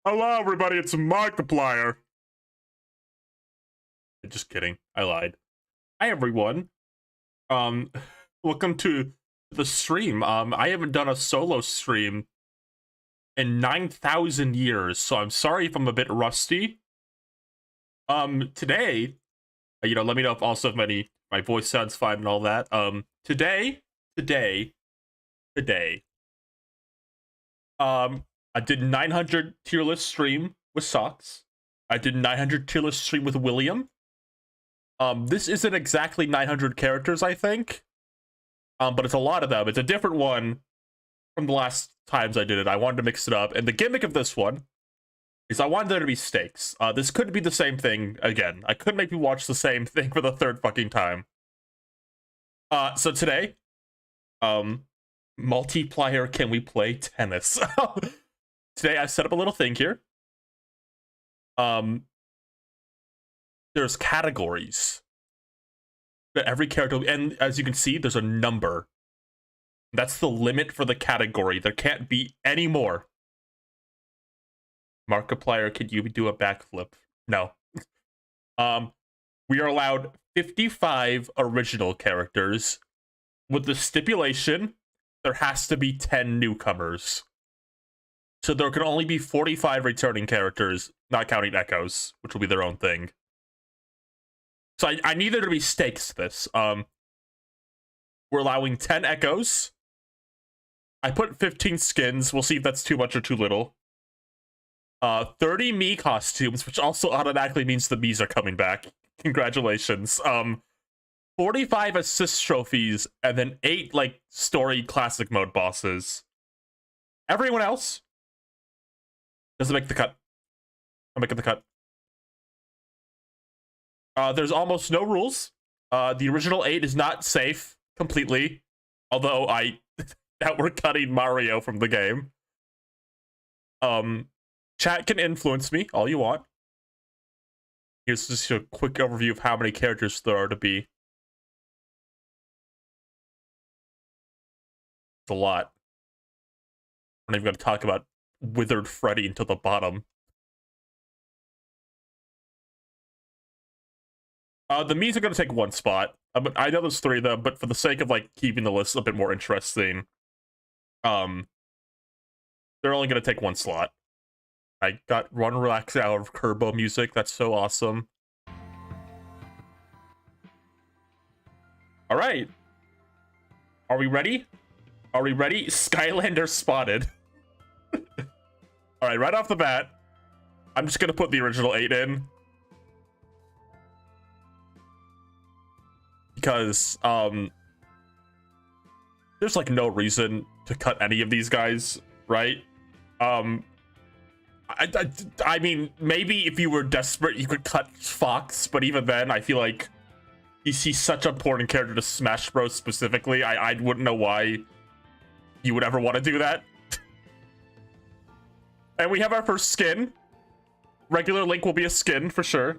Hello, everybody. It's Markiplier. Just kidding. I lied. Hi, everyone. Um, welcome to the stream. I haven't done a solo stream in 9,000 years, so I'm sorry if I'm a bit rusty. Today, let me know if my voice sounds fine and all that. Today, I did 900 tier list stream with Socks. I did 900 tier list stream with William. This isn't exactly 900 characters, I think. But it's a lot of them. It's a different one from the last times I did it. I wanted to mix it up. And the gimmick of this one is I wanted there to be stakes. This couldn't be the same thing again. I couldn't make you watch the same thing for the third fucking time. So today, multiplayer, can we play tennis? Today I set up a little thing here. There's categories that every character, and as you can see, there's a number. That's the limit for the category. There can't be any more. Markiplier, could you do a backflip? No. We are allowed 55 original characters with the stipulation there has to be 10 newcomers. So there can only be 45 returning characters, not counting echoes, which will be their own thing. So I need there to be stakes to this. We're allowing 10 echoes. I put 15 skins. We'll see if that's too much or too little. 30 Mii costumes, which also automatically means the Miis are coming back. Congratulations. 45 assist trophies, and then 8 story classic mode bosses. Everyone else doesn't make the cut. I'm making the cut. There's almost no rules. The original 8 is not safe completely, although that we're cutting Mario from the game. Chat can influence me all you want. Here's just a quick overview of how many characters there are to be. It's a lot. I'm not even going to talk about Withered Freddy until the bottom. The Miis are going to take 1 spot. I know there's 3 of them, but for the sake of keeping the list a bit more interesting, they're only going to take 1 slot. I got Run Relax out of Kirby music. That's so awesome. All right. Are we ready? Are we ready? Skylander spotted. All right, right off the bat, I'm just going to put the original 8 in. Because, there's no reason to cut any of these guys, right? I mean, maybe if you were desperate, you could cut Fox, but even then, I feel like he's such an important character to Smash Bros. Specifically. I wouldn't know why you would ever want to do that. And we have our first skin. Regular Link will be a skin, for sure.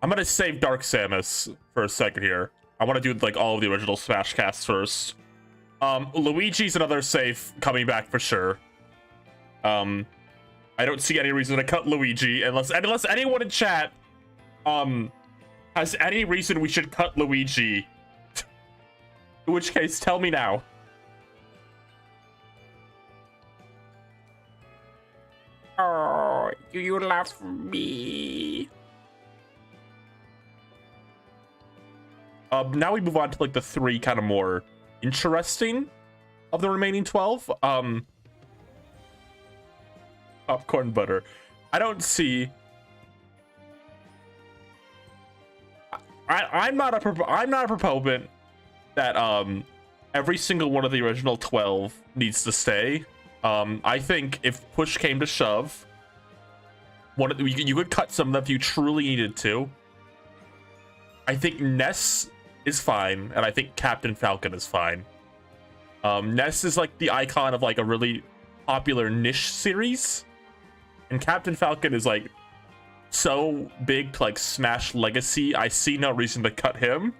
I'm gonna save Dark Samus for a second here. I want to do all of the original Smash casts first. Luigi's another safe coming back for sure. I don't see any reason to cut Luigi unless anyone in chat has any reason we should cut Luigi. In which case, tell me now. Oh, you love me. Now we move on to the 3 kind of more interesting of the remaining 12. Popcorn butter. I don't see. I'm not a proponent that every single one of the original 12 needs to stay. I think if push came to shove, you could cut some of them if you truly needed to. I think Ness is fine, and I think Captain Falcon is fine. Ness is the icon of a really popular niche series, and Captain Falcon is so big to Smash Legacy. I see no reason to cut him.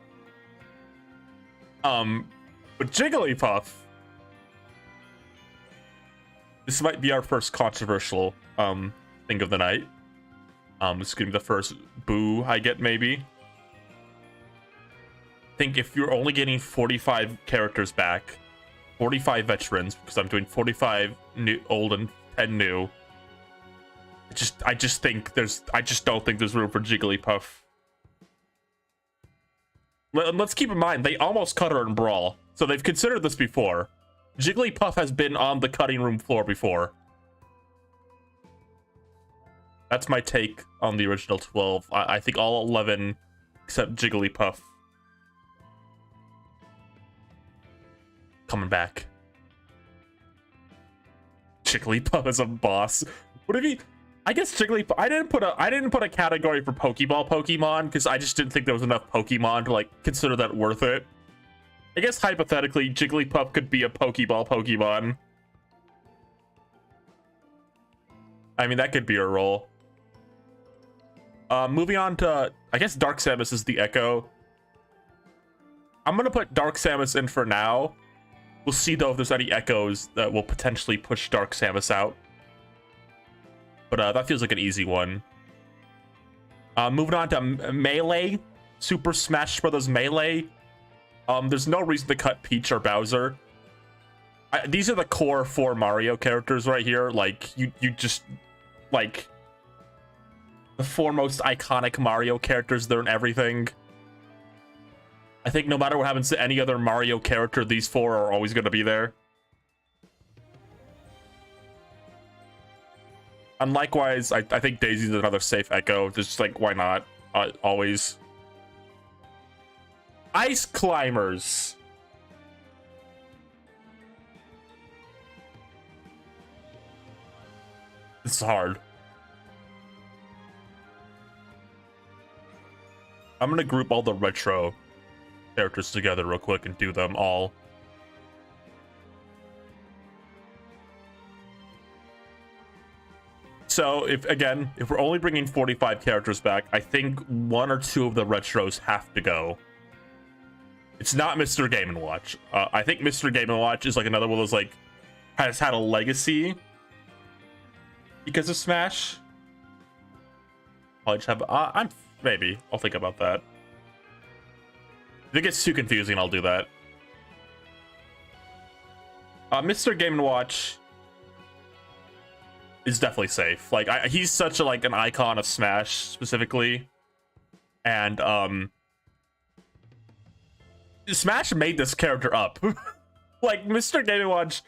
But Jigglypuff This might be our first controversial thing of the night. This is gonna be the first boo I get, maybe. I think if you're only getting 45 characters back, 45 veterans, because I'm doing 45 new, old and 10 new. I just don't think there's room for Jigglypuff. Let's keep in mind, they almost cut her in Brawl, so they've considered this before. Jigglypuff has been on the cutting room floor before. That's my take on the original 12. I think all 11 except Jigglypuff coming back. Jigglypuff as a boss. What if he? I guess Jigglypuff. I didn't put a category for Pokemon because I just didn't think there was enough Pokemon to like consider that worth it. I guess hypothetically, Jigglypuff could be a Pokemon. I mean, that could be a role. Moving on to, I guess Dark Samus is the Echo. I'm gonna put Dark Samus in for now. We'll see though if there's any Echoes that will potentially push Dark Samus out. But that feels like an easy one. Moving on to Melee, Super Smash Bros. Melee. There's no reason to cut Peach or Bowser. These are the core 4 Mario characters right here. Like, you just, like, the 4 most iconic Mario characters. They're in everything. I think no matter what happens to any other Mario character, these 4 are always going to be there. And likewise, I think Daisy's another safe Echo. Just like, why not? Always. Ice Climbers. This is hard. I'm gonna group all the retro characters together real quick and do them all. So if we're only bringing 45 characters back, I think 1 or 2 of the retros have to go. It's not Mr. Game & Watch. I think Mr. Game & Watch is like another one of those, like, has had a legacy because of Smash. I'll just have, maybe I'll think about that. If it gets too confusing, I'll do that. Mr. Game & Watch is definitely safe. Like, he's such a, like, an icon of Smash specifically, and Smash made this character up. Like, Mr. Game & Watch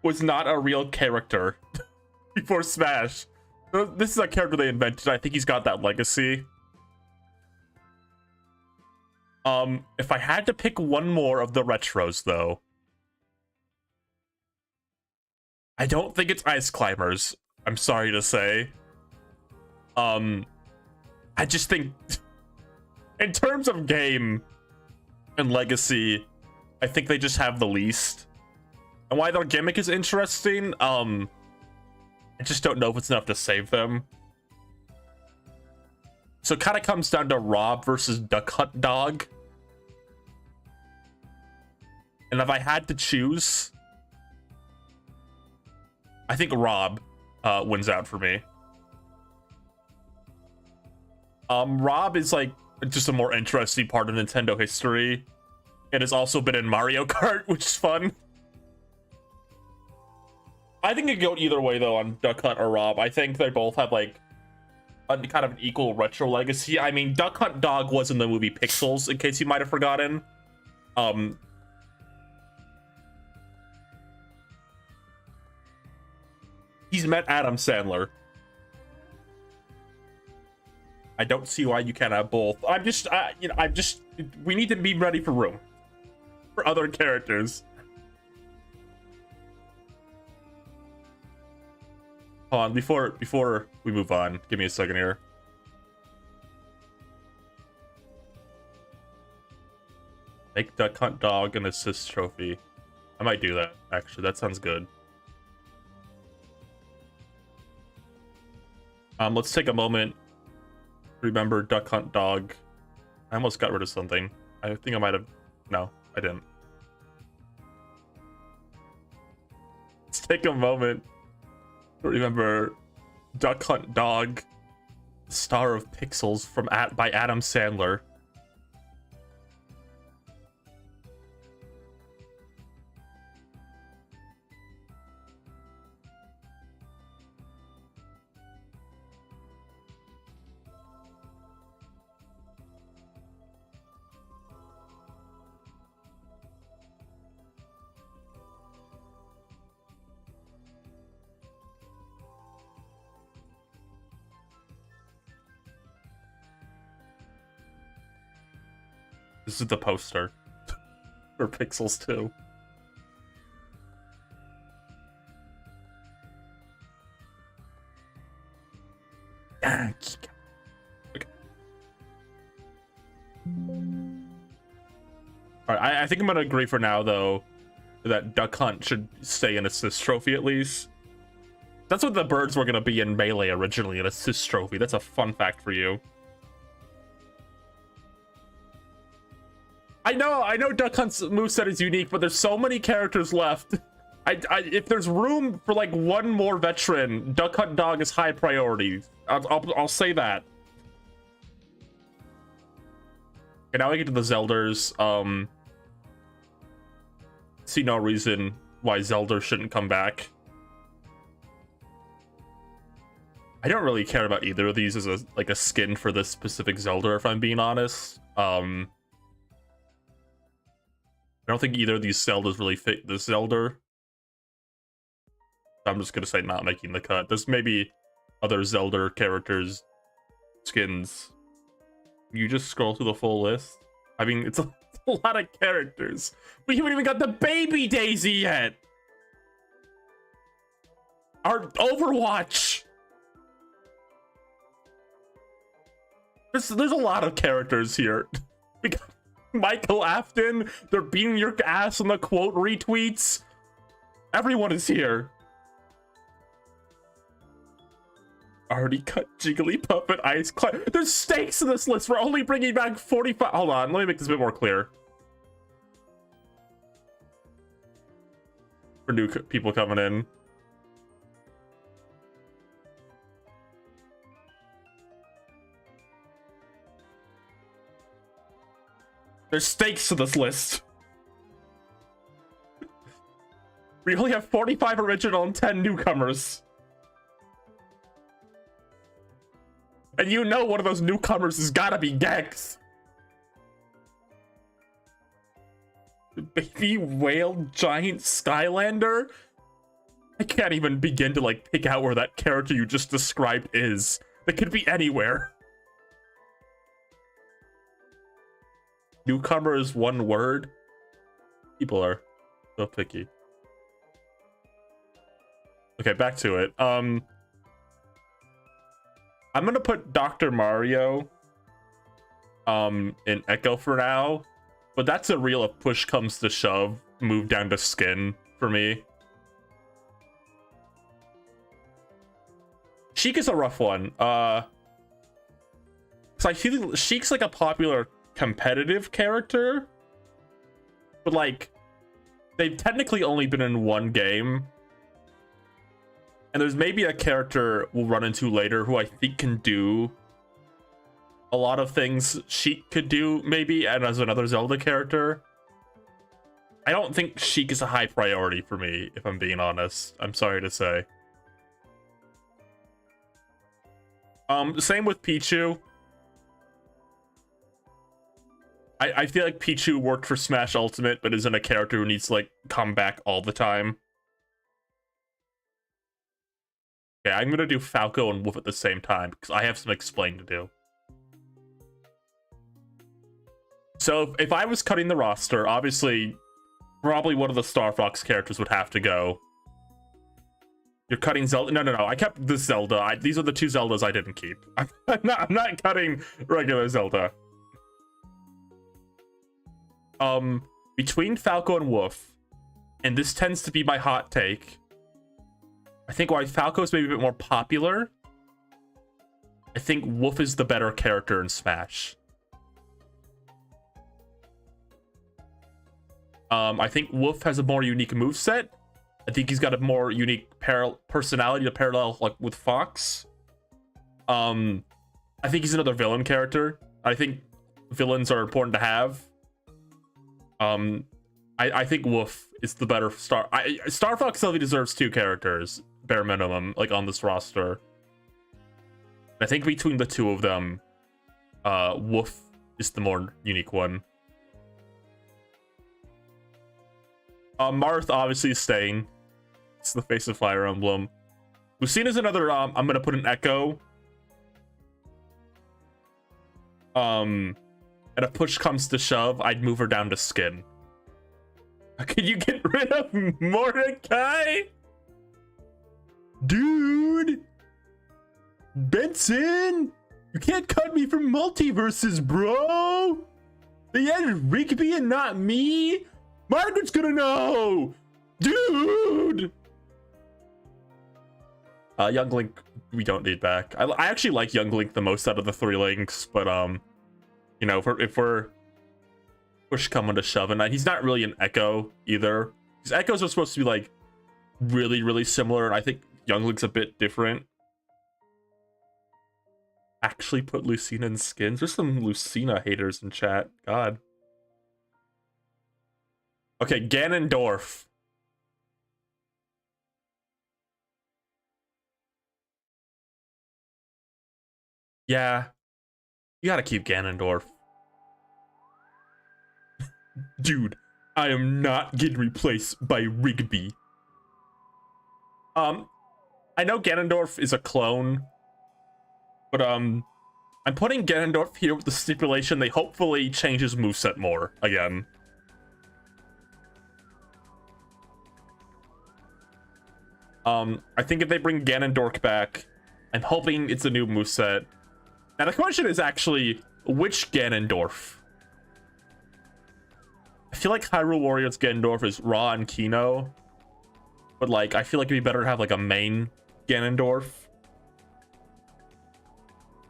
was not a real character before Smash. This is a character they invented. I think he's got that legacy. If I had to pick one more of the retros, though, I don't think it's Ice Climbers. I'm sorry to say. I just think, in terms of game and legacy, I think they just have the least. And why their gimmick is interesting, I just don't know if it's enough to save them. So it kind of comes down to Rob versus Duck Hunt Dog. And if I had to choose, I think Rob wins out for me. Rob is like just a more interesting part of Nintendo history. It has also been in Mario Kart, which is fun. I think it could go either way though on Duck Hunt or Rob. I think they both have like a kind of an equal retro legacy. I mean, Duck Hunt Dog was in the movie Pixels, in case you might have forgotten. He's met Adam Sandler. I don't see why you can't have both. We need to be ready for room for other characters. Hold on, before we move on, give me a second here. Make Duck Hunt Dog an assist trophy. I might do that, actually. That sounds good. Let's take a moment. Remember Duck Hunt Dog. I almost got rid of something. I think I might have... No, I didn't. Let's take a moment Remember Duck Hunt Dog, Star of Pixels by Adam Sandler. This is the poster for Pixels 2. Okay. All right, I think I'm gonna agree for now, though, that Duck Hunt should stay an assist trophy at least. That's what the birds were gonna be in Melee originally, an assist trophy. That's a fun fact for you. I know Duck Hunt's moveset is unique, but there's so many characters left. If there's room for like one more veteran, Duck Hunt Dog is high priority. I'll say that. Okay, now we get to the Zelders. See no reason why Zelda shouldn't come back. I don't really care about either of these as a skin for this specific Zelda, if I'm being honest. I don't think either of these Zeldas really fit this Zelda. I'm just gonna say not making the cut. There's maybe other Zelda characters, skins. You just scroll through the full list. I mean, it's a lot of characters. We haven't even got the baby Daisy yet. Our Overwatch. There's a lot of characters here. We got Michael Afton, they're beating your ass on the quote retweets. Everyone is here. Already cut Jigglypuff and Ice Climb. There's stakes in this list. We're only bringing back 45. Hold on, let me make this a bit more clear. For new people coming in. There's stakes to this list. We only have 45 original and 10 newcomers. And you know one of those newcomers has gotta be Gex. Baby Whale Giant Skylander? I can't even begin to like pick out where that character you just described is. It could be anywhere. Newcomer is one word. People are so picky. Okay, back to it. I'm gonna put Dr. Mario in Echo for now, but that's a real if push comes to shove move down to skin for me. Sheik is a rough one. So I feel Sheik's like a popular competitive character, but like they've technically only been in one game, and there's maybe a character we'll run into later who I think can do a lot of things Sheik could do, maybe, and as another Zelda character. I don't think Sheik is a high priority for me, if I'm being honest. I'm sorry to say. Same with Pichu. I feel like Pichu worked for Smash Ultimate, but isn't a character who needs to, like, come back all the time. Okay, I'm gonna do Falco and Wolf at the same time, because I have some explaining to do. So, if I was cutting the roster, obviously, probably one of the Star Fox characters would have to go. You're cutting Zelda? No. I kept this Zelda. These are the two Zeldas I didn't keep. I'm not cutting regular Zelda. Between Falco and Wolf, and this tends to be my hot take, I think while Falco is maybe a bit more popular, I think Wolf is the better character in Smash. I think Wolf has a more unique moveset. I think he's got a more unique personality to parallel like with Fox. I think he's another villain character. I think villains are important to have. I think Wolf is the better Star. Star Fox Sylvie deserves 2 characters, bare minimum, like on this roster. I think between the 2 of them, Wolf is the more unique one. Marth obviously is staying. It's the face of Fire Emblem. Lucina's another. I'm gonna put an Echo. And if push comes to shove, I'd move her down to Skin. Could you get rid of Mordecai? Dude! Benson! You can't cut me from multiverses, bro! They added Rigby and not me? Margaret's gonna know! Dude! Young Link, we don't need back. I actually like Young Link the most out of the 3 Links, but, you know, if we're push coming to shove, and he's not really an Echo either. Because Echoes are supposed to be like really, really similar, and I think Young Link's a bit different. Actually put Lucina in Skins. There's some Lucina haters in chat. God. Okay, Ganondorf. Yeah. You gotta keep Ganondorf. Dude, I am not getting replaced by Rigby. I know Ganondorf is a clone, but I'm putting Ganondorf here with the stipulation they hopefully change his moveset more again. I think if they bring Ganondorf back, I'm hoping it's a new moveset. Now the question is actually, which Ganondorf? I feel like Hyrule Warriors Ganondorf is Ra and Kino, but like I feel like it'd be better to have like a main Ganondorf.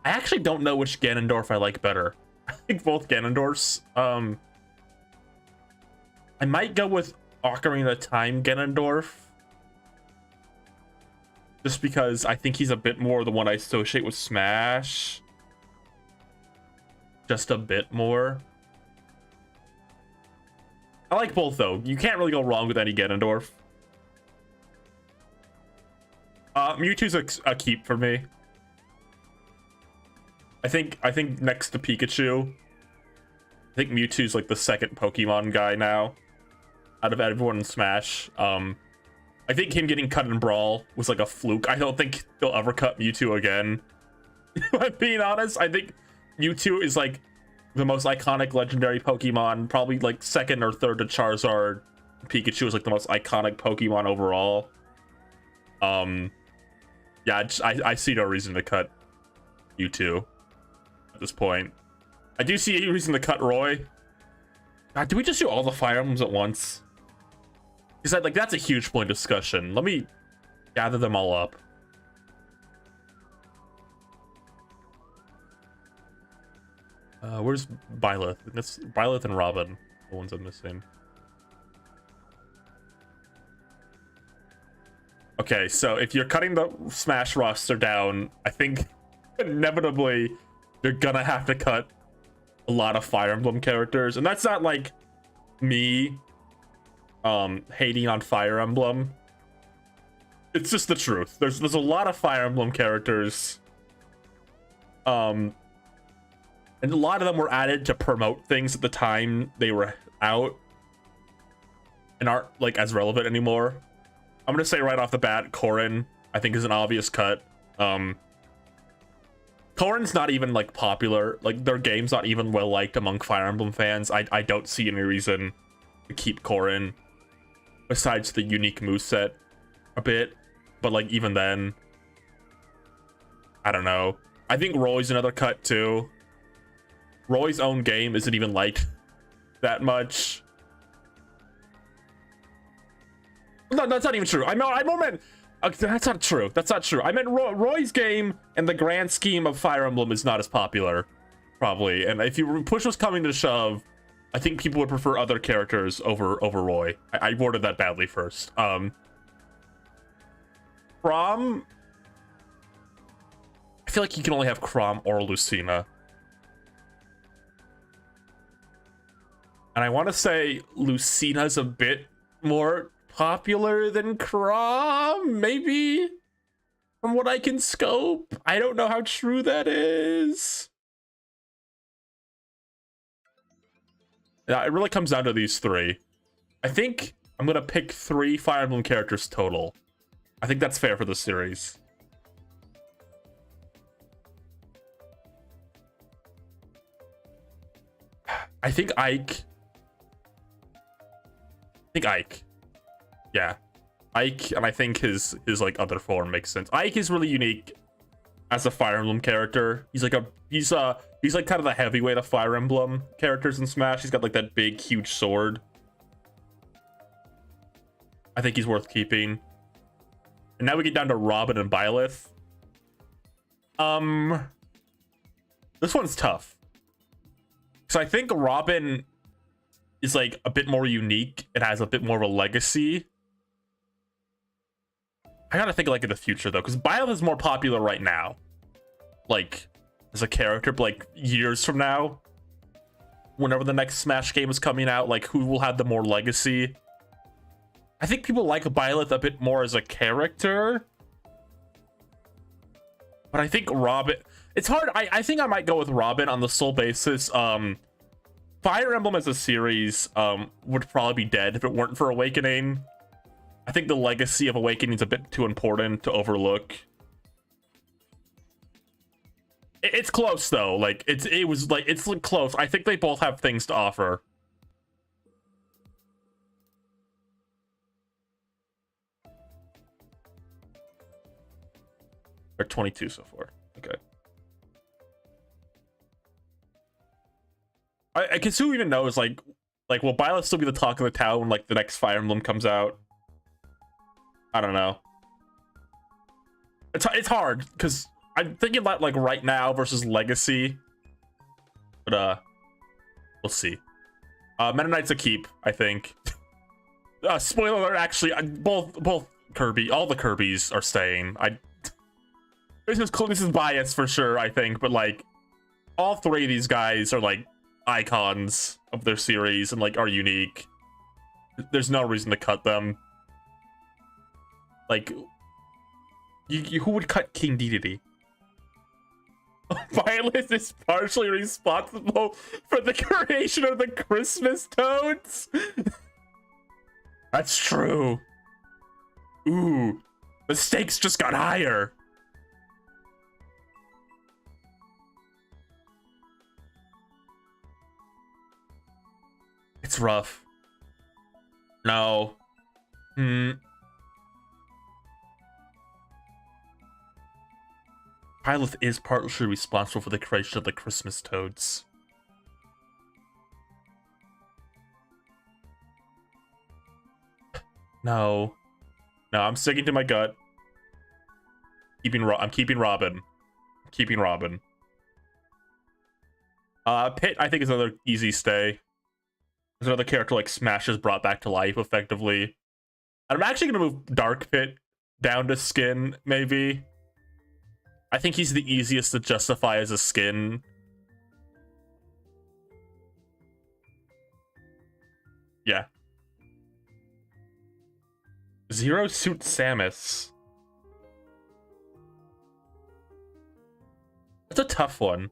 I actually don't know which Ganondorf I like better. I think both Ganondorfs. I might go with Ocarina of Time Ganondorf, just because I think he's a bit more the one I associate with Smash. Just a bit more. I like both though. You can't really go wrong with any Ganondorf. Mewtwo's a keep for me. I think next to Pikachu, I think Mewtwo's like the second Pokemon guy now out of everyone in Smash. I think him getting cut in Brawl was like a fluke. I don't think they'll ever cut Mewtwo again. If I'm being honest, I think Mewtwo is like the most iconic legendary Pokemon, probably like second or third to Charizard. Pikachu is like the most iconic Pokemon overall. Yeah, I see no reason to cut Mewtwo at this point. I do see a reason to cut Roy. God, do we just do all the Fire Emblems at once? Because like that's a huge point of discussion. Let me gather them all up. Where's Byleth? That's Byleth and Robin, the ones I'm missing. Okay, so if you're cutting the Smash roster down, I think inevitably you're gonna have to cut a lot of Fire Emblem characters, and that's not like me hating on Fire Emblem. It's just the truth. There's a lot of Fire Emblem characters. And a lot of them were added to promote things at the time they were out and aren't like as relevant anymore. I'm gonna say right off the bat, Corrin I think is an obvious cut. Corrin's not even like popular, like their game's not even well liked among Fire Emblem fans. I don't see any reason to keep Corrin besides the unique moveset a bit, but like even then, I don't know. I think Roy's another cut too. Roy's own game isn't even liked that much. No, that's not even true. I meant that's not true. That's not true. I meant Roy's game and the grand scheme of Fire Emblem is not as popular, probably. And if you push was coming to shove, I think people would prefer other characters over Roy. I worded that badly first. Chrom. I feel like you can only have Chrom or Lucina. And I want to say Lucina's a bit more popular than Chrom, maybe? From what I can scope. I don't know how true that is. Yeah, it really comes down to these three. I think I'm gonna pick 3 Fire Emblem characters total. I think that's fair for the series. I think Ike. Yeah. Ike, and I think his like other form makes sense. Ike is really unique as a Fire Emblem character. He's like kind of the heavyweight of Fire Emblem characters in Smash. He's got like that big, huge sword. I think he's worth keeping. And now we get down to Robin and Byleth. This one's tough. So I think Robin is like a bit more unique. It has a bit more of a legacy. I gotta think like in the future though, because Byleth is more popular right now. Like as a character, but like years from now, whenever the next Smash game is coming out, like who will have the more legacy? I think people like Byleth a bit more as a character. But I think Robin, it's hard. I think I might go with Robin on the sole basis. Fire Emblem as a series would probably be dead if it weren't for Awakening. I think the legacy of Awakening is a bit too important to overlook. It's close though. Like it's close. I think they both have things to offer. They're 22 so far. Okay. I guess who even knows, like will Byleth still be the talk of the town when like the next Fire Emblem comes out? I don't know. It's hard because I'm thinking about like right now versus legacy, but we'll see. Meta Knight's a keep, I think. Spoiler alert! Actually, both Kirby, all the Kirbys are staying. This is bias for sure, I think, but like all 3 of these guys are like icons of their series and like are unique. There's no reason to cut them. Like, who would cut King Dedede? Violet is partially responsible for the creation of the Christmas Toads. That's true. Ooh, the stakes just got higher. It's rough. No. Byleth is partially responsible for the creation of the Christmas Toads. No. No, I'm sticking to my gut. I'm keeping Robin. Pit, I think, is another easy stay. There's another character like Smash is brought back to life, effectively. And I'm actually going to move Dark Pit down to skin, maybe. I think he's the easiest to justify as a skin. Yeah. Zero Suit Samus. That's a tough one.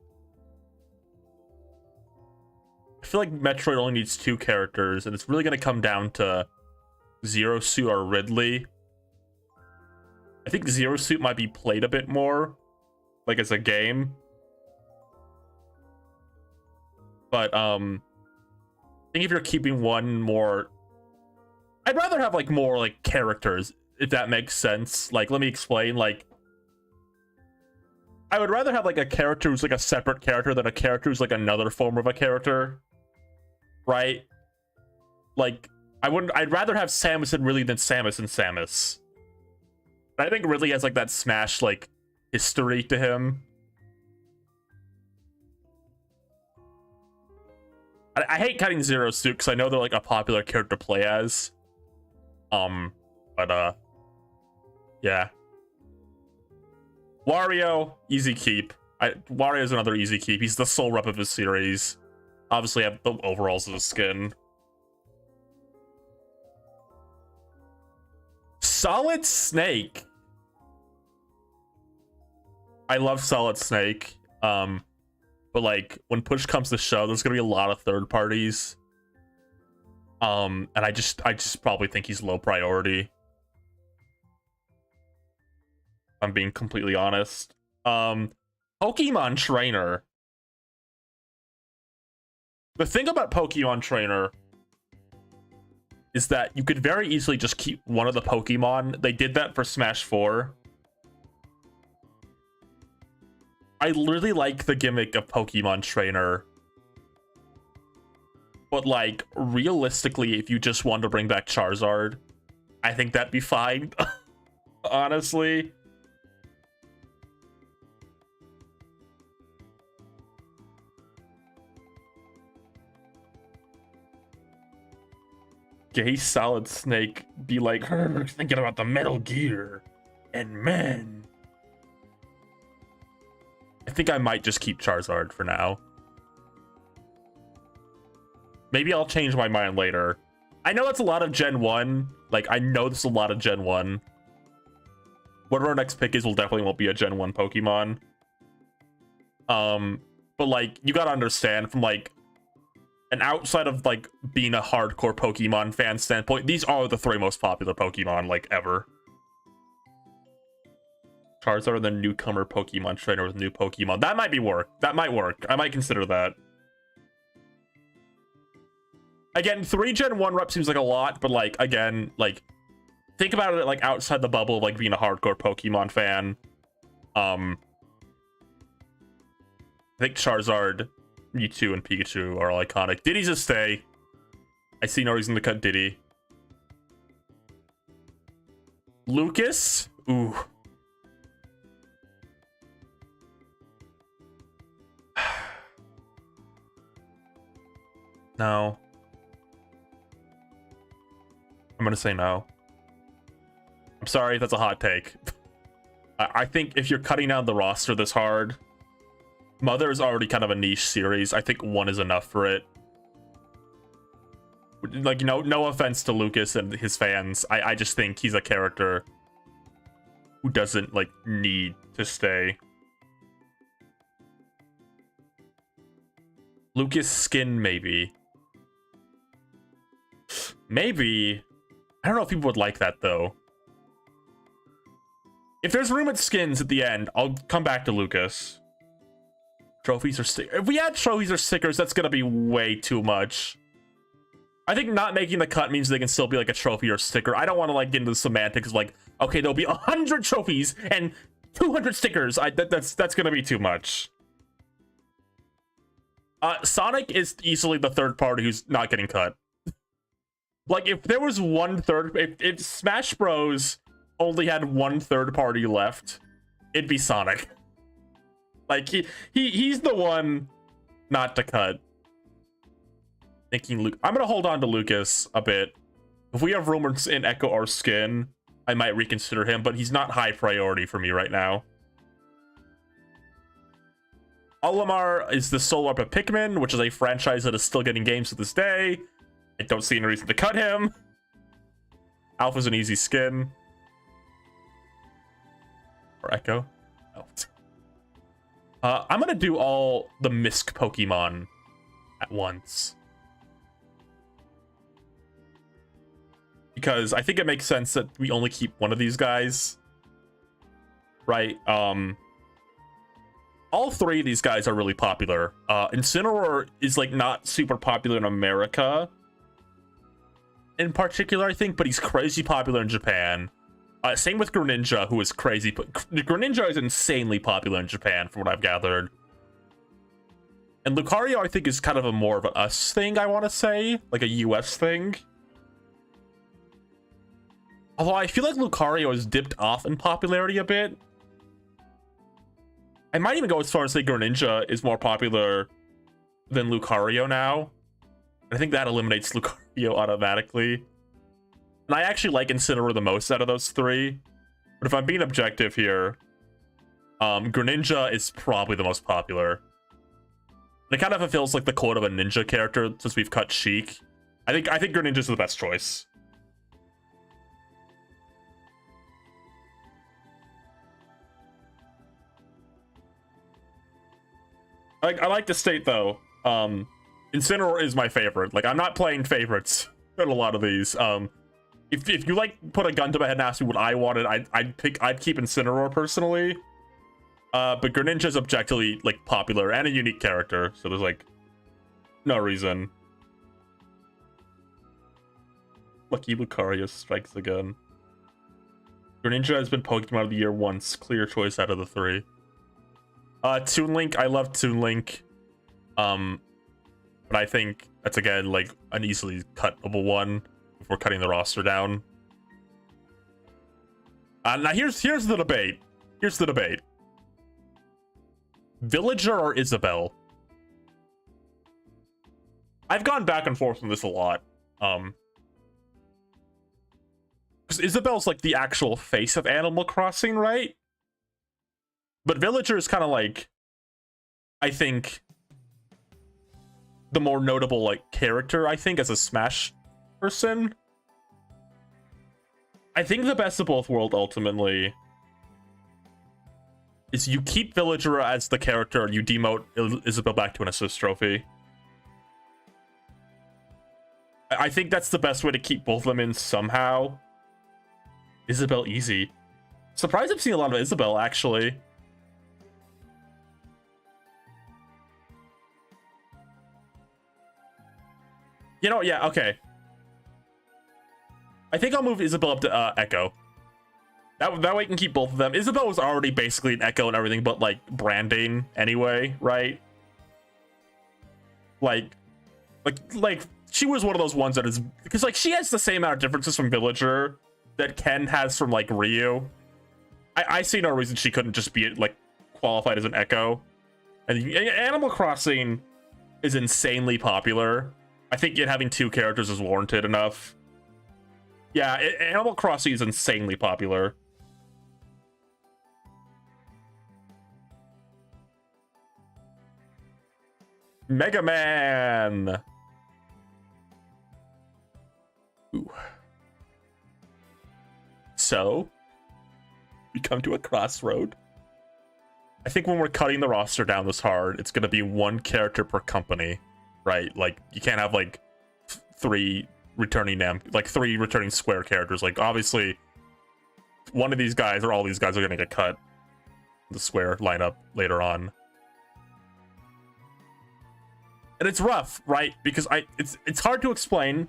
I feel like Metroid only needs 2 characters, and it's really going to come down to Zero Suit or Ridley. I think Zero Suit might be played a bit more, like as a game. But I think if you're keeping one more, I'd rather have like more like characters, if that makes sense. Like, let me explain. Like, I would rather have like a character who's like a separate character than a character who's like another form of a character, right? Like, I'd rather have Samus and Ridley than Samus and Samus. I think Ridley has like that Smash like history to him. I hate cutting Zero Suit because I know they're like a popular character to play as. But yeah. Wario, easy keep. Wario's another easy keep. He's the sole rep of his series. Obviously, I have the overalls as a skin. Solid Snake. I love Solid Snake. But like when push comes to shove, there's gonna be a lot of third parties. And I just probably think he's low priority. I'm being completely honest. Pokemon Trainer. The thing about Pokemon Trainer is that you could very easily just keep one of the Pokemon. They did that for Smash 4. I really like the gimmick of Pokemon Trainer. But like, realistically, if you just want to bring back Charizard, I think that'd be fine. Honestly. Gay Solid Snake be like, thinking about the Metal Gear and men. I think I might just keep Charizard for now. Maybe I'll change my mind later. I know it's a lot of Gen 1. Like, I know this is a lot of Gen 1. Whatever our next pick is will definitely won't be a Gen 1 Pokemon. But like, you gotta understand from like, and outside of like being a hardcore Pokemon fan standpoint, these are the 3 most popular Pokemon like ever. Charizard and then Newcomer Pokemon Trainer with new Pokemon. That might be work. That might work. I might consider that. Again, 3 Gen 1 reps seems like a lot, but like, again, like, think about it like outside the bubble of like being a hardcore Pokemon fan. I think Charizard, Mewtwo, and Pikachu are all iconic. Diddy's a stay. I see no reason to cut Diddy. Lucas? Ooh. No. I'm gonna say no. I'm sorry if that's a hot take. I think if you're cutting down the roster this hard, Mother is already kind of a niche series. I think 1 is enough for it. Like, you know, no offense to Lucas and his fans. I just think he's a character who doesn't, like, need to stay. Lucas skin, maybe. Maybe. I don't know if people would like that, though. If there's room at skins at the end, I'll come back to Lucas. Trophies or stickers. If we add trophies or stickers, that's gonna be way too much. I think not making the cut means they can still be like a trophy or sticker. I don't want to like get into the semantics of like, okay, there'll be 100 trophies and 200 stickers. That's gonna be too much. Sonic is easily the third party who's not getting cut. Like, if there was if Smash Bros only had 1 third party left, it'd be Sonic. Like, he's the one not to cut. Thinking Luke. I'm gonna hold on to Lucas a bit. If we have rumors in Echo or Skin, I might reconsider him, but he's not high priority for me right now. Olimar is the sole rep of Pikmin, which is a franchise that is still getting games to this day. I don't see any reason to cut him. Alpha's an easy skin. Or Echo. Oh. I'm gonna do all the Misk Pokemon at once. Because I think it makes sense that we only keep one of these guys. Right? All 3 of these guys are really popular. Incineroar is like not super popular in America. In particular, I think, but he's crazy popular in Japan. Same with Greninja, who is crazy. Greninja is insanely popular in Japan, from what I've gathered. And Lucario, I think, is kind of a more of an us thing, I want to say. Like a US thing. Although I feel like Lucario has dipped off in popularity a bit. I might even go as far as say Greninja is more popular than Lucario now. I think that eliminates Lucario automatically. And I actually like Incineroar the most out of those 3. But if I'm being objective here, Greninja is probably the most popular. It kind of fulfills like the quote of a ninja character since we've cut Sheik. I think Greninja's the best choice. I like to state though, Incineroar is my favorite. Like, I'm not playing favorites in a lot of these. If you like put a gun to my head and ask me what I wanted, I'd keep Incineroar personally. But Greninja is objectively like popular and a unique character, so there's like no reason. Lucky Lucario strikes again. Greninja has been Pokemon of the Year once. Clear choice out of the 3. Toon Link, I love Toon Link. But I think that's again like an easily cuttable one if we're cutting the roster down. Now here's the debate. Here's the debate. Villager or Isabelle? I've gone back and forth on this a lot. Because Isabelle's like the actual face of Animal Crossing, right? But Villager is kind of like, I think, the more notable like character, I think, as a Smash person. I think the best of both worlds ultimately is you keep Villager as the character and you demote Isabelle back to an assist trophy. I think that's the best way to keep both of them in somehow. Isabelle easy. Surprised I've seen a lot of Isabelle actually. You know, yeah, okay. I think I'll move Isabelle up to Echo. That way we can keep both of them. Isabelle was already basically an Echo and everything, but like branding anyway, right? Like she was one of those ones that is, because like she has the same amount of differences from Villager that Ken has from like Ryu. I see no reason she couldn't just be like qualified as an Echo. And Animal Crossing is insanely popular. I think it having 2 characters is warranted enough. Yeah, Animal Crossing is insanely popular. Mega Man. Ooh. So, we come to a crossroad. I think when we're cutting the roster down this hard, it's going to be 1 character per company, right? Like, you can't have, like, 3 returning Square characters. Like, obviously, one of these guys or all these guys are going to get cut the Square lineup later on. And it's rough, right? Because it's hard to explain.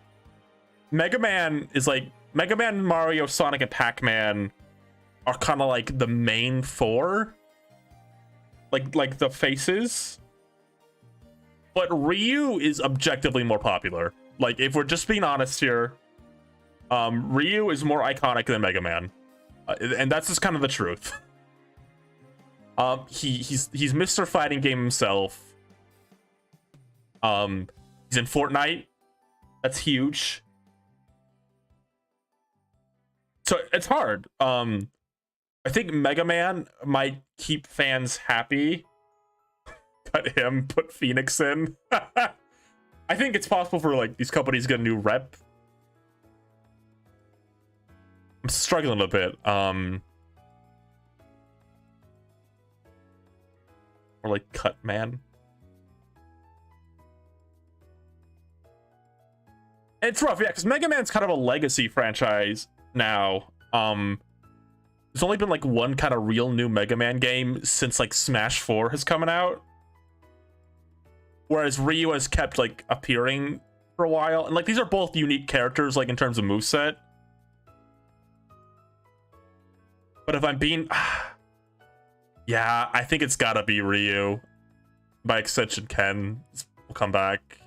Mega Man is like, Mega Man, Mario, Sonic, and Pac-Man are kind of like the main 4. Like the faces. But Ryu is objectively more popular. Like, if we're just being honest here, Ryu is more iconic than Mega Man. And that's just kind of the truth. He's Mr. Fighting Game himself. He's in Fortnite. That's huge. So it's hard. I think Mega Man might keep fans happy. Cut him, put Phoenix in. I think it's possible for like these companies to get a new rep. I'm struggling a bit. Or like Cut Man. It's rough, yeah, because Mega Man's kind of a legacy franchise now. There's only been like 1 kind of real new Mega Man game since like Smash 4 has come out. Whereas Ryu has kept like appearing for a while. And like these are both unique characters like in terms of moveset. But if I'm being... yeah, I think it's gotta be Ryu. By extension, Ken will come back.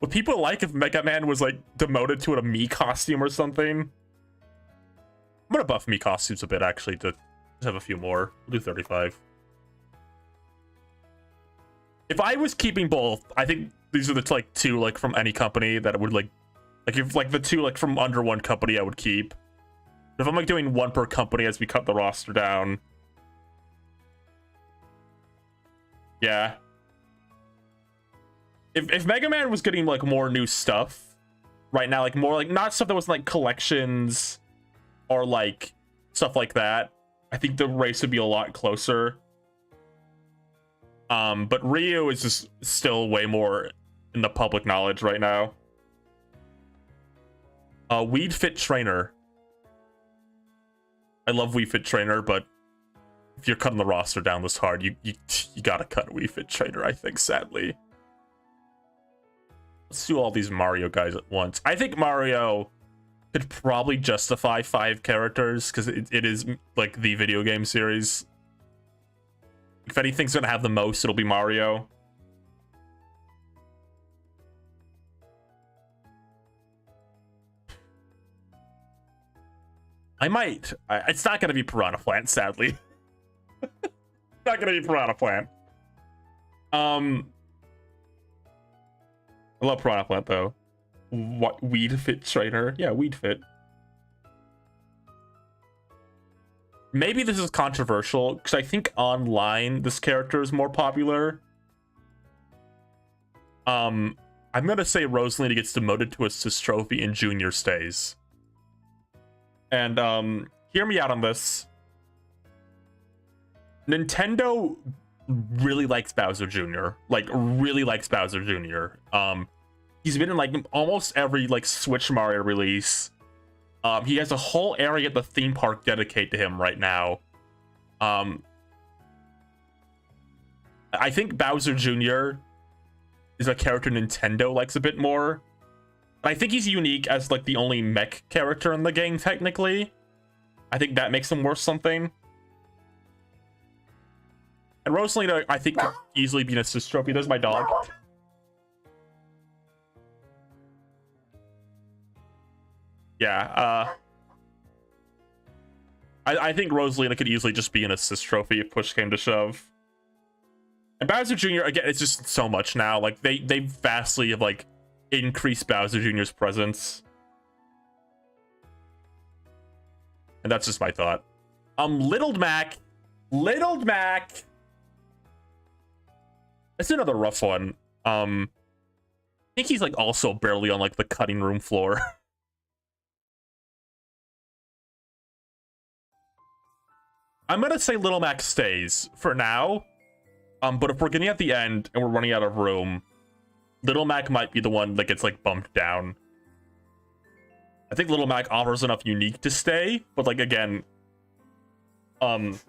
Would people like if Mega Man was like demoted to a Mii costume or something? I'm gonna buff Mii costumes a bit actually to just have a few more. We'll do 35. If I was keeping both, I think these are the like 2 like from any company that would like if like the 2 like from under 1 company I would keep. If I'm like doing one per company as we cut the roster down. Yeah. If Mega Man was getting like more new stuff right now, like more like not stuff that was like collections or like stuff like that, I think the race would be a lot closer. But Ryu is just still way more in the public knowledge right now. Weed Fit Trainer. I love Wii Fit Trainer, but if you're cutting the roster down this hard, you gotta cut Wii Fit Trainer, I think, sadly. Let's do all these Mario guys at once. I think Mario could probably justify 5 characters, because it is, like, the video game series. If anything's gonna have the most, it'll be Mario. It's not gonna be Piranha Plant, sadly. Not gonna be Piranha Plant. I love Piranha Plant though. What, Weed Fit Trainer? Yeah, Weed Fit. Maybe this is controversial because I think online this character is more popular. I'm gonna say Rosalina gets demoted to assist trophy and Junior stays. And hear me out on this. Nintendo really likes Bowser Jr. Like, really likes Bowser Jr. He's been in like almost every like Switch Mario release. He has a whole area at the theme park dedicated to him right now. I think Bowser Jr. is a character Nintendo likes a bit more. I think he's unique as like the only mech character in the game, technically. I think that makes him worth something. And Rosalina, I think, could easily be an assist trophy. There's my dog. Yeah, I think Rosalina could easily just be an assist trophy if push came to shove. And Bowser Jr., again, it's just so much now. Like, they vastly have, like, increased Bowser Jr.'s presence. And that's just my thought. Little Mac. Little Mac. It's another rough one. I think he's, like, also barely on, like, the cutting room floor. I'm gonna say Little Mac stays for now. But if we're getting at the end and we're running out of room, Little Mac might be the one that gets like bumped down. I think Little Mac offers enough unique to stay, but like again, if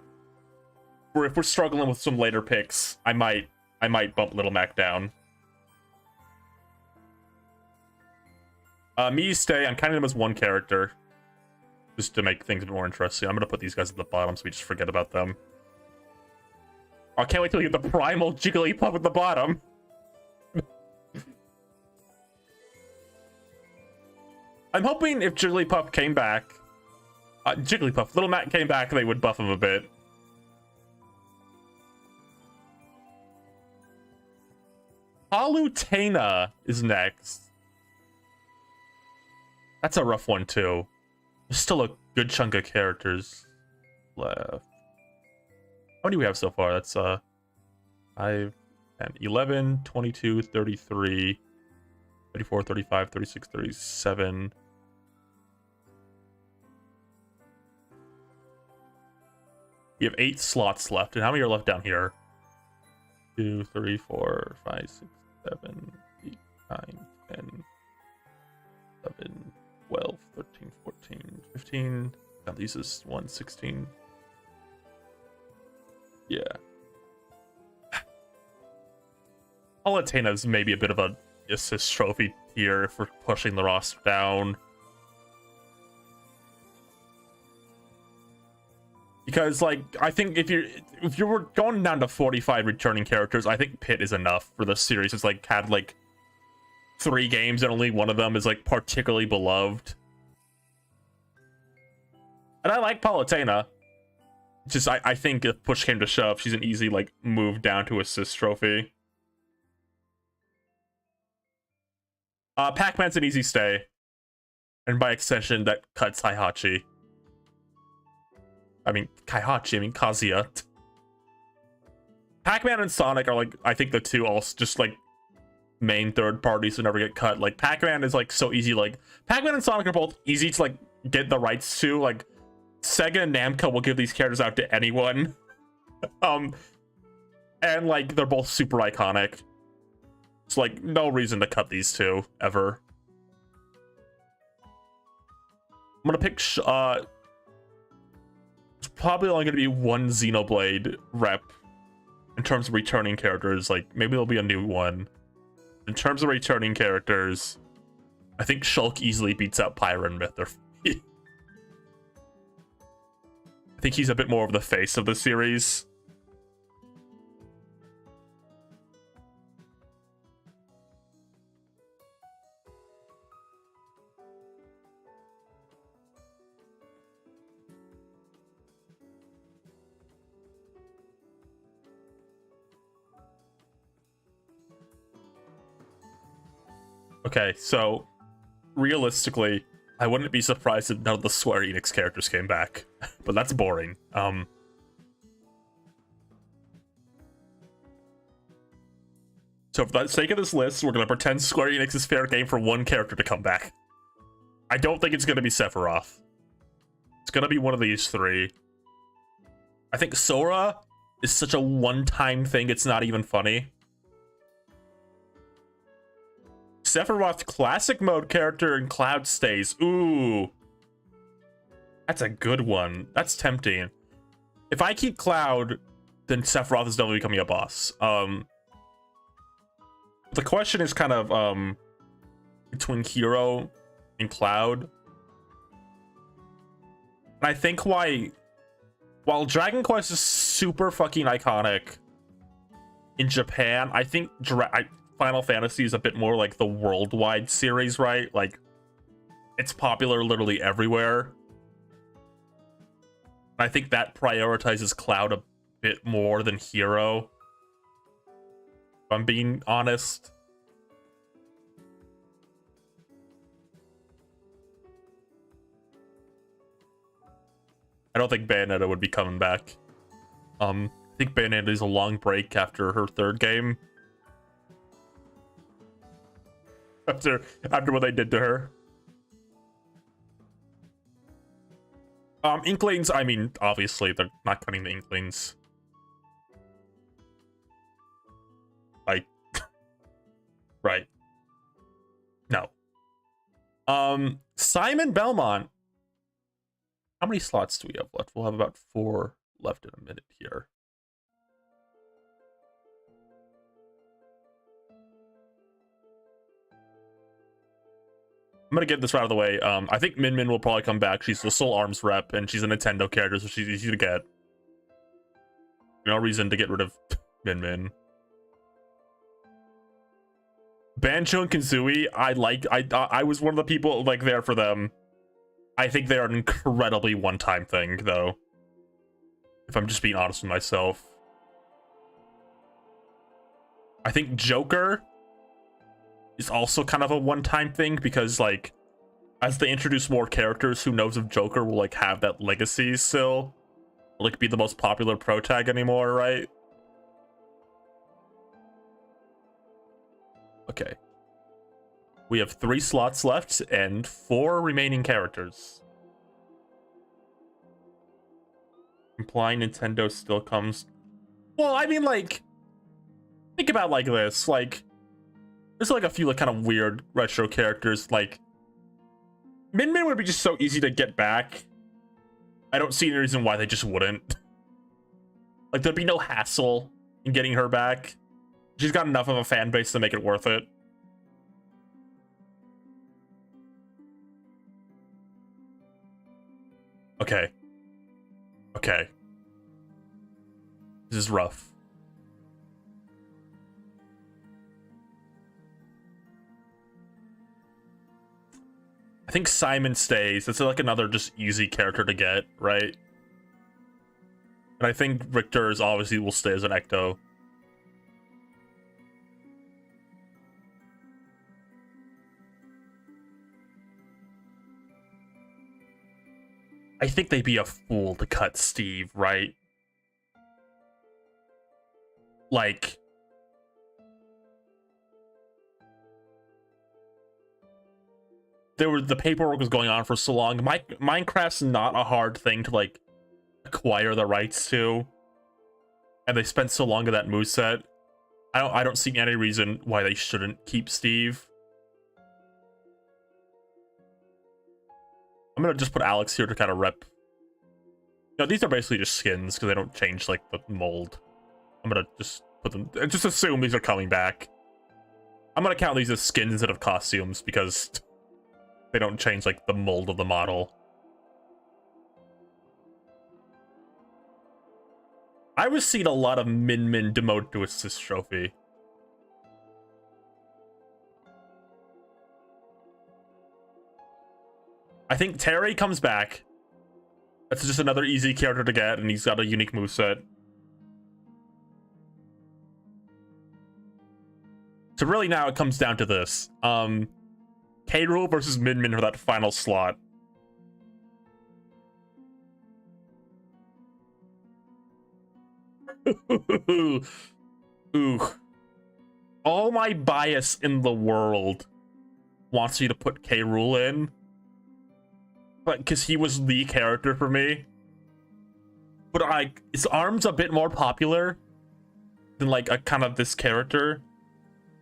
we're struggling with some later picks, I might bump Little Mac down. Me stay. I'm counting them as one character, just to make things more interesting. I'm gonna put these guys at the bottom so we just forget about them. I can't wait till we get the primal Jigglypuff at the bottom. I'm hoping if Jigglypuff came back, Little Mac came back, they would buff him a bit. Palutena is next. That's a rough one too. There's still a good chunk of characters left. How many do we have so far? That's 5, 10, 11, 22, 33, 34, 35, 36, 37. We have 8 slots left. And how many are left down here? 2, 3, 4, 5, 6, 7, 8, 9, 10, 11, 12, 13, 14, 15. Now these is 1, 16. Yeah. Palutena's maybe a bit of a assist trophy here if we're pushing the roster down. Because like I think if you were going down to 45 returning characters, I think Pit is enough for the series. It's like had like 3 games and only one of them is like particularly beloved. And I like Palutena. Just I think if push came to shove, she's an easy like move down to assist trophy. Pac-Man's an easy stay, and by extension that cuts Heihachi. I mean, Kaihachi, I mean, Kazuya. Pac-Man and Sonic are, like, I think the two also just, like, main third parties who never get cut. Like, Pac-Man is, like, so easy. Like, Pac-Man and Sonic are both easy to, like, get the rights to. Like, Sega and Namco will give these characters out to anyone. And, like, they're both super iconic. It's, like, no reason to cut these two, ever. I'm gonna pick, it's probably only gonna be one Xenoblade rep in terms of returning characters. Like, maybe there'll be a new one. In terms of returning characters, I think Shulk easily beats out Pyra and Mythra. I think he's a bit more of the face of the series. Okay, so realistically, I wouldn't be surprised if none of the Square Enix characters came back, but that's boring. So for the sake of this list, we're gonna pretend Square Enix is fair game for one character to come back. I don't think it's gonna be Sephiroth. It's gonna be one of these three. I think Sora is such a one-time thing, it's not even funny. Sephiroth classic mode character and Cloud stays. Ooh. That's a good one. That's tempting. If I keep Cloud, then Sephiroth is definitely becoming a boss. The question is kind of between Hero and Cloud. And I think while Dragon Quest is super fucking iconic in Japan, I think Final Fantasy is a bit more like the worldwide series, right? Like, it's popular literally everywhere. I think that prioritizes Cloud a bit more than Hero, if I'm being honest. I don't think Bayonetta would be coming back. I think Bayonetta is a long break after her third game. After what they did to her. Inklings, I mean, obviously they're not cutting the Inklings. Like, right. No. Simon Belmont. How many slots do we have left? We'll have about 4 left in a minute here. I'm gonna get this right out of the way. I think Min Min will probably come back. She's the Soul Arms rep, and she's a Nintendo character, so she's easy to get. No reason to get rid of Min Min. Banjo and Kazooie, I was one of the people like there for them. I think they're an incredibly one-time thing, though. If I'm just being honest with myself. I think Joker is also kind of a one-time thing because, like, as they introduce more characters, who knows if Joker will, like, have that legacy still? Will, like, be the most popular protag anymore, right? Okay. We have 3 slots left and 4 remaining characters. Implying Nintendo still comes... Well, I mean, like... Think about like this, like... There's like a few like kind of weird retro characters, like... Min Min would be just so easy to get back. I don't see any reason why they just wouldn't. Like, there'd be no hassle in getting her back. She's got enough of a fan base to make it worth it. Okay. Okay. This is rough. I think Simon stays. It's like another just easy character to get, right? And I think Richter is obviously will stay as an Ecto. I think they'd be a fool to cut Steve, right? Like, the paperwork was going on for so long. Minecraft's not a hard thing to like acquire the rights to, and they spent so long on that moveset. I don't see any reason why they shouldn't keep Steve. I'm gonna just put Alex here to kind of rep. No, these are basically just skins because they don't change like the mold. I'm gonna just put them. Just assume these are coming back. I'm gonna count these as skins instead of costumes because they don't change like the mold of the model. I was seeing a lot of Min demote to assist trophy. I think Terry comes back. That's just another easy character to get, and he's got a unique moveset. So really now it comes down to this. K-Rool versus Min for that final slot. Ooh. All my bias in the world wants you to put K-Rool in. But because he was the character for me. But like, his arm's a bit more popular than like a kind of this character.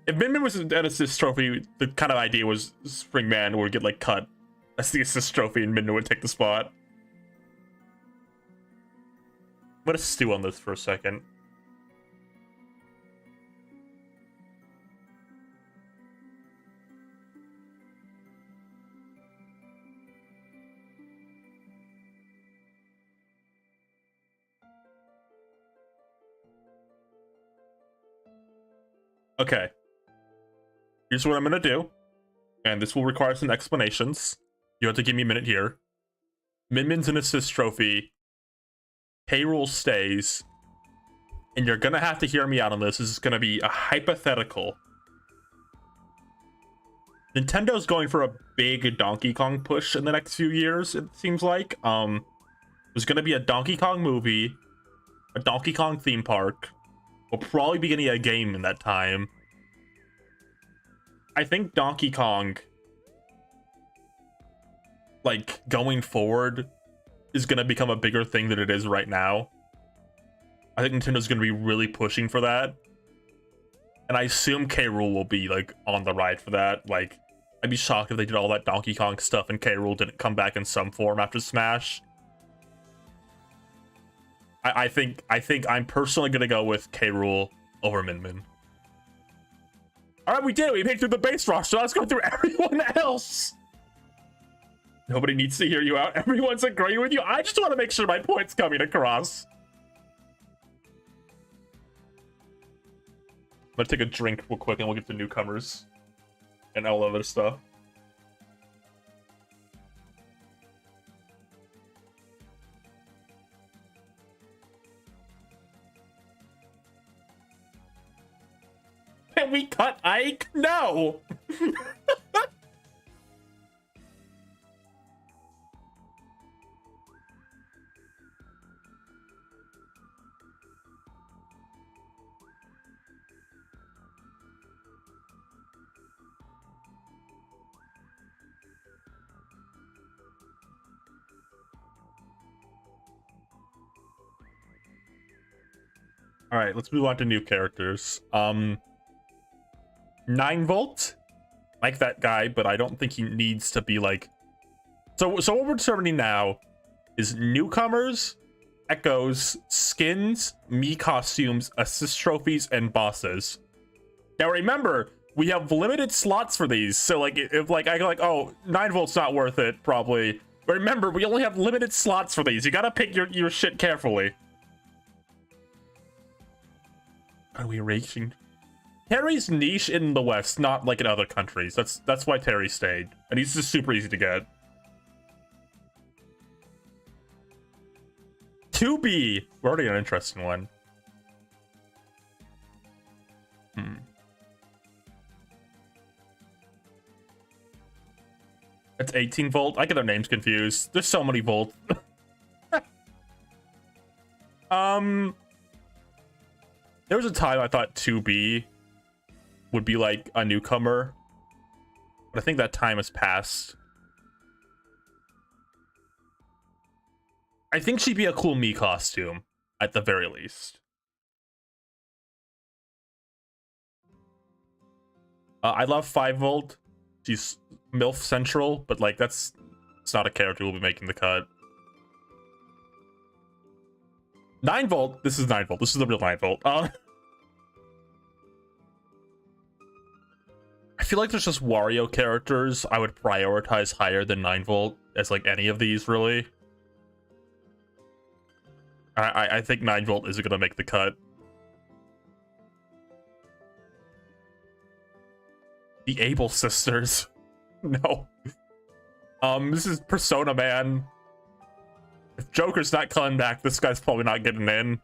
If Min was an assist trophy, the kind of idea was Springman would get like cut as the assist trophy and Min would take the spot. I'm gonna stew on this for a second. Okay. Here's what I'm gonna do. And this will require some explanations. You have to give me a minute here. Min's an assist trophy. K-Rool stays. And you're gonna have to hear me out on this. This is gonna be a hypothetical. Nintendo's going for a big Donkey Kong push in the next few years, it seems like. There's gonna be a Donkey Kong movie, a Donkey Kong theme park. We'll probably be getting a game in that time. I think Donkey Kong, like, going forward, is going to become a bigger thing than it is right now. I think Nintendo's going to be really pushing for that. And I assume K-Rool will be, like, on the ride for that. Like, I'd be shocked if they did all that Donkey Kong stuff and K-Rool didn't come back in some form after Smash. I think I'm personally gonna go with K-Rool over Min. Alright, we did it. We made it through the base roster. Let's go through everyone else. Nobody needs to hear you out. Everyone's agreeing with you. I just want to make sure my point's coming across. I'm gonna take a drink real quick and we'll get to newcomers and all other stuff. Can we cut Ike? No! Alright, let's move on to new characters. 9-volt, like that guy, but I don't think he needs to be like. So what we're determining now is newcomers, echoes, skins, Mii costumes, assist trophies, and bosses. Now remember, we have limited slots for these. So like, if like I go like, oh, 9-volt's not worth it, probably. But remember, we only have limited slots for these. You gotta pick your shit carefully. Are we reaching? Terry's niche in the West, not like in other countries. That's why Terry stayed. And he's just super easy to get. 2B. We're already an interesting one. It's 18-volt. I get their names confused. There's so many volt. There was a time I thought 2B would be like a newcomer, but I think that time has passed. I think she'd be a cool Mii costume at the very least. I love 5V. She's MILF Central, but like it's not a character who'll be making the cut. 9V. This is 9V. This is the real 9V. I feel like there's just Wario characters I would prioritize higher than 9V as like any of these really. I think 9V isn't gonna make the cut. The Able Sisters. No. This is Persona, man. If Joker's not coming back, this guy's probably not getting in.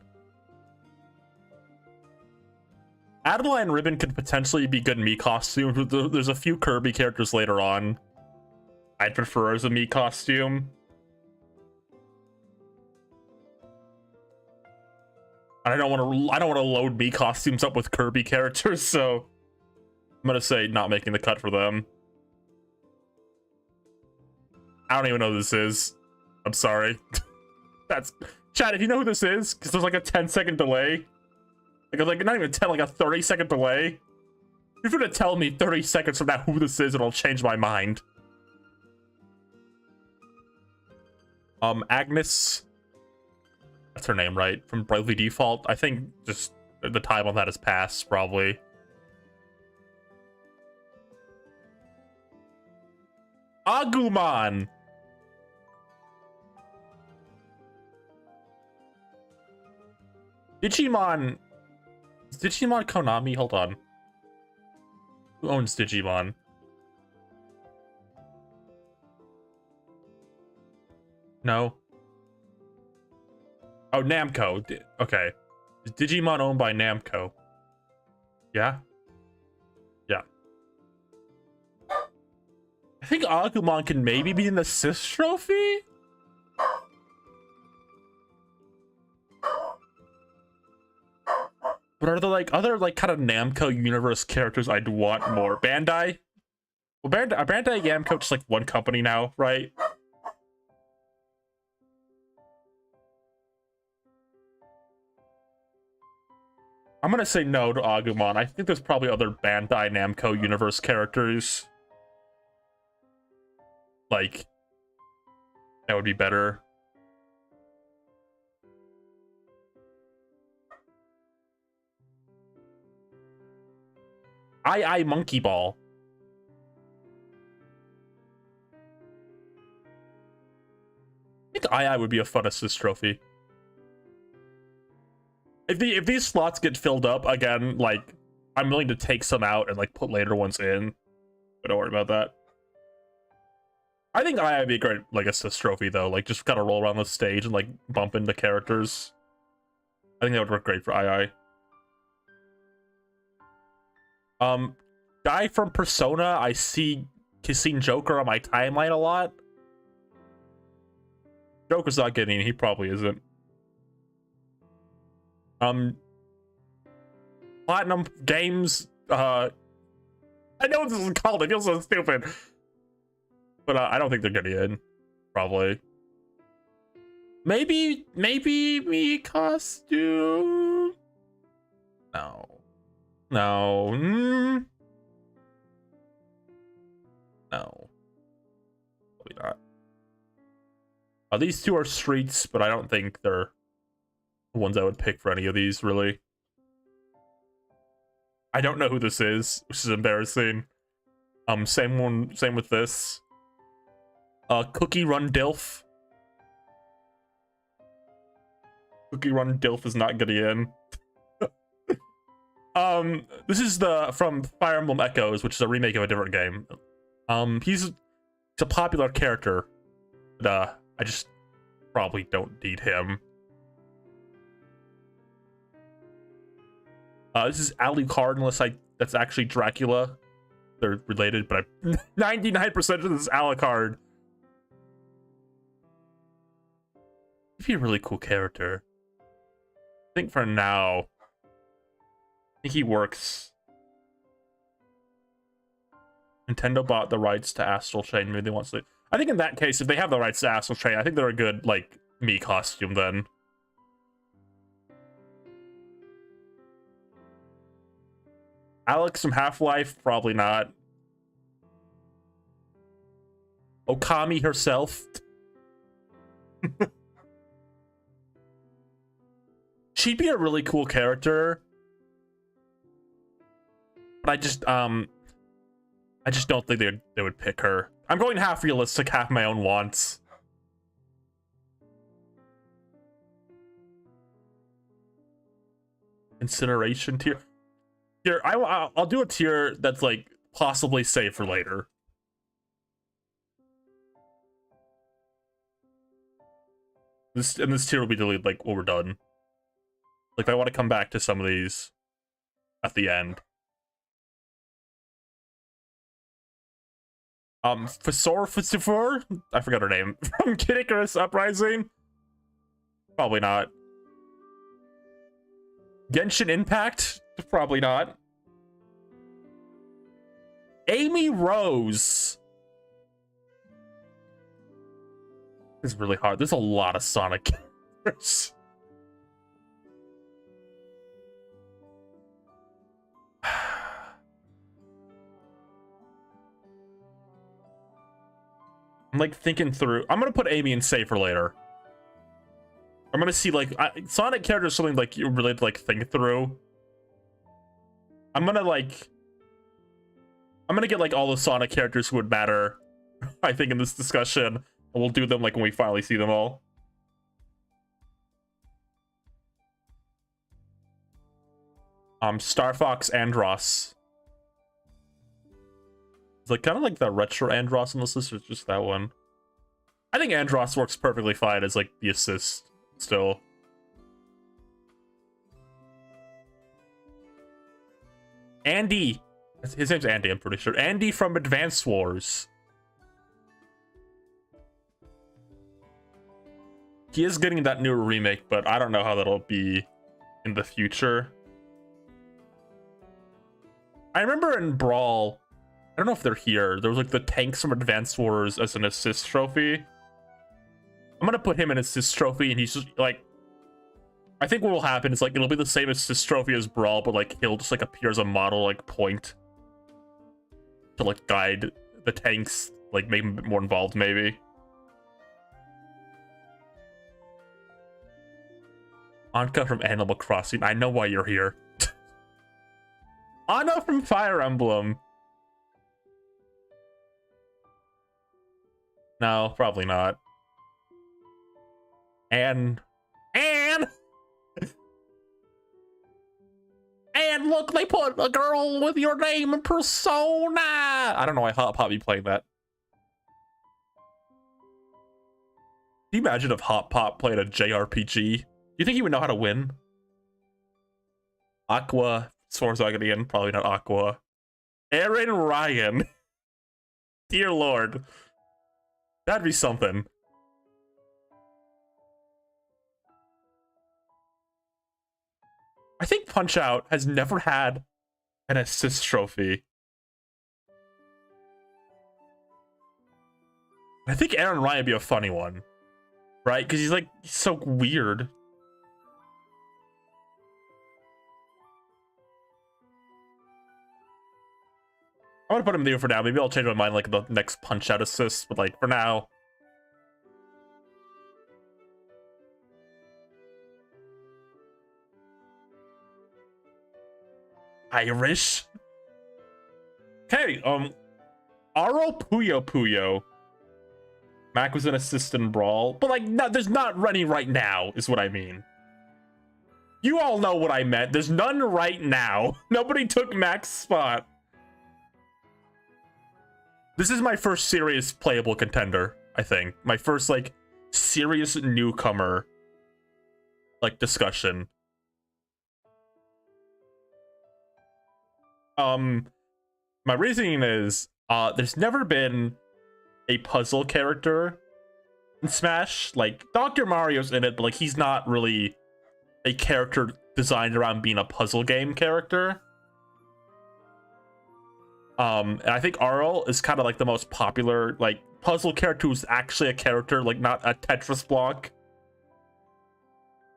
Adela and Ribbon could potentially be good Mii costumes. There's a few Kirby characters later on I'd prefer as a Mii costume. I don't want to load Mii costumes up with Kirby characters, so I'm gonna say not making the cut for them. I don't even know who this is. I'm sorry. That's Chad, if you know who this is, because there's like a 10-second delay. Like not even 10, like a 30-second delay. You're gonna tell me 30 seconds from now who this is, and I'll change my mind. Agnes. That's her name, right? From Bravely Default. I think just the time on that has passed, probably. Agumon! Digimon... Is Digimon Konami? Hold on. Who owns Digimon? No. Oh, Namco. Okay. Is Digimon owned by Namco? Yeah? Yeah. I think Agumon can maybe be in the Sis Trophy? But are there like other like kind of Namco universe characters I'd want more? Bandai? Well, Bandai and Namco just like one company now, right? I'm gonna say no to Agumon. I think there's probably other Bandai Namco universe characters. Like, that would be better. I Monkey Ball. I think I would be a fun assist trophy. If these slots get filled up again, like I'm willing to take some out and like put later ones in. But don't worry about that. I think I would be a great like assist trophy though. Like just kind of roll around the stage and like bump into characters. I think that would work great for II. Guy from Persona, I see kissing Joker on my timeline a lot. Joker's not getting in, he probably isn't. Platinum Games, I know what this is called, it feels so stupid. But I don't think they're getting in, probably. Maybe me costume? No. No. No. Probably not. These two are streets, but I don't think they're the ones I would pick for any of these, really. I don't know who this is, which is embarrassing. Same with this. Cookie Run Dilf. Cookie Run Dilf is not getting in. This is from Fire Emblem Echoes, which is a remake of a different game. He's a popular character, but I just probably don't need him. This is Alucard, unless that's actually Dracula. They're related, but 99% of this is Alucard. He'd be a really cool character. think for now, I think he works. Nintendo bought the rights to Astral Chain. Maybe they want to. I think in that case, if they have the rights to Astral Chain, I think they're a good, like, Mii costume then. Alex from Half-Life? Probably not. Okami herself? She'd be a really cool character. But I just don't think they would pick her. I'm going half realistic, half my own wants. Incineration tier. Here, I'll do a tier that's like possibly safe for later. This tier will be deleted like when we're done. Like I want to come back to some of these at the end. Fasor, I forgot her name. From Kid Icarus Uprising? Probably not. Genshin Impact? Probably not. Amy Rose. This is really hard. There's a lot of Sonic characters. I'm like thinking through. I'm gonna put Amy in safe for later. I'm gonna see like Sonic characters, something like you really like think through. I'm gonna get like all the Sonic characters who would matter, I think, in this discussion, and we'll do them like when we finally see them all. Star Fox Andross. It's like kind of like the retro Andross on this list, or just that one. I think Andross works perfectly fine as like the assist still. Andy. His name's Andy, I'm pretty sure. Andy from Advance Wars. He is getting that new remake, but I don't know how that'll be in the future. I remember in Brawl, I don't know if they're here, there was like the tanks from Advance Wars as an assist trophy. I'm gonna put him in assist trophy, and he's just like, I think what will happen is like it'll be the same assist trophy as Brawl, but like he'll just like appear as a model like point to like guide the tanks, like make him a bit more involved maybe. Anka from Animal Crossing, I know why you're here. Anna from Fire Emblem. No, probably not. And look, they put a girl with your name in Persona. I don't know why Hop Pop be playing that. Can you imagine if Hop Pop played a JRPG? Do you think he would know how to win? Aqua, Swarzagadian, probably not Aqua. Aaron Ryan. Dear Lord. That'd be something. I think Punch-Out has never had an assist trophy. I think Aaron Ryan would be a funny one. Right? Because he's so weird. I'm gonna put him there for now. Maybe I'll change my mind like the next Punch-Out assist, but like for now. Irish. Okay, Aro Puyo Puyo. Mac was an assist in Brawl, but like no, there's not running right now, is what I mean. You all know what I meant. There's none right now. Nobody took Mac's spot. This is my first serious playable contender, I think. My first like serious newcomer like discussion. My reasoning is there's never been a puzzle character in Smash. Like Dr. Mario's in it, but like he's not really a character designed around being a puzzle game character. And I think Arl is kind of like the most popular like puzzle character who's actually a character, like not a Tetris block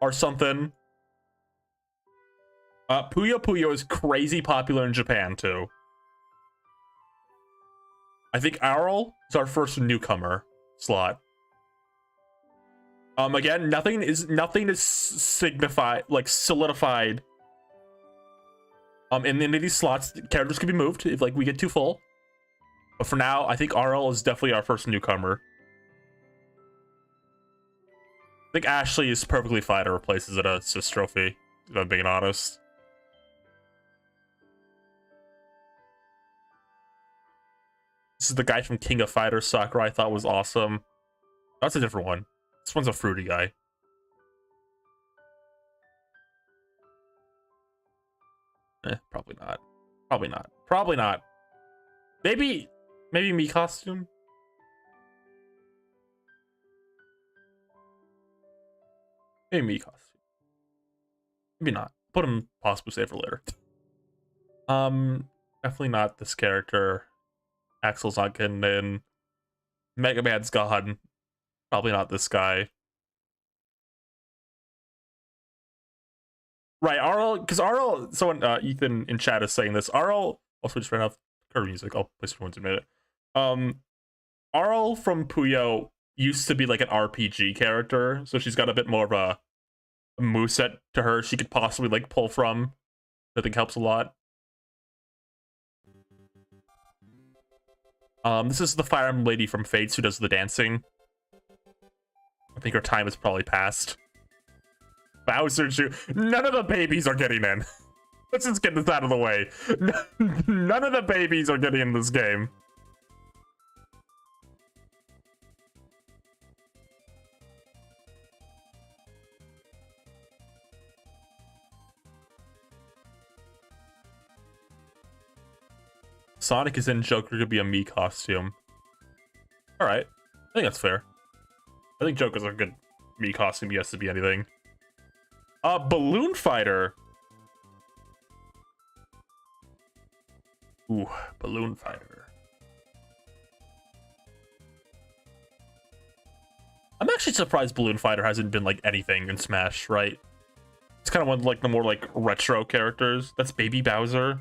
or something. Puyo Puyo is crazy popular in Japan too. I think Arl is our first newcomer slot. Again, nothing is signified, like solidified. In these slots, characters can be moved if like we get too full. But for now, I think RL is definitely our first newcomer. I think Ashley is perfectly fine to replace as an assist trophy, if I'm being honest. This is the guy from King of Fighters Sakura I thought was awesome. That's a different one. This one's a fruity guy. Probably not. Probably not. Probably not. Maybe me costume? Maybe me costume. Maybe not. Put him possibly save for later. Definitely not this character. Axel's not getting in. Mega Man's gone. Probably not this guy. Right, Arl, because Arl, someone, Ethan in chat is saying this. Arl, also just ran off Kirby music. I'll play some ones in a minute. Arl from Puyo used to be like an RPG character, so she's got a bit more of a moveset to her she could possibly like pull from. I think helps a lot. This is the Fire Emblem lady from Fates who does the dancing. I think her time has probably passed. Bowser, none of the babies are getting in. Let's just get this out of the way. None of the babies are getting in this game. Sonic is in, Joker could be a me costume. Alright. I think that's fair. I think Joker's a good me costume. He has to be anything. Balloon Fighter. Ooh, Balloon Fighter. I'm actually surprised Balloon Fighter hasn't been like anything in Smash, right? It's kind of one of like the more like retro characters. That's Baby Bowser.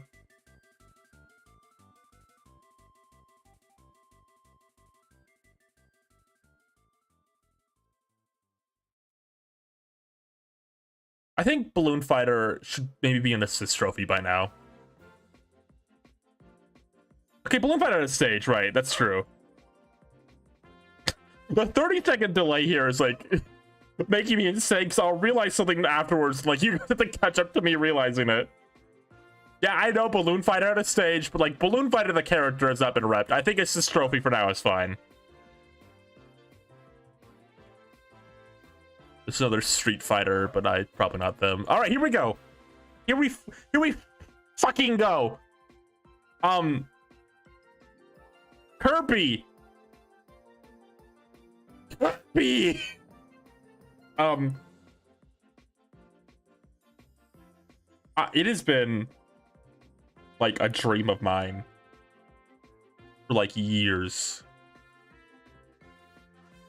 I think Balloon Fighter should maybe be an assist trophy by now. Okay, Balloon Fighter on a stage, right? That's true. The 30-second delay here is like making me insane, so I'll realize something afterwards. Like, you have to catch up to me realizing it. Yeah, I know Balloon Fighter on a stage, but like Balloon Fighter the character has not been repped. I think assist trophy for now is fine. There's another Street Fighter, but probably not them. All right, here we go. Here we fucking go. Kirby. Kirby. It has been like a dream of mine for like years.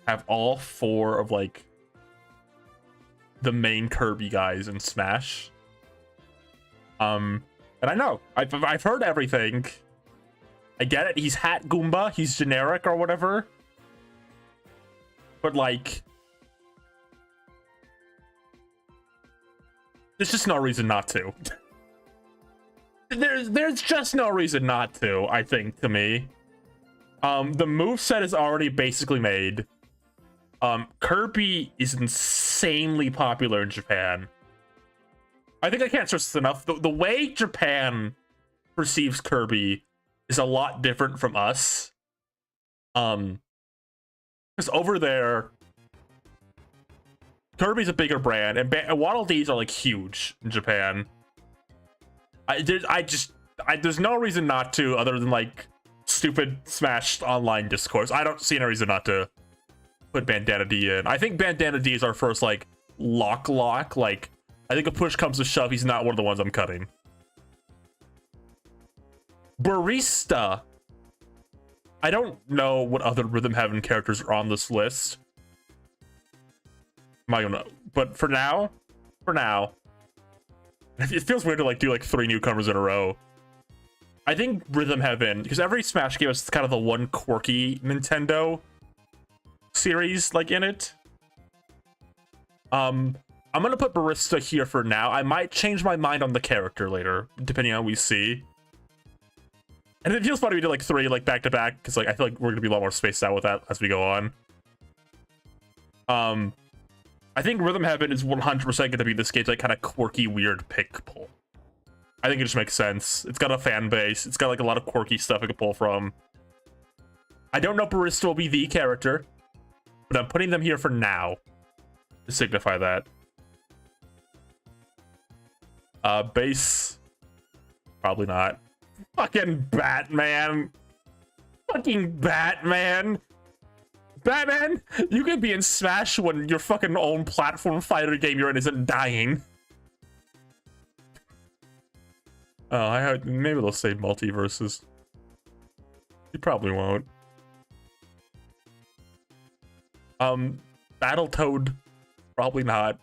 Have all four of like the main Kirby guys in Smash. And I know I've heard everything. I get it. He's Hat Goomba. He's generic or whatever. But like, there's just no reason not to. There's just no reason not to. I think to me, the moveset is already basically made. Kirby is insanely popular in Japan. I think I can't stress this enough. The way Japan perceives Kirby is a lot different from us. Because over there, Kirby's a bigger brand, and Waddle Dees are like huge in Japan. There's no reason not to, other than like stupid Smash online discourse. I don't see any reason not to put Bandana D in. I think Bandana D is our first like lock, like I think if push comes to shove, he's not one of the ones I'm cutting. Barista. I don't know what other Rhythm Heaven characters are on this list. I don't know. But for now, it feels weird to like do like 3 newcomers in a row. I think Rhythm Heaven, because every Smash game has kind of the one quirky Nintendo series like in it. I'm gonna put Barista here for now. I might change my mind on the character later, depending on what we see. And it feels funny we did like 3 like back to back, because like I feel like we're gonna be a lot more spaced out with that as we go on. I think Rhythm Heaven is 100% gonna be this game's like kind of quirky, weird pick pull. I think it just makes sense. It's got a fan base. It's got like a lot of quirky stuff it could pull from. I don't know if Barista will be the character, but I'm putting them here for now to signify that. Base, probably not. Fucking Batman. Fucking Batman. Batman, you can be in Smash when your fucking own platform fighter game you're in isn't dying. Oh, maybe they'll say multiverses. You probably won't. Battletoad, probably not.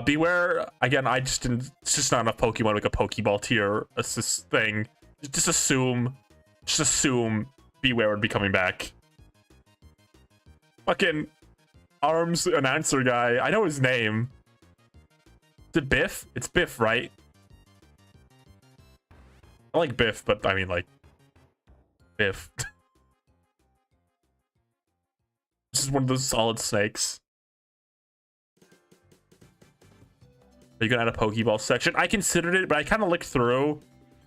Beware, again, it's just not enough Pokemon to make a Pokeball tier assist thing. Just assume Beware would be coming back. Fucking ARMS announcer guy, I know his name. Is it Biff? It's Biff, right? I like Biff, but I mean like Biff. This is one of those solid snakes. Are you gonna add a Pokeball section? I considered it, but I kind of looked through.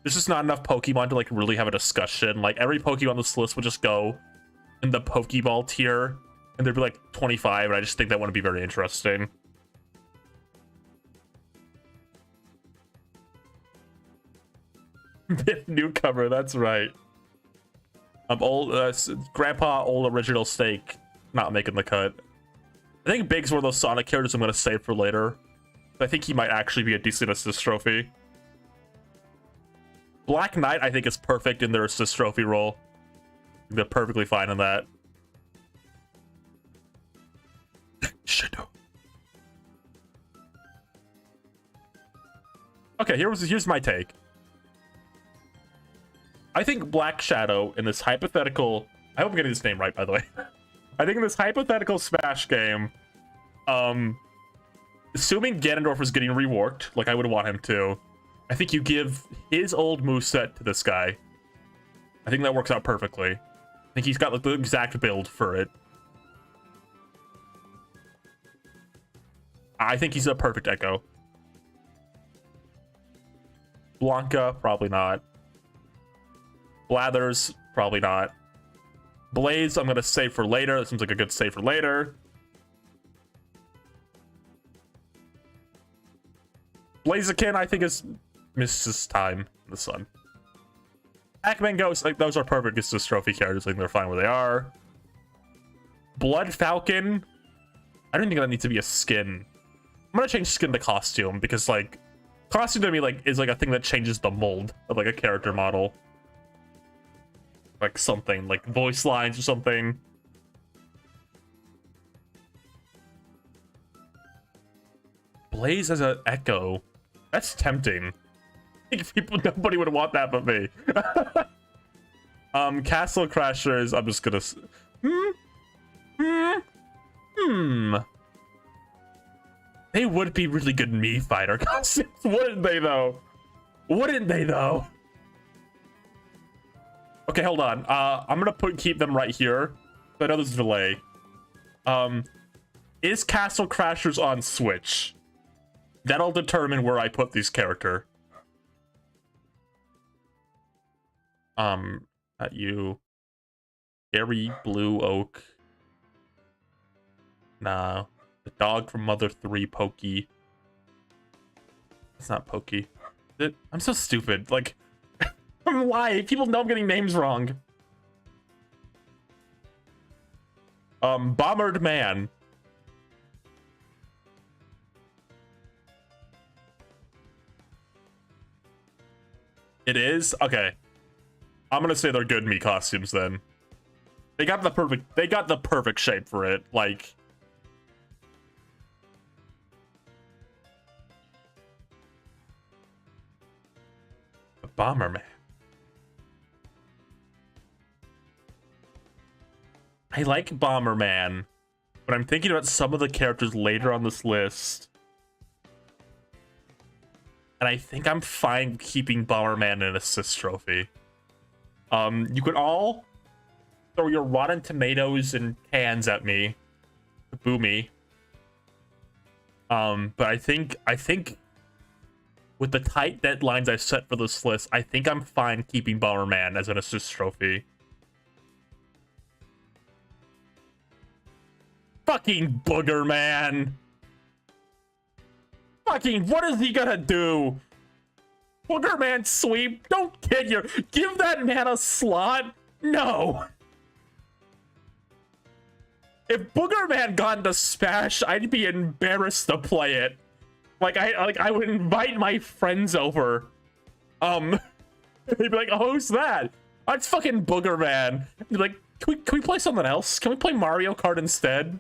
There's just not enough Pokemon to like really have a discussion. Like every Pokemon on this list would just go in the Pokeball tier, and there'd be like 25, and I just think that wouldn't be very interesting. Newcomer, that's right. Grandpa Old Original Steak not making the cut. I think Big's one of those Sonic characters I'm gonna save for later. I think he might actually be a decent assist trophy. Black Knight, I think, is perfect in their assist trophy role. They're perfectly fine in that. Shadow. Okay, here's my take. I think Black Shadow in this hypothetical... I hope I'm getting this name right, by the way. I think in this hypothetical Smash game, assuming Ganondorf is getting reworked, like I would want him to, I think you give his old moveset to this guy. I think that works out perfectly. I think he's got like the exact build for it. I think he's a perfect Echo. Blanca, probably not. Blathers, probably not. Blaze, I'm gonna save for later. That seems like a good save for later. Blaziken, I think, is Mrs. Time in the sun. Pac-Man Ghost, like those are perfect assist trophy characters. I think they're fine where they are. Blood Falcon, I don't think that needs to be a skin. I'm gonna change skin to costume because like costume to me like is like a thing that changes the mold of like a character model. Like something like voice lines or something. Blaze as an Echo, that's tempting. I think nobody would want that but me. Castle Crashers, I'm just gonna they would be really good Mii fighter costumes, wouldn't they though? Wouldn't they though? Okay, hold on. I'm gonna keep them right here. I know there's a delay. Is Castle Crashers on Switch? That'll determine where I put this character. At you. Gary Blue Oak. Nah. The dog from Mother 3, Pokey. It's not Pokey. I'm so stupid. Like, I'm lying. People know I'm getting names wrong. Bombered Man. It is? Okay. I'm gonna say they're good Mii costumes then. They got the perfect shape for it. Like, Bomberman. I like Bomberman, but I'm thinking about some of the characters later on this list. And I think I'm fine keeping Bomberman in an assist trophy. You could all throw your Rotten Tomatoes and cans at me. Boo me. But I think with the tight deadlines I set for this list, I think I'm fine keeping Bomberman as an assist trophy. Fucking Booger Man. Fucking, what is he gonna do? Booger Man sweep? Don't give that man a slot? No. If Booger Man got into Smash, I'd be embarrassed to play it. I would invite my friends over. They'd be like, oh, who's that? Oh, it's fucking Booger Man. Be like, can we play something else? Can we play Mario Kart instead?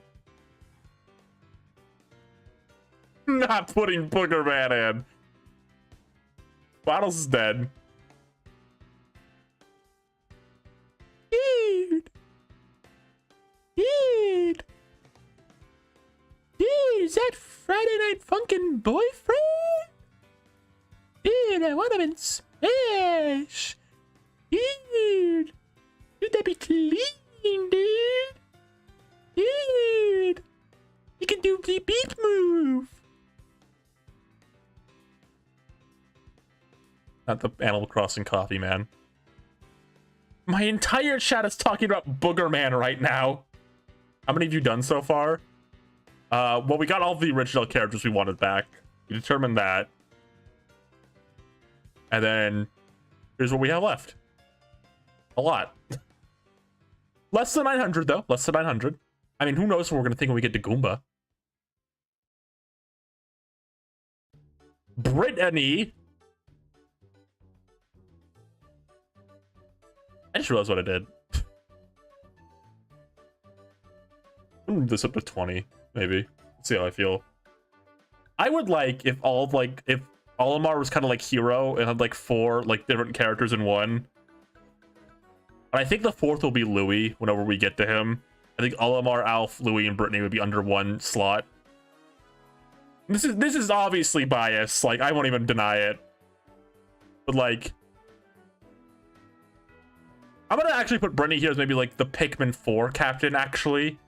Not putting Booger Man in. Bottles is dead. Dude. Is that Friday Night Funkin' boyfriend? Dude, I want him in Smash. Dude, that be clean, dude. Dude, you can do the beat move. Not the Animal Crossing coffee, man. My entire chat is talking about Booger Man right now. How many have you done so far? Well, we got all the original characters we wanted back. We determined that. And then here's what we have left. A lot. Less than 900, though. Less than 900. I mean, who knows what we're going to think when we get to Goomba. Brittany. I just realized what I did. I'm gonna move this up to 20, maybe. Let's see how I feel. I would like if Olimar was kind of like Hero and had like 4 like different characters in one. And I think the 4th will be Louis whenever we get to him. I think Olimar, Alf, Louis, and Brittany would be under one slot. This is obviously biased. Like, I won't even deny it. But like, I'm gonna actually put Brittany here as maybe like the Pikmin 4 captain, actually.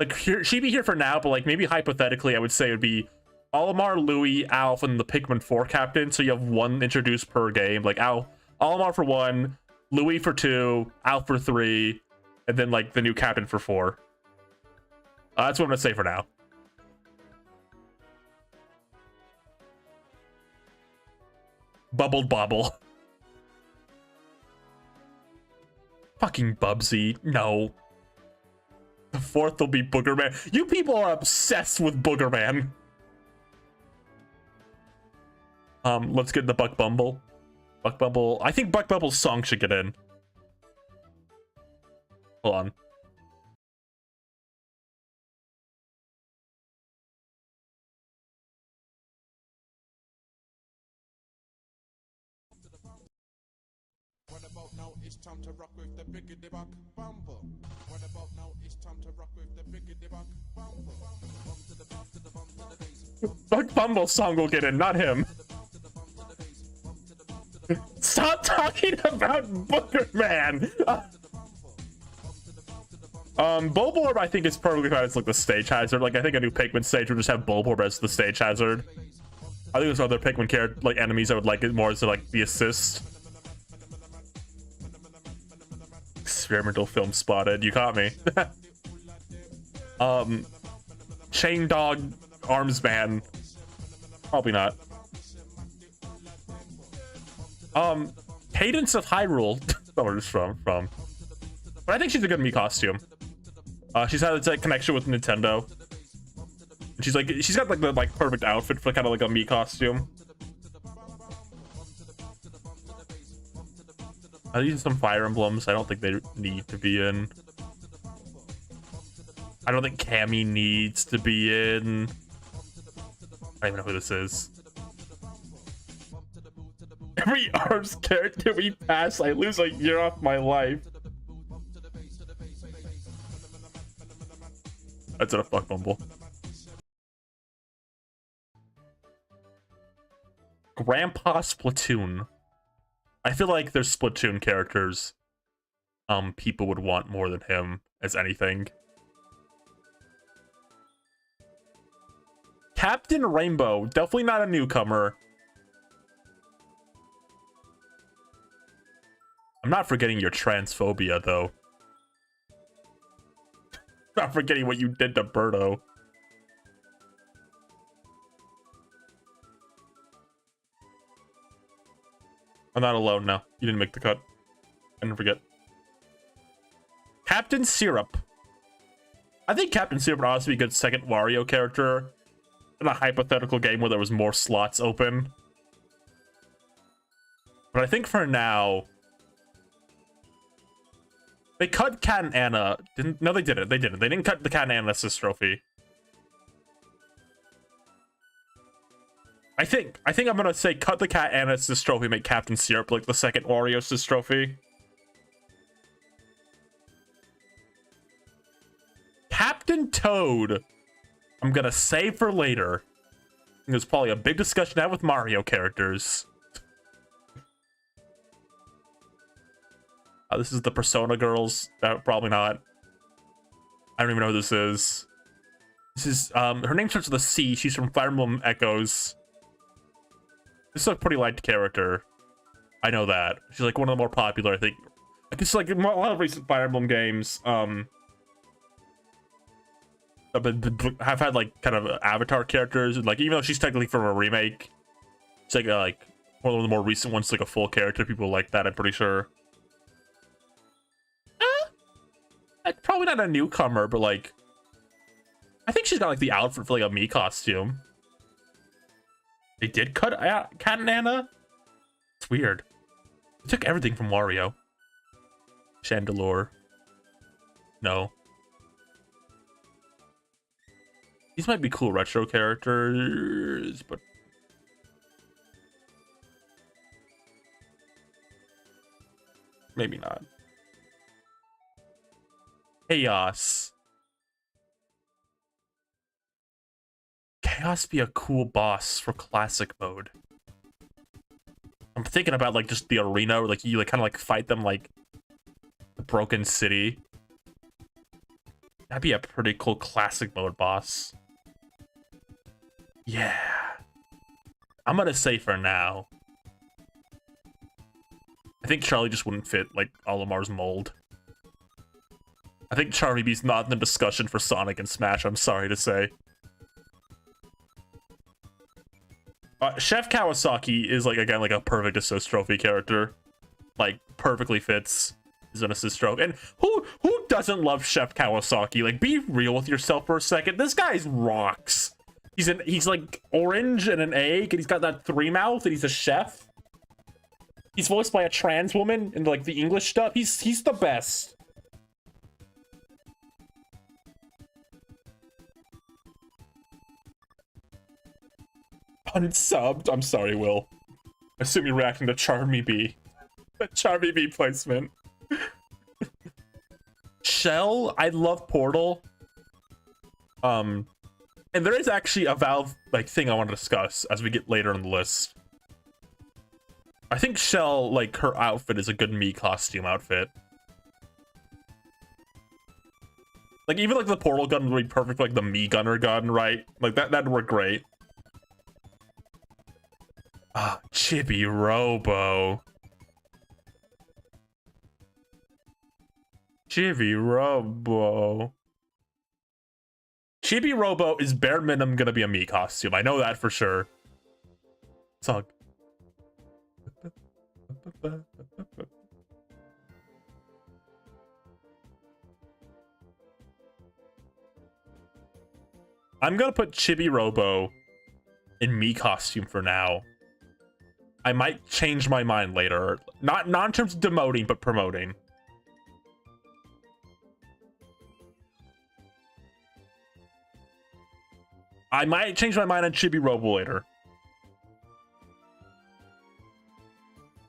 Like, she'd be here for now, but like maybe hypothetically, I would say it would be Olimar, Louis, Alf, and the Pikmin 4 captain. So you have 1 introduced per game. Like Olimar for 1, Louis for 2, Alf for 3, and then like the new captain for 4. That's what I'm gonna say for now. Bubbled Bobble. Fucking Bubsy. No. The 4th will be Booger Man. You people are obsessed with Booger Man. Let's get the Buck Bumble. Buck Bumble. I think Buck Bumble's song should get in. Hold on. What about now? It's time to rock with the biggity buck bumble. What about now? It's time to rock with the biggity buck bumble. Bump to the bump to the bump to the bass. Buck Bumble's song will get in, not him. Stop talking about Booger Man. Bulborb I think is perfectly fine as like the stage hazard. Like, I think a new Pikmin stage would just have Bulborb as the stage hazard. I think there's other Pikmin character like enemies I would like it more as like the assist. Experimental film spotted. You caught me. Chain Dog Arms Man. Probably not. Cadence of Hyrule. That's where it's from. But I think she's a good Mii costume. She's had a connection with Nintendo. And she's got like the perfect outfit for kind of like a Mii costume. These are some Fire Emblems. I don't think they need to be in. I don't think Cammy needs to be in. I don't even know who this is. Every ARMS character we pass, I lose a year off my life. That's a fuck bumble. Grandpa Splatoon. I feel like there's Splatoon characters people would want more than him as anything. Captain Rainbow, definitely not a newcomer. I'm not forgetting your transphobia, though. Not forgetting what you did to Birdo. I'm not alone now. You didn't make the cut. I didn't forget. Captain Syrup. I think Captain Syrup would honestly be a good second Wario character in a hypothetical game where there was more slots open. But I think for now... They cut Cat and Anna. No, they didn't. They didn't. They didn't cut the Cat and Anna assist trophy. I think I'm gonna say cut the Cat and assist trophy, make Captain Syrup like the second Wario assist trophy. Captain Toad, I'm gonna save for later. There's probably a big discussion to have with Mario characters. This is the Persona girls. Probably not. I don't even know who this is. This is her name starts with a C. She's from Fire Emblem Echoes. This is a pretty liked character. I know that. She's like one of the more popular, I think. It's like a lot of recent Fire Emblem games. Have had like kind of avatar characters, and like even though she's technically from a remake, it's like one of the more recent ones, like a full character. People like that, I'm pretty sure. Probably not a newcomer, but like I think she's got like the outfit for like a Mii costume. They did cut Cat and Anna? It's weird. They took everything from Wario. Chandelure. No. These might be cool retro characters, but... maybe not. Chaos. Chaos be a cool boss for classic mode. I'm thinking about like just the arena where like you like kind of like fight them like the broken city. That'd be a pretty cool classic mode boss. Yeah. I'm gonna say for now. I think Charlie just wouldn't fit like Olimar's mold. I think Charlie B's not in the discussion for Sonic and Smash, I'm sorry to say. Chef Kawasaki is like, again, like a perfect assist trophy character. Like, perfectly fits as an assist trophy. And who doesn't love Chef Kawasaki? Like, be real with yourself for a second. This guy's rocks. He's like orange and an egg, and he's got that three mouth, and he's a chef. He's voiced by a trans woman in like the English stuff. He's the best. Unsubbed. I'm sorry, Will. I assume you're reacting to Charmy B. The Charmy B placement. Shell, I love Portal. And there is actually a Valve like thing I want to discuss as we get later on the list. I think Shell, like her outfit is a good Mii costume outfit. Like even like the Portal gun would be perfect, like the Mii gunner gun, right? Like that'd work great. Ah, Chibi Robo. Chibi Robo. Chibi Robo is bare minimum gonna be a Mii costume. I know that for sure. Sog. I'm gonna put Chibi Robo in Mii costume for now. I might change my mind later. Not in terms of demoting, but promoting. I might change my mind on Chibi Robo later.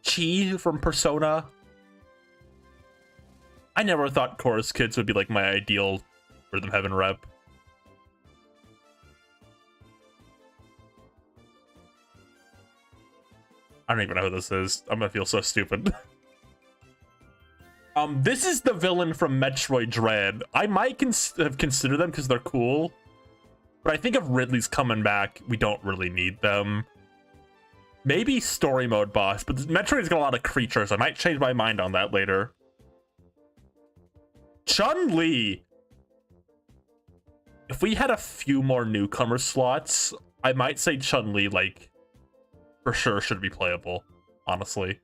Chi from Persona. I never thought Chorus Kids would be like my ideal Rhythm Heaven rep. I don't even know who this is. I'm gonna feel so stupid. This is the villain from Metroid Dread. I might have considered them because they're cool. But I think if Ridley's coming back, we don't really need them. Maybe story mode boss, but Metroid's got a lot of creatures. I might change my mind on that later. Chun-Li! If we had a few more newcomer slots, I might say Chun-Li, like, for sure should be playable, honestly.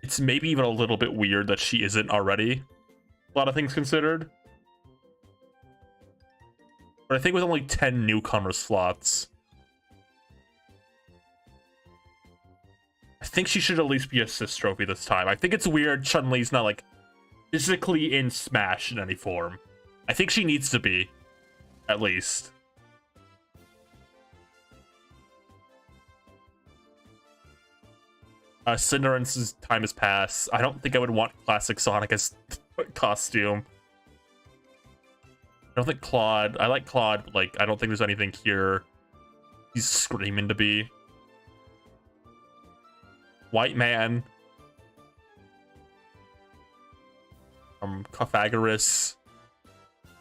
It's maybe even a little bit weird that she isn't already, a lot of things considered. But I think with only 10 newcomer slots, I think she should at least be a assist trophy this time. I think it's weird Chun-Li's not, like, physically in Smash in any form. I think she needs to be, at least. Cinderence's time has passed. I don't think I would want classic Sonic as costume. I don't think Claude. I like Claude, but like I don't think there's anything here he's screaming to be. White Man. Pythagoras.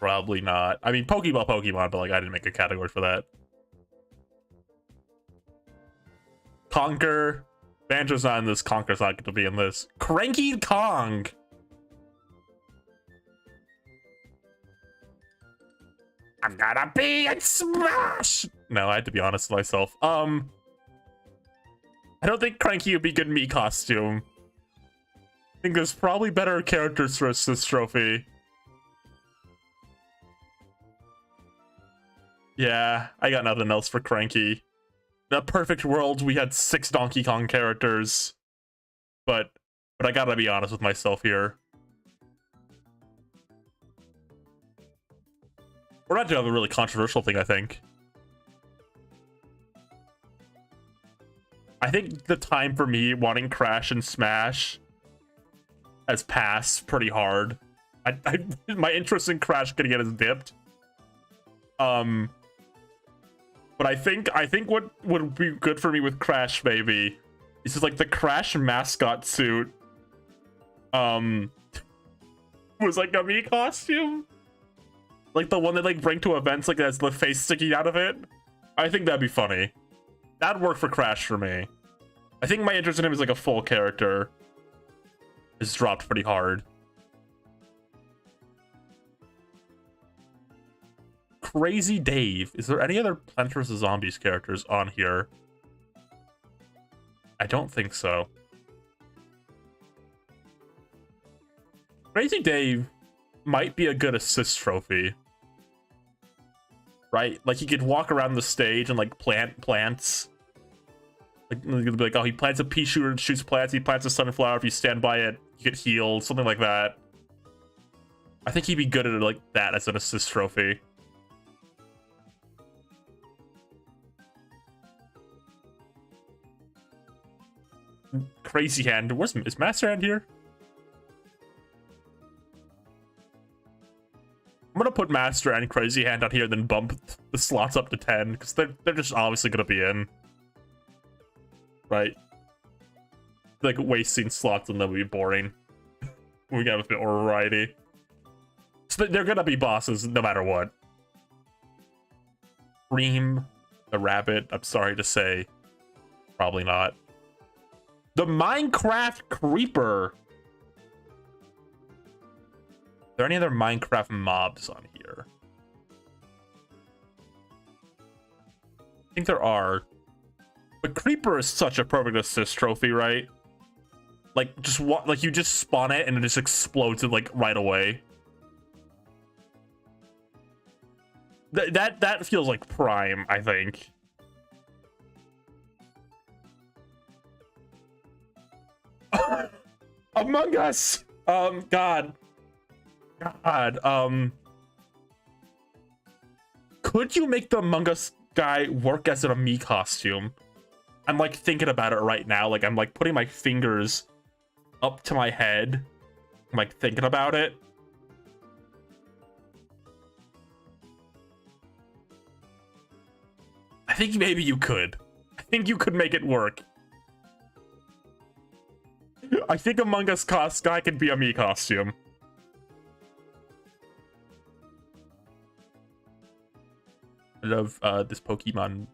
Probably not. I mean, Pokemon, but like I didn't make a category for that. Conker. Banjo's not in this. Conker's not going to be in this. Cranky Kong. I'm gonna be in Smash. No, I had to be honest with myself. I don't think Cranky would be good Mii costume. I think there's probably better characters for assist trophy. Yeah, I got nothing else for Cranky. In a perfect world, we had 6 Donkey Kong characters. But I gotta be honest with myself here. We're not doing a really controversial thing, I think. I think the time for me wanting Crash and Smash has passed pretty hard. My interest in Crash gonna get is dipped. But I think what would be good for me with Crash maybe is just like the Crash mascot suit. Was like a Mii costume. Like the one they like bring to events, like that's the face sticking out of it. I think that'd be funny. That'd work for Crash for me. I think my interest in him is like a full character is dropped pretty hard. Crazy Dave. Is there any other Plants vs. Zombies characters on here? I don't think so. Crazy Dave might be a good assist trophy. Right? Like he could walk around the stage and like plant plants. Like, be like, oh, he plants a pea shooter and shoots plants. He plants a sunflower. If you stand by it, you get healed. Something like that. I think he'd be good at like that as an assist trophy. Crazy Hand. Is Master Hand here? I'm gonna put Master and Crazy Hand on here, then bump the slots up to 10 because they're just obviously gonna be in, right? Like wasting slots and that would be boring. We have a bit more variety, so they're gonna be bosses no matter what. Cream the rabbit. I'm sorry to say, probably not. The Minecraft Creeper. Are there any other Minecraft mobs on here? I think there are. But Creeper is such a perfect assist trophy, right? Like just like you just spawn it and it just explodes it like right away. That feels like prime, I think. Among Us. God. Could you make the Among Us guy work as an Ami costume? I'm like thinking about it right now. Like I'm like putting my fingers up to my head. I'm like thinking about it. I think maybe you could. I think you could make it work. I think Among Us guy could be a me costume. I love this Pokemon.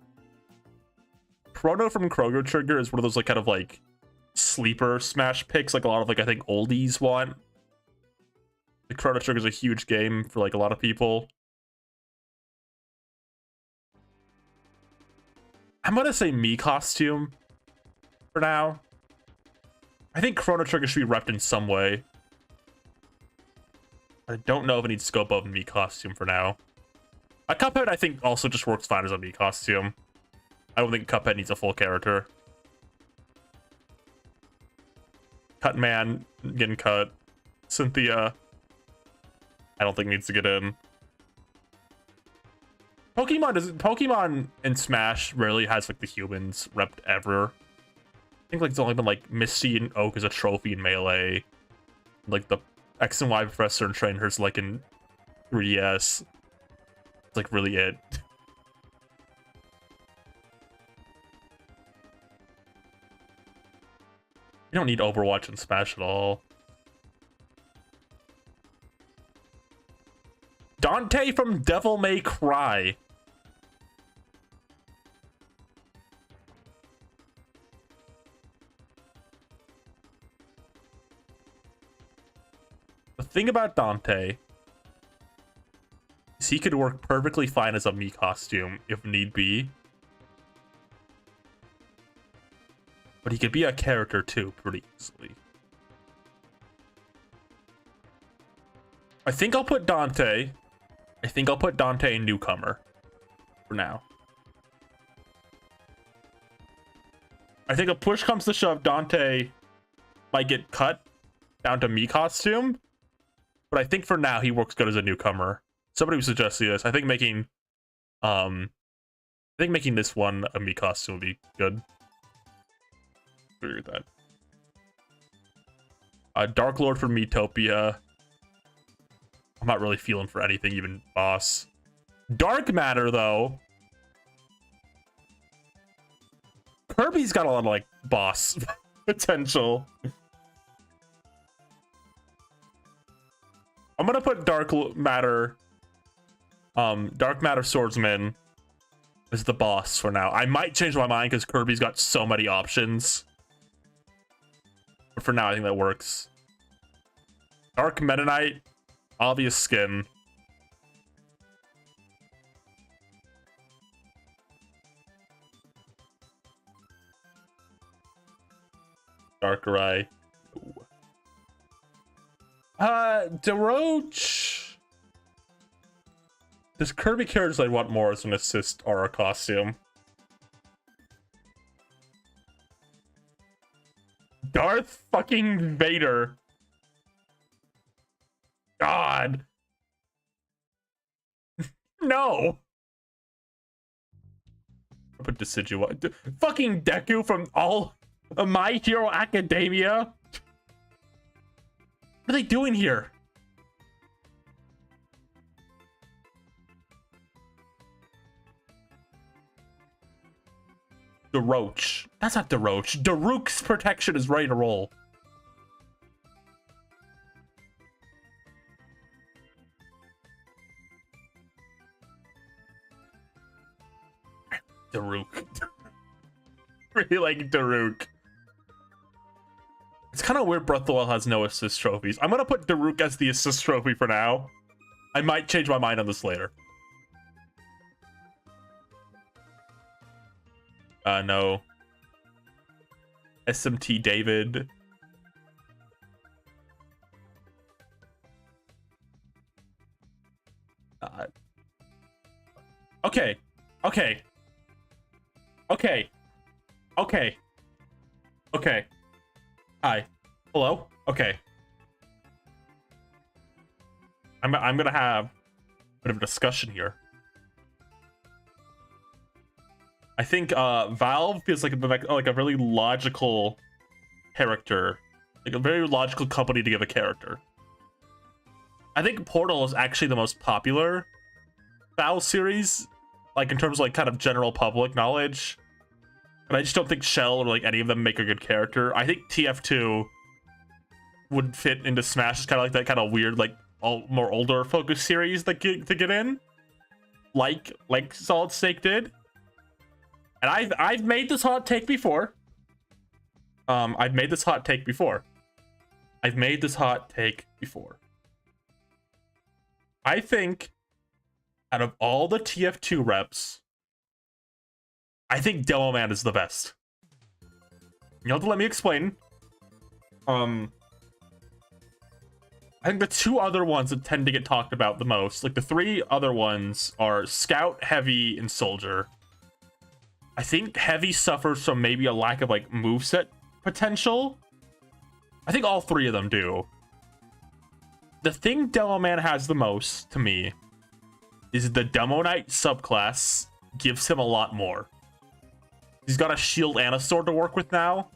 Chrono from Chrono Trigger is one of those like kind of like sleeper smash picks like a lot of like I think oldies want. The Chrono Trigger is a huge game for like a lot of people. I'm gonna say me costume for now. I think Chrono Trigger should be repped in some way. I don't know if it needs scope of a me costume for now. A Cuphead I think also just works fine as a me costume. I don't think Cuphead needs a full character. Cut Man getting cut. Cynthia I don't think needs to get in. Pokemon in Smash rarely has like the humans repped ever. I think like it's only been like Misty and Oak as a trophy in Melee. Like the X and Y Professor and Trainers like in 3DS. It's like really it. You don't need Overwatch and Smash at all. Dante from Devil May Cry. The thing about Dante is he could work perfectly fine as a me costume if need be. But he could be a character too pretty easily. I think I'll put Dante. I think I'll put Dante in Newcomer for now. I think if push comes to shove, Dante might get cut down to me costume. But I think for now he works good as a Newcomer. Somebody was suggesting this. I think making this one a me costume would be good. Agree with that. Dark Lord from Metopia. I'm not really feeling for anything, even boss. Dark Matter, though. Kirby's got a lot of, like, boss potential. I'm gonna put Dark Matter Swordsman as the boss for now. I might change my mind because Kirby's got so many options. But for now, I think that works. Dark Meta Knight. Obvious skin. Darker Eye. DeRoach. This Kirby character I want more as an assist or a costume. Darth fucking Vader. God. No. Put Decidueye. Fucking Deku from all of My Hero Academia. What are they doing here? DeRoach. That's not DeRoach. Daruk's protection is ready to roll. Daruk. Really like Daruk. It's kind of weird Breath of the Wild has no assist trophies. I'm gonna put Daruk as the assist trophy for now. I might change my mind on this later. No. SMT David. Okay. Okay. Okay. Okay. Okay. Hi. Hello? Okay. I'm gonna have a bit of a discussion here. I think Valve feels like a really logical character, like a very logical company to give a character. I think Portal is actually the most popular Valve series, like in terms of like kind of general public knowledge. But I just don't think Shell or like any of them make a good character. I think TF2 would fit into Smash as kind of like that kind of weird, like more older focused series that to get in, like Solid Snake did. And I've made this hot take before. I've made this hot take before. I think out of all the TF2 reps, I think Demo Man is the best. You'll have to let me explain. I think the two other ones that tend to get talked about the most, like the three other ones, are Scout, Heavy, and Soldier. I think Heavy suffers from maybe a lack of like moveset potential. I think all three of them do. The thing Demo Man has the most, to me, is the Demo Knight subclass gives him a lot more. He's got a shield and a sword to work with now.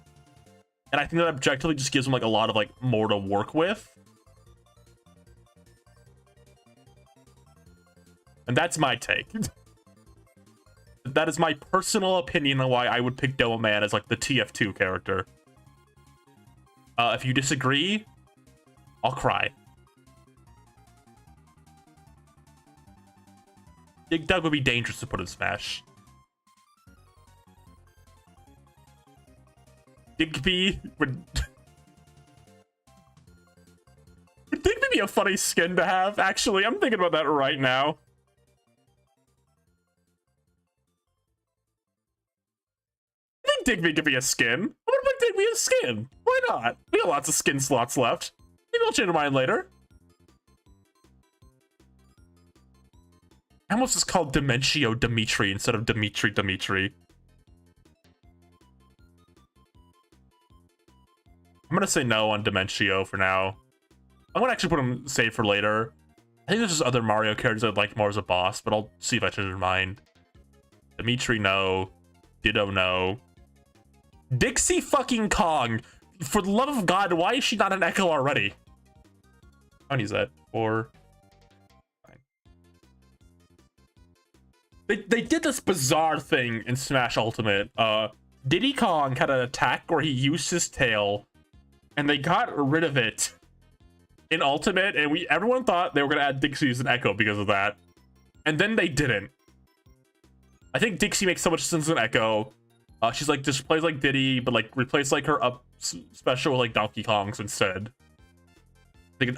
And I think that objectively just gives him like a lot of like more to work with. And that's my take. That is my personal opinion on why I would pick Demo Man as like the TF2 character. If you disagree, I'll cry. Dig Dug would be dangerous to put in Smash. Digby would... would Digby be a funny skin to have? Actually, I'm thinking about that right now. I think Digby could be a skin. What about Digby a skin? Why not? We got lots of skin slots left. Maybe I'll change my mind later. I almost just called Dementio Dimitri instead of Dimitri. I'm gonna say no on Dementio for now. I'm gonna actually put him save for later. I think there's just other Mario characters I'd like more as a boss, but I'll see if I change my mind. Dimitri, no. Ditto, no. Dixie fucking Kong. For the love of God, why is she not an Echo already? How many is that? 4. They did this bizarre thing in Smash Ultimate. Diddy Kong had an attack where he used his tail, and they got rid of it in Ultimate, and everyone thought they were gonna add Dixie as an Echo because of that, and then they didn't. I think Dixie makes so much sense as an Echo. She's like just plays like Diddy, but like replace like her up special with like Donkey Kong's instead.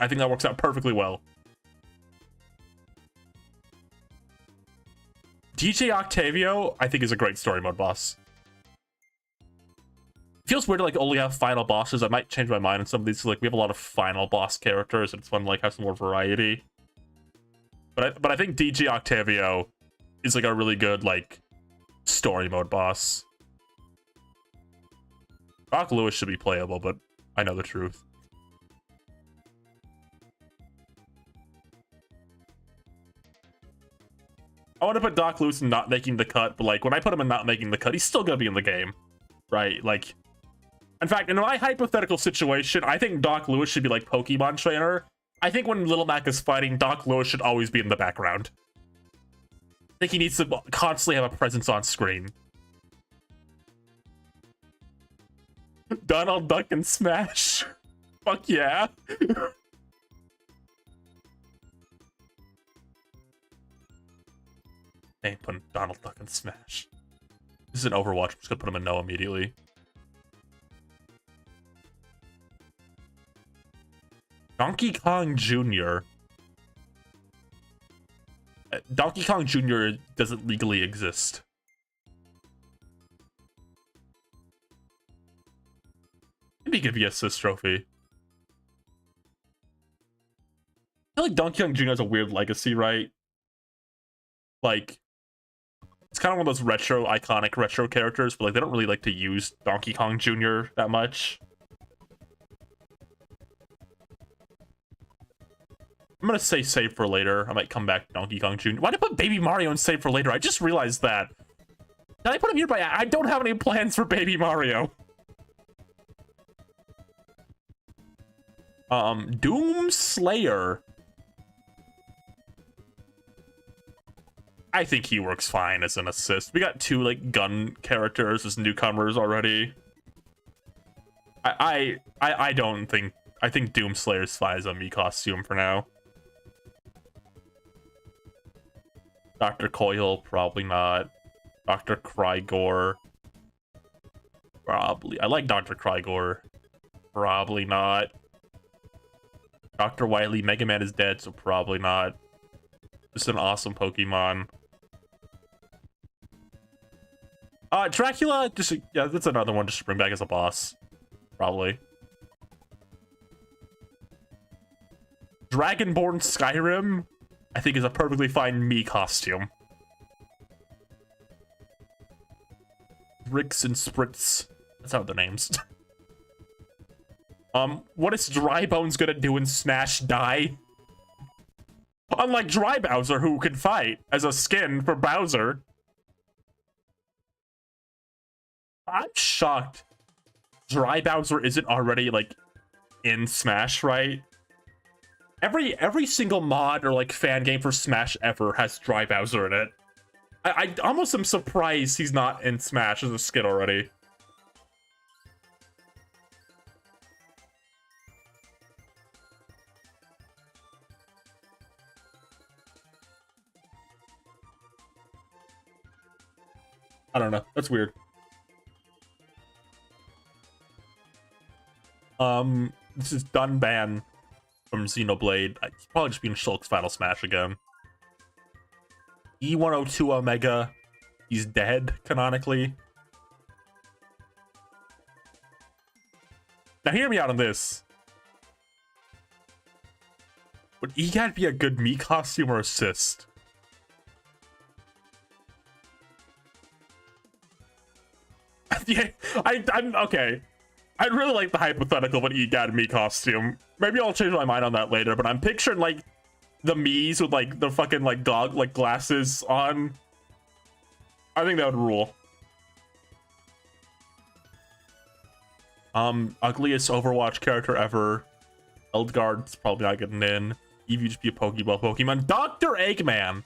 I think that works out perfectly well. DJ Octavio, I think, is a great story mode boss. It feels weird to like only have final bosses. I might change my mind on some of these. Like we have a lot of final boss characters, and it's fun to like have some more variety. But I think DJ Octavio is like a really good like story mode boss. Doc Lewis should be playable, but I know the truth. I want to put Doc Lewis in not making the cut, but like when I put him in not making the cut, he's still gonna be in the game, right? Like, in fact, in my hypothetical situation, I think Doc Lewis should be like Pokemon trainer. I think when Little Mac is fighting, Doc Lewis should always be in the background. I think he needs to constantly have a presence on screen. Donald Duck and Smash. Fuck yeah. Ain't putting Donald Duck in Smash. This is an Overwatch. I'm just gonna put him in no immediately. Donkey Kong Jr. Donkey Kong Jr. doesn't legally exist. Maybe he could be a assist trophy. I feel like Donkey Kong Jr. has a weird legacy, right? Like, it's kind of one of those iconic retro characters, but like they don't really like to use Donkey Kong Jr. that much. I'm gonna say save for later. I might come back to Donkey Kong Jr. Why did I put Baby Mario and save for later? I just realized that. Did I put him here? But I don't have any plans for Baby Mario. Doom Slayer. I think he works fine as an assist. We got 2 like gun characters as newcomers already. I don't think. I think Doom Slayer's fine as a Mii costume for now. Dr. Coyle, probably not. Dr. Crygore. Probably. I like Dr. Crygore. Probably not. Dr. Wily, Mega Man is dead, so probably not. Just an awesome Pokemon. Dracula, just, yeah, that's another one just to bring back as a boss. Probably. Dragonborn Skyrim, I think, is a perfectly fine Mii costume. Rix and Spritz. That's how their names. What is Dry Bones gonna do in Smash Die? Unlike Dry Bowser, who can fight as a skin for Bowser. I'm shocked Dry Bowser isn't already, like, in Smash, right? Every single mod or, like, fan game for Smash ever has Dry Bowser in it. I almost am surprised he's not in Smash as a skin already. I don't know. That's weird. This is Dunban from Xenoblade. He's probably just being Shulk's Final Smash again. E102 Omega. He's dead, canonically. Now hear me out on this. Would EGAD be a good Mii costume or assist? Yeah, I'm okay. I'd really like the hypothetical of an EGAD Mii costume. Maybe I'll change my mind on that later, but I'm picturing like the Miis with like the fucking like dog like glasses on. I think that would rule. Ugliest Overwatch character ever. Eldguard's probably not getting in. Eevee just be a Pokeball Pokemon. Dr. Eggman.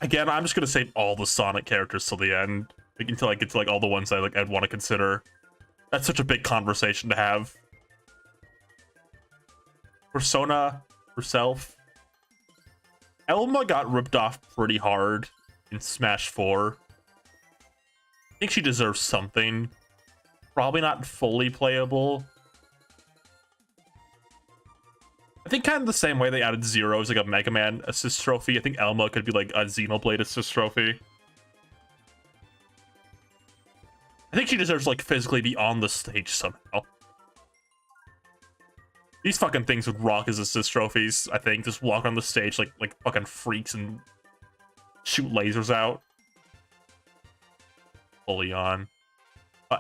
Again, I'm just gonna save all the Sonic characters till the end, like, until I get to like all the ones I'd want to consider. That's such a big conversation to have. Persona herself. Elma got ripped off pretty hard in Smash 4. I think she deserves something. Probably not fully playable. I think kind of the same way they added Zero as like a Mega Man assist trophy. I think Elma could be like a Xenoblade assist trophy. I think she deserves like physically be on the stage somehow. These fucking things would rock as assist trophies, I think. Just walk on the stage like fucking freaks and shoot lasers out. Fully on.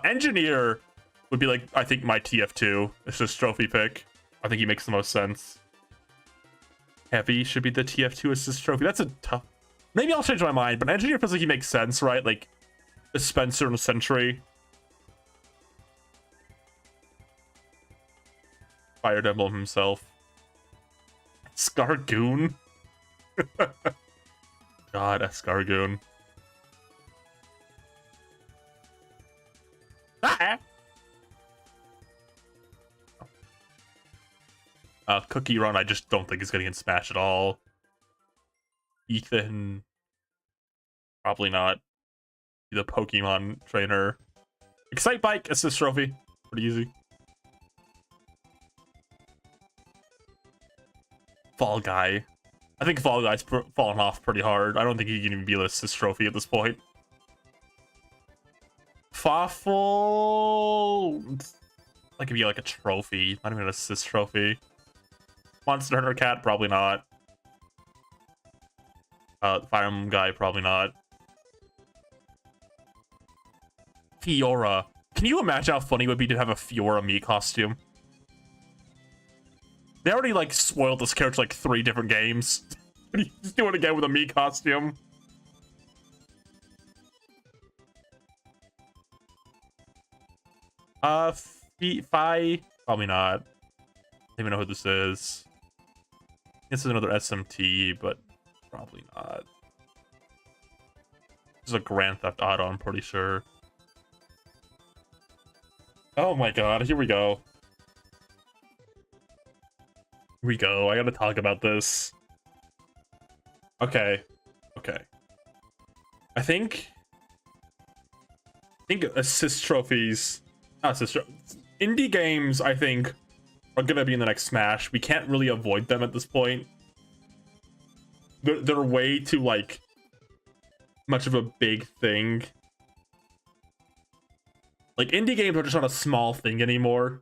Engineer would be like, I think, my TF2 assist trophy pick. I think he makes the most sense. Heavy should be the TF2 assist trophy. That's a tough... Maybe I'll change my mind, but Engineer feels like he makes sense, right? Like, a Spencer and a Sentry. Fire Emblem himself. Scargoon. God, Escargoon. Ah! Cookie Run, I just don't think is getting in Smash at all. Ethan, probably not. The Pokemon trainer. Excite Bike, assist trophy, pretty easy. Fall Guy. I think Fall Guy's fallen off pretty hard. I don't think he can even be an assist trophy at this point. Fawful. That could be like a trophy, not even an assist trophy. Monster Hunter Cat, probably not. Fire Emblem Guy, probably not. Fiora. Can you imagine how funny it would be to have a Fiora Mii costume? They already like spoiled this character like 3 different games. Just do it again with a Mii costume. Fi, probably not. I don't even know who this is. This is another SMT, but probably not. This is a Grand Theft Auto, I'm pretty sure. Oh my god, here we go. Here we go, I gotta talk about this. Okay. Okay. I think assist trophies... Not assist trophies. Indie games, I think, are gonna be in the next Smash. We can't really avoid them at this point. They're way too, like, much of a big thing. Like, indie games are just not a small thing anymore.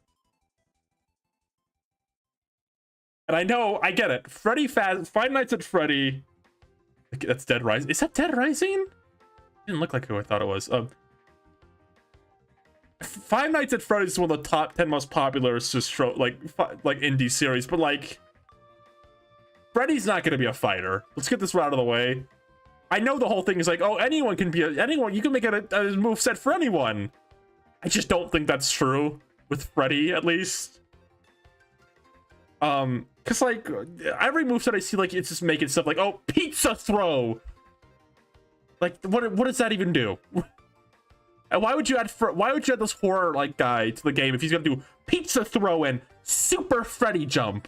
And I know, I get it. Five Nights at Freddy... That's Dead Rising. Is that Dead Rising? Didn't look like who I thought it was. Five Nights at Freddy's is one of the top 10 most popular like indie series, but like Freddy's not going to be a fighter. Let's get this right out of the way. I know the whole thing is like, oh, anyone can be anyone. You can make a moveset for anyone. I just don't think that's true with Freddy, at least. Cause like every moveset I see, like it's just making stuff like, oh, pizza throw. Like what does that even do? And why would you add this horror like guy to the game if he's gonna do pizza throw and super Freddy jump?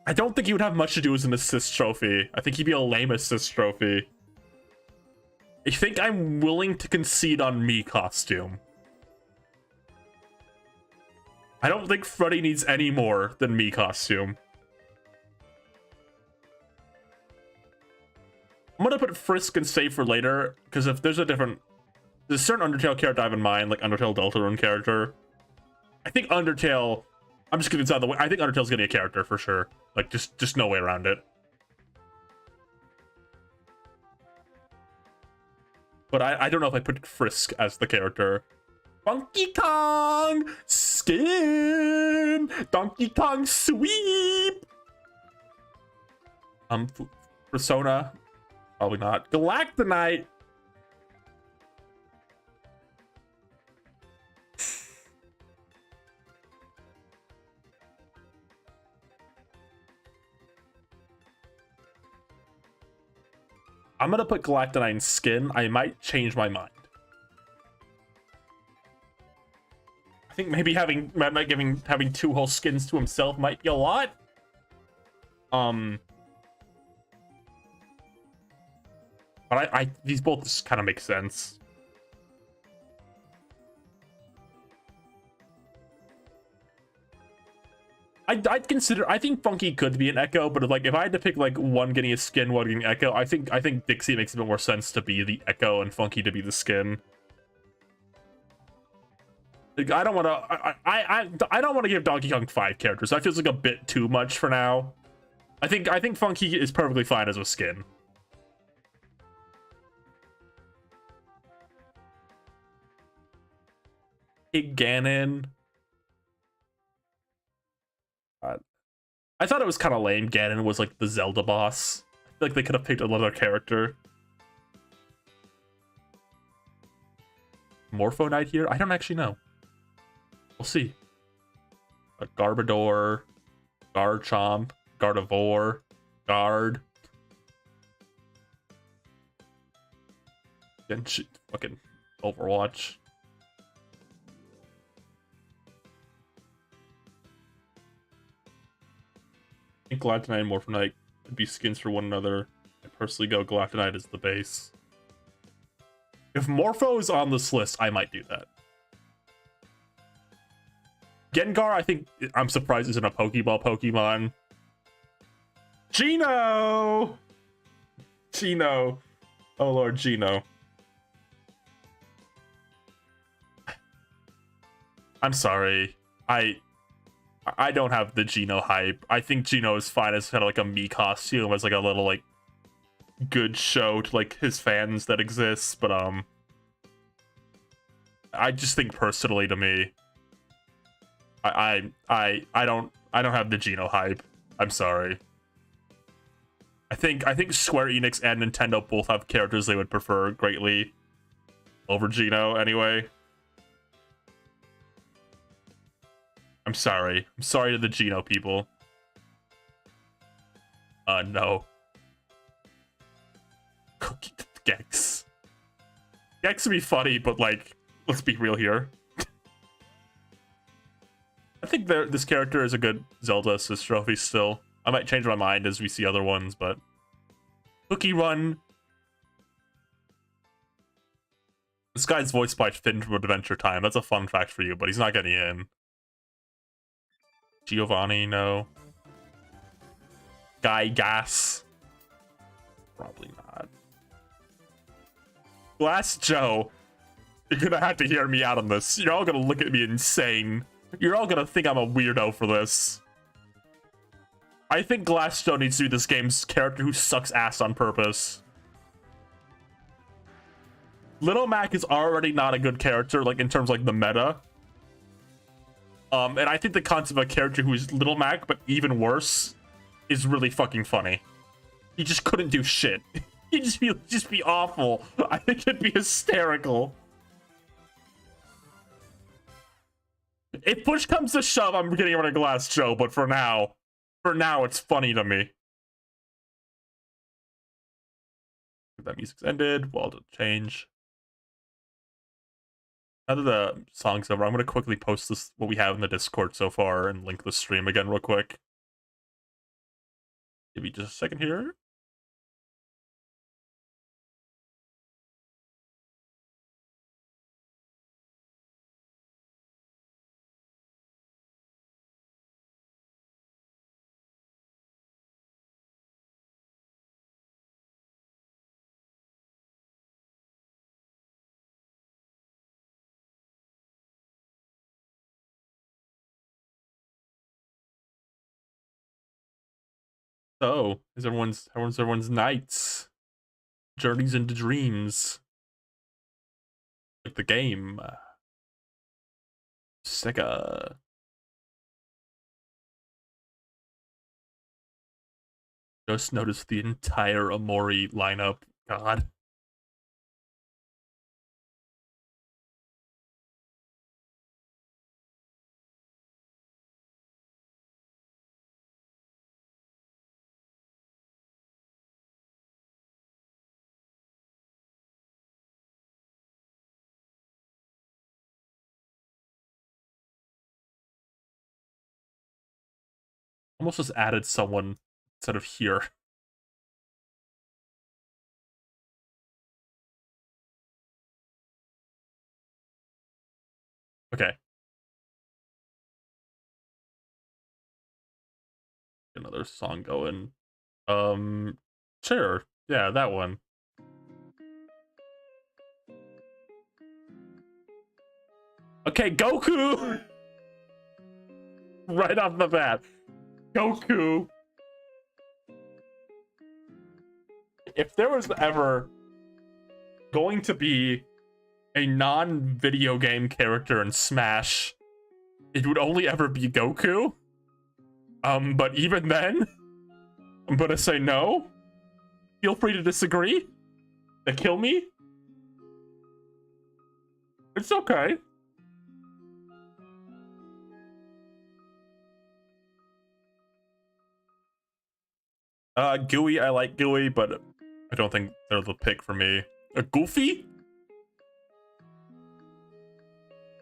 I don't think he would have much to do as an assist trophy. I think he'd be a lame assist trophy. I think I'm willing to concede on Mii costume. I don't think Freddy needs any more than Mii costume. I'm gonna put Frisk and save for later, because if there's a certain Undertale character I have in mind, like Undertale Deltarune character. I think Undertale, I'm just getting this out of the way. I think Undertale's getting a character for sure. Like just no way around it. But I don't know if I put Frisk as the character. Donkey Kong skin, Donkey Kong sweep. Persona, probably not. Galactonite. I'm gonna put Galactonite in skin. I might change my mind. I think maybe having 2 whole skins to himself might be a lot. But these both just kind of make sense. I'd consider. I think Funky could be an Echo, but like if I had to pick like one getting a skin, one getting Echo, I think Dixie makes a bit more sense to be the Echo and Funky to be the skin. Like, I don't want to. I don't want to give Donkey Kong 5 characters. That feels like a bit too much for now. I think Funky is perfectly fine as a skin. Big Ganon. I thought it was kind of lame. Ganon was like the Zelda boss. I feel like they could have picked another character. Morpho Knight here? I don't actually know. We'll see. A Garbodor, Garchomp, Gardevoir, Guard. And fucking Overwatch. I think Galactonite and Morpho Knight could be skins for one another. I personally go Galactonite as the base. If Morpho is on this list, I might do that. Gengar, I'm surprised isn't a Pokeball Pokemon. Gino! Gino. Oh Lord, Gino. I'm sorry. I don't have the Gino hype. I think Gino is fine as kind of like a Mii costume, as like a little like good show to like his fans that exists, but I just think personally to me, I don't have the Geno hype. I'm sorry. I think Square Enix and Nintendo both have characters they would prefer greatly over Geno anyway. I'm sorry. I'm sorry to the Geno people. No. Gex. Gex would be funny, but like, let's be real here. I think this character is a good Zelda assist trophy still. I might change my mind as we see other ones, but Cookie Run. This guy's voiced by Finn from Adventure Time. That's a fun fact for you, but he's not getting in. Giovanni, no. Guy Gas. Probably not. Glass Joe. You're gonna have to hear me out on this. You're all gonna look at me insane. You're all gonna think I'm a weirdo for this. I think Glass Joe needs to be this game's character who sucks ass on purpose. Little Mac is already not a good character, like in terms of like the meta. And I think the concept of a character who is Little Mac, but even worse, is really fucking funny. He just couldn't do shit. He'd just be awful. I think it'd be hysterical. If push comes to shove, I'm getting rid of Glass Joe, but for now, it's funny to me. That music's ended. Well, it'll change. Now that the song's over, I'm gonna quickly post this what we have in the Discord so far and link the stream again real quick. Give me just a second here. So, everyone's nights? Journeys into dreams. Like the game. Sega. Just noticed the entire Amori lineup. God. Almost just added someone instead of here. Okay. Another song going. Sure. Yeah, that one. Okay, Goku! Right off the bat. Goku. If there was ever going to be a non-video game character in Smash, it would only ever be Goku. But even then, I'm gonna say no. Feel free to disagree. To kill me. It's okay. Gooey, I like Gooey, but I don't think they're the pick for me. A Goofy?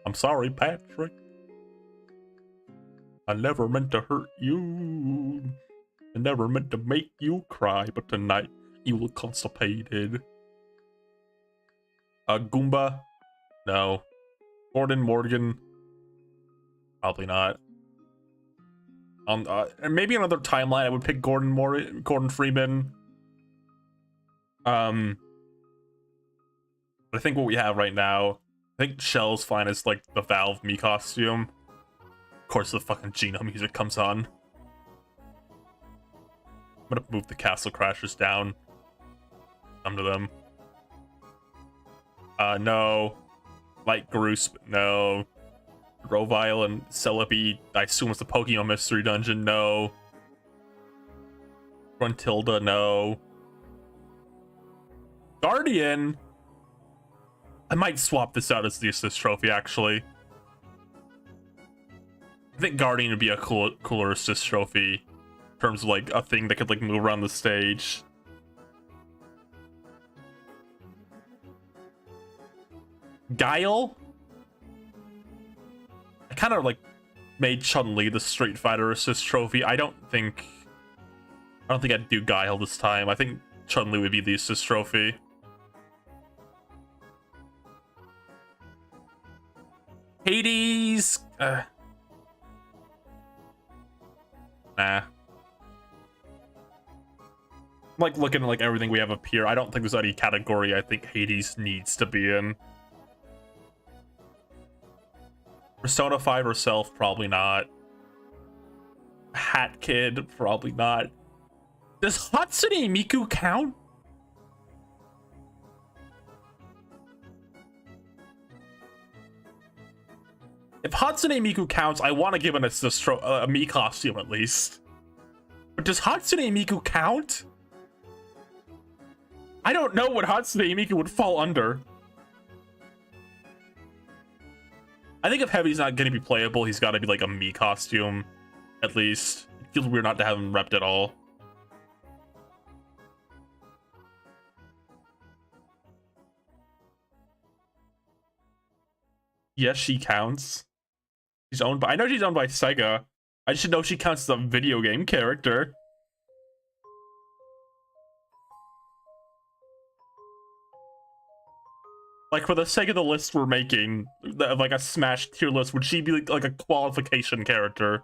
I'm sorry, Patrick. I never meant to hurt you. I never meant to make you cry, but tonight you look constipated. Goomba? No. Gordon Morgan? Probably not. And maybe another timeline I would pick Gordon Freeman. But I think what we have right now, I think Shell's fine as like the Valve Mii costume. Of course, the fucking Geno music comes on. I'm gonna move the Castle Crashers down. Come to them. No. Like Groose, no. Grovile and Celebi, I assume it's the Pokemon Mystery Dungeon, no. Gruntilda, no. Guardian, I might swap this out as the assist trophy, actually. I think Guardian would be a cooler assist trophy in terms of like a thing that could like move around the stage. Guile? I kind of like made Chun-Li the Street Fighter assist trophy. I don't think I'd do Guile this time. I think Chun-Li would be the assist trophy. Hades. Nah. I'm like looking at like everything we have up here. I don't think there's any category I think Hades needs to be in. Persona 5 herself, probably not. Hat Kid, probably not. Does Hatsune Miku count? If Hatsune Miku counts, I want to give an assist a Mii costume at least. But does Hatsune Miku count? I don't know what Hatsune Miku would fall under. I think if Heavy's not going to be playable, he's got to be like a Mii costume, at least. It feels weird not to have him repped at all. Yes, she counts. She's owned by. I know she's owned by Sega. I just know she counts as a video game character. Like, for the sake of the list we're making, of like a Smash tier list, would she be like a qualification character?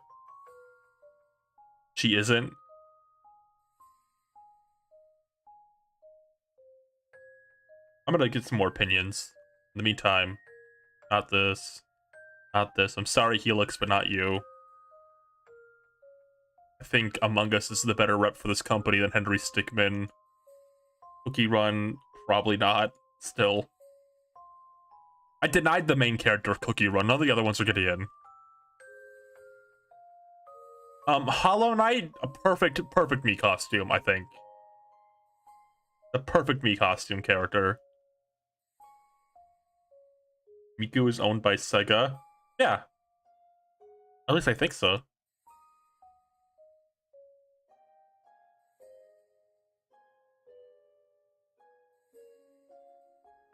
She isn't. I'm gonna get some more opinions. In the meantime, not this. Not this. I'm sorry, Helix, but not you. I think Among Us is the better rep for this company than Henry Stickmin. Cookie Run, probably not. Still. I denied the main character of Cookie Run. None of the other ones are getting in. Hollow Knight, a perfect Mii costume, I think. The perfect Mii costume character. Miku is owned by Sega. Yeah. At least I think so.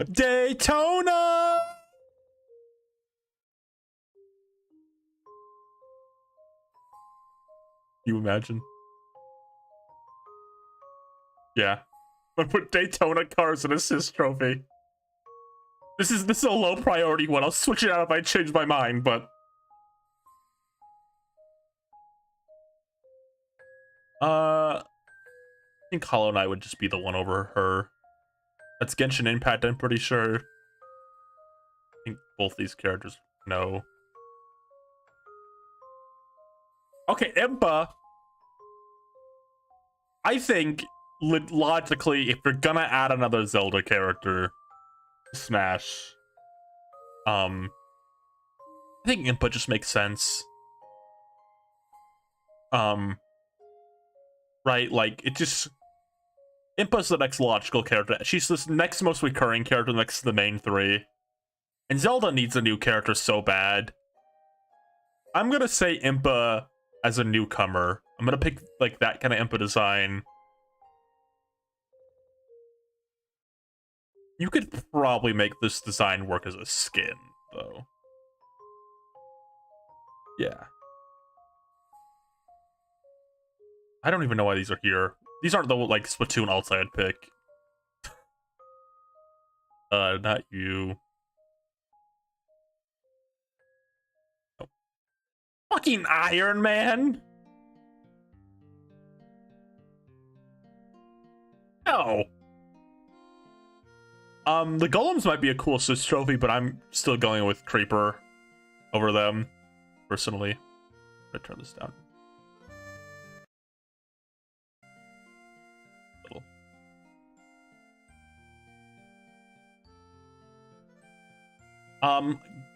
Daytona! You imagine? Yeah. But put Daytona cars in assist trophy. This is a low priority one. I'll switch it out if I change my mind, but I think Hollow Knight would just be the one over her. That's Genshin Impact, I'm pretty sure. I think both these characters know. Okay, Impa. I think logically, if you're gonna add another Zelda character to Smash, I think Impa just makes sense. Right, like it just Impa's the next logical character. She's the next most recurring character next to the main three. And Zelda needs a new character so bad. I'm gonna say Impa as a newcomer. I'm gonna pick like that kind of Impa design. You could probably make this design work as a skin, though. Yeah. I don't even know why these are here. These aren't the like Splatoon alts I'd pick. Not you. Oh. Fucking Iron Man. No. The golems might be a cool assist trophy, but I'm still going with Creeper over them, personally. I'm gonna turn this down. Little.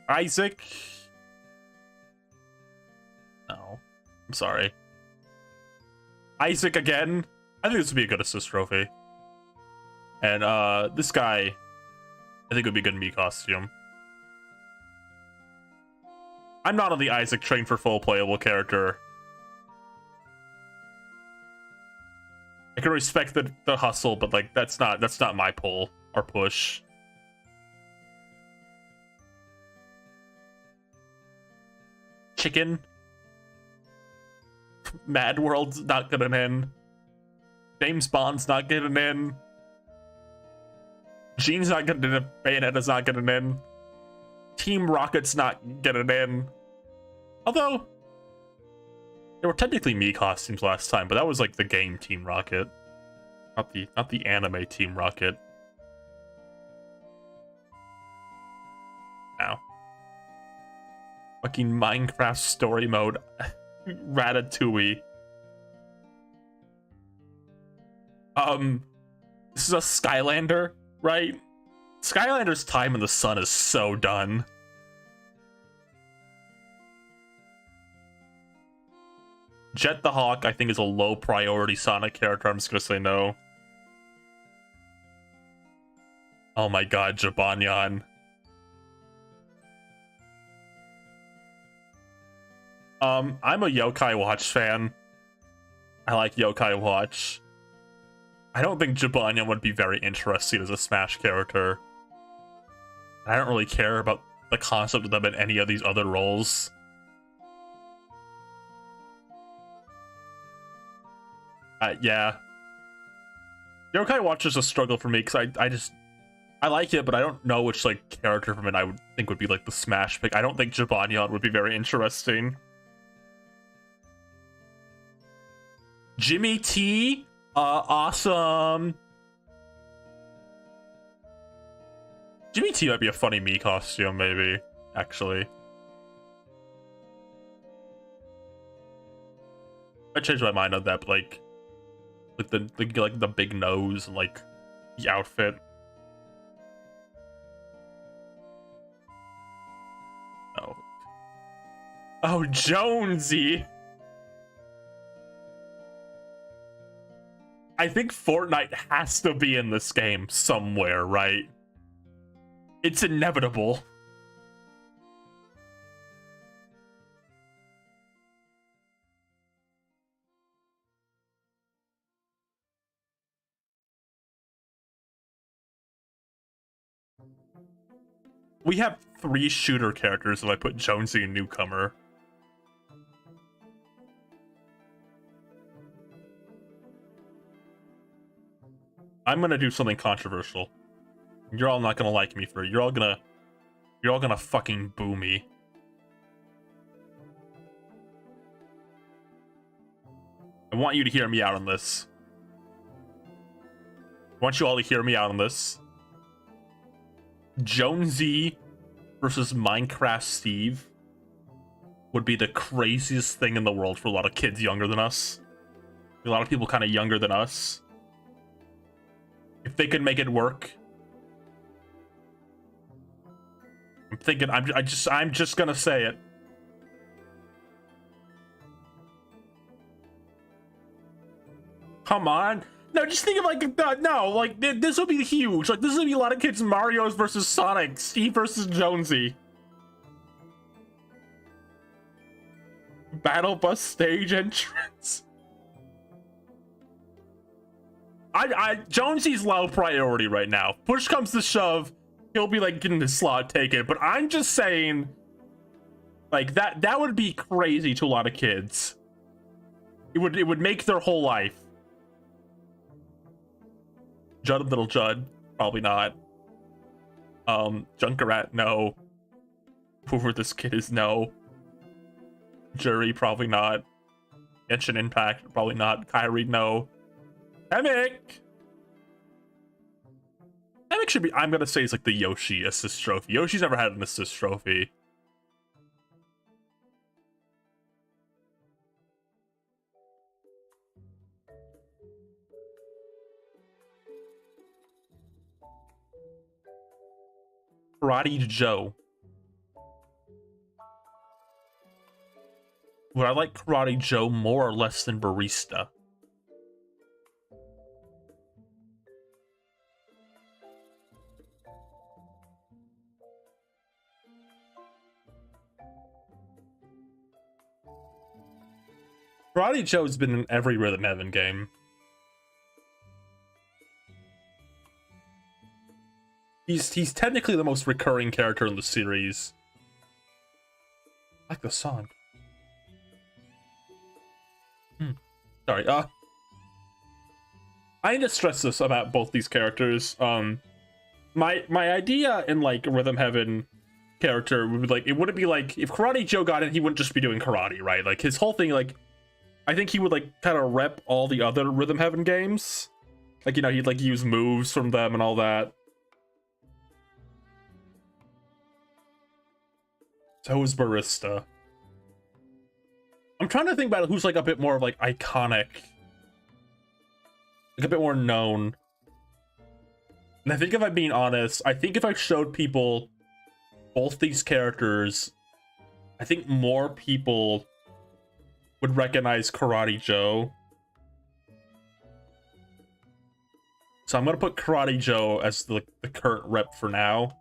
Isaac. No, I'm sorry. Isaac again. I think this would be a good assist trophy. And this guy, I think would be good in me costume. I'm not on the Isaac train for full playable character. I can respect the hustle, but like that's not my pull or push. Chicken. Mad World's not getting in. James Bond's not getting in. Gene's not getting in. Bayonetta's not getting in. Team Rocket's not getting in. Although there were technically me costumes last time, but that was like the game Team Rocket, not the anime Team Rocket. Now, fucking Minecraft story mode, Ratatouille. This is a Skylander, right? Skylander's time in the sun is so done. Jet the Hawk, I think, is a low priority Sonic character. I'm just gonna say no. Oh my god, Jibanyan. I'm a Yokai Watch fan. I like Yokai Watch. I don't think Jibanyan would be very interesting as a Smash character. I don't really care about the concept of them in any of these other roles. Yeah. Yokai Watch is a struggle for me because I like it, but I don't know which like character from it I would think would be like the Smash pick. I don't think Jibanyan would be very interesting. Jimmy T, awesome. Jimmy T might be a funny me costume, maybe. Actually, I changed my mind on that, but like the big nose and like the outfit. Oh, Jonesy. I think Fortnite has to be in this game somewhere, right? It's inevitable. We have 3 shooter characters if I put Jonesy and Newcomer. I'm gonna do something controversial. You're all not gonna like me for it. You're all gonna fucking boo me. I want you to hear me out on this. I want you all to hear me out on this. Jonesy versus Minecraft Steve would be the craziest thing in the world for a lot of kids younger than us. A lot of people kind of younger than us. If they could make it work. I'm thinking, I'm just gonna say it. Come on. No, just think of like, no, like, this would be huge. Like, this would be a lot of kids, Mario's versus Sonic, Steve versus Jonesy. Battle bus stage entrance. Jonesy's low priority right now. Push comes to shove, he'll be like getting his slot taken. But I'm just saying, like that would be crazy to a lot of kids. It would make their whole life. Judd and Little Judd, probably not. Junkerat, no. Whoever this kid is, no. Jury, probably not. Genshin Impact, probably not. Kyrie, no. Emic should be, I'm gonna say, it's like the Yoshi assist trophy. Yoshi's never had an assist trophy. Karate Joe. Would I like Karate Joe more or less than Barista? Karate Joe's been in every Rhythm Heaven game. He's technically the most recurring character in the series. I like the song. Sorry, I need to stress this about both these characters. My idea in like Rhythm Heaven character would be like, it wouldn't be like if Karate Joe got it, he wouldn't just be doing karate, right? Like his whole thing, like I think he would like kind of rep all the other Rhythm Heaven games. Like, you know, he'd like use moves from them and all that. So is Barista. I'm trying to think about who's like a bit more of like iconic, like a bit more known. And I think if I'm being honest, I think if I showed people both these characters, I think more people would recognize Karate Joe. So I'm gonna put Karate Joe as the current rep for now.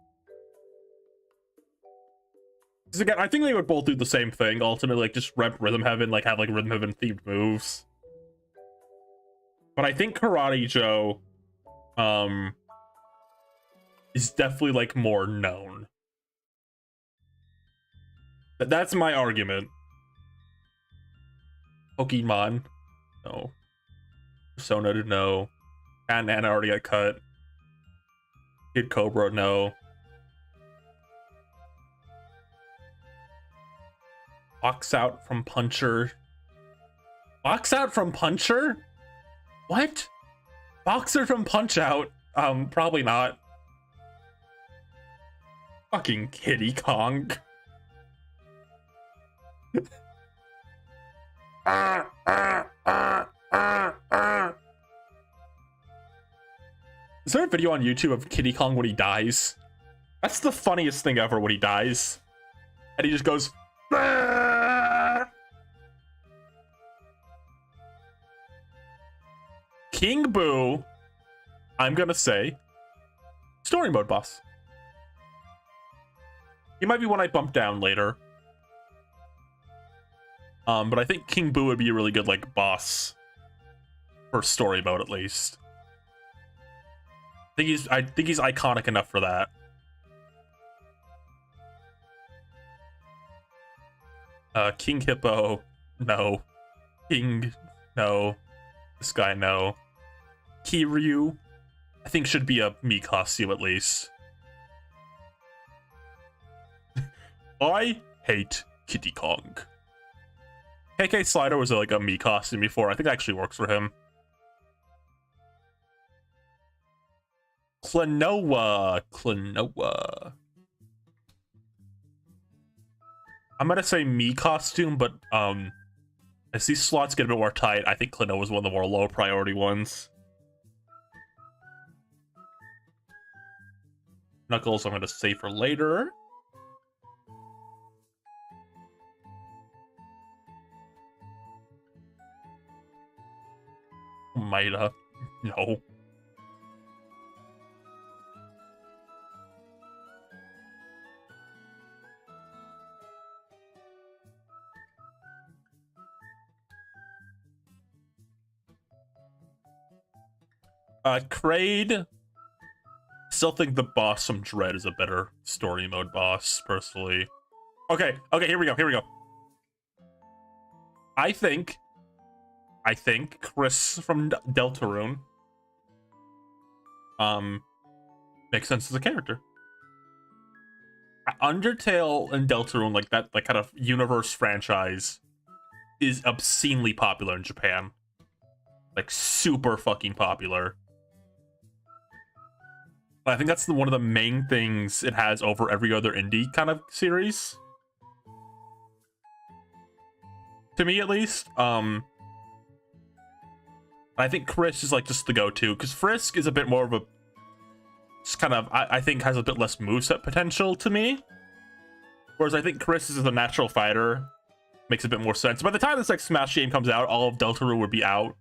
Because again, I think they would both do the same thing, ultimately, like just rep Rhythm Heaven, like have like Rhythm Heaven themed moves. But I think Karate Joe is definitely like more known. But that's my argument. Pokemon, no. Persona, no. And Anna already got cut. Kid Cobra, no. Box out from Puncher. Box out from Puncher? What? Boxer from Punch Out? Probably not. Fucking Kitty Kong. Is there a video on YouTube of Kitty Kong when he dies? That's the funniest thing ever when he dies. And he just goes... King Boo, I'm gonna say, story mode boss. He might be one I bump down later. But I think King Boo would be a really good, like, boss for story mode, at least. I think he's iconic enough for that. King Hippo, no. King, no. This guy, no. Kiryu, I think should be a me costume at least. I hate Kitty Kong. KK Slider was like a me costume before. I think it actually works for him. Klonoa. I'm gonna say me costume, but as these slots get a bit more tight, I think Klonoa was one of the more low priority ones. Knuckles, I'm gonna save for later. Maida, no. Kraid. Still think the boss from Dread is a better story mode boss, personally. Okay, here we go. I think Chris from Deltarune makes sense as a character. Undertale and Deltarune, like that kind of universe franchise, is obscenely popular in Japan. Like super fucking popular. I think that's one of the main things it has over every other indie kind of series. To me, at least. I think Chris is like just the go-to, because Frisk is a bit more of a... Just kind of, I think, has a bit less moveset potential to me. Whereas I think Chris is a natural fighter. Makes a bit more sense. By the time this like Smash game comes out, all of Deltarune would be out.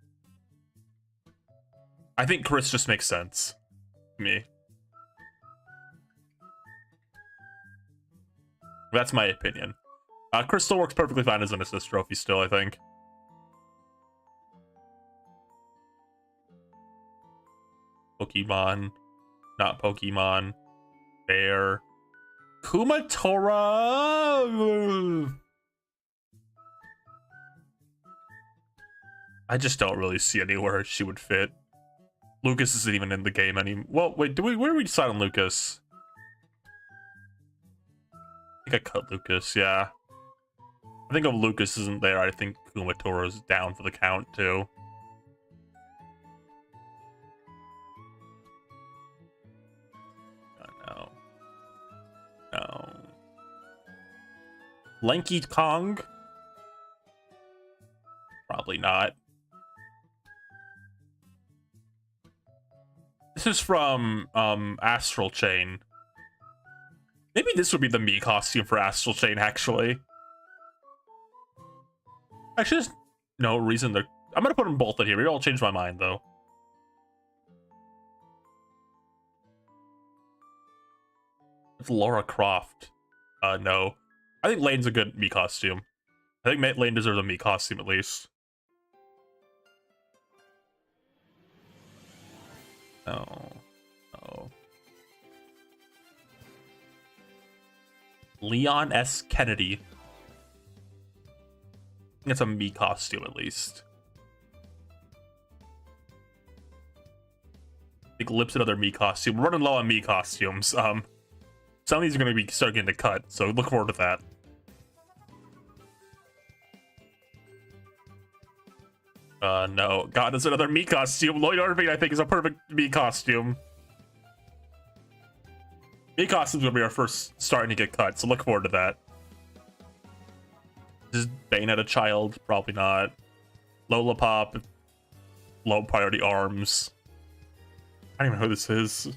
I think Chris just makes sense to me. That's my opinion. Chris still works perfectly fine as an assist trophy still, I think. Pokemon. Not Pokemon. Bear. Kumatora! I just don't really see anywhere she would fit. Lucas isn't even in the game anymore. Well, wait, where do we decide on Lucas? I think I cut Lucas, yeah. I think if Lucas isn't there, I think Kumatoro's down for the count, too. Oh, no. No. Lanky Kong? Probably not. This is from Astral Chain. Maybe this would be the Mii costume for Astral Chain, actually. Actually, there's no reason to... I'm gonna put them both in here. Maybe I'll change my mind, though. It's Lara Croft. No. I think Lane's a good Mii costume. I think Lane deserves a Mii costume, at least. No. No. Leon S. Kennedy. I think it's a Mii costume, at least. I think Lip's another Mii costume. We're running low on Mii costumes. Some of these are going to be starting to cut, so look forward to that. No. God, it's another Mii costume. Lloyd Irving, I think, is a perfect Mii costume. Mii costumes will be our first starting to get cut, so look forward to that. Is Bayonetta child? Probably not. Lola Pop. Low priority arms. I don't even know who this is.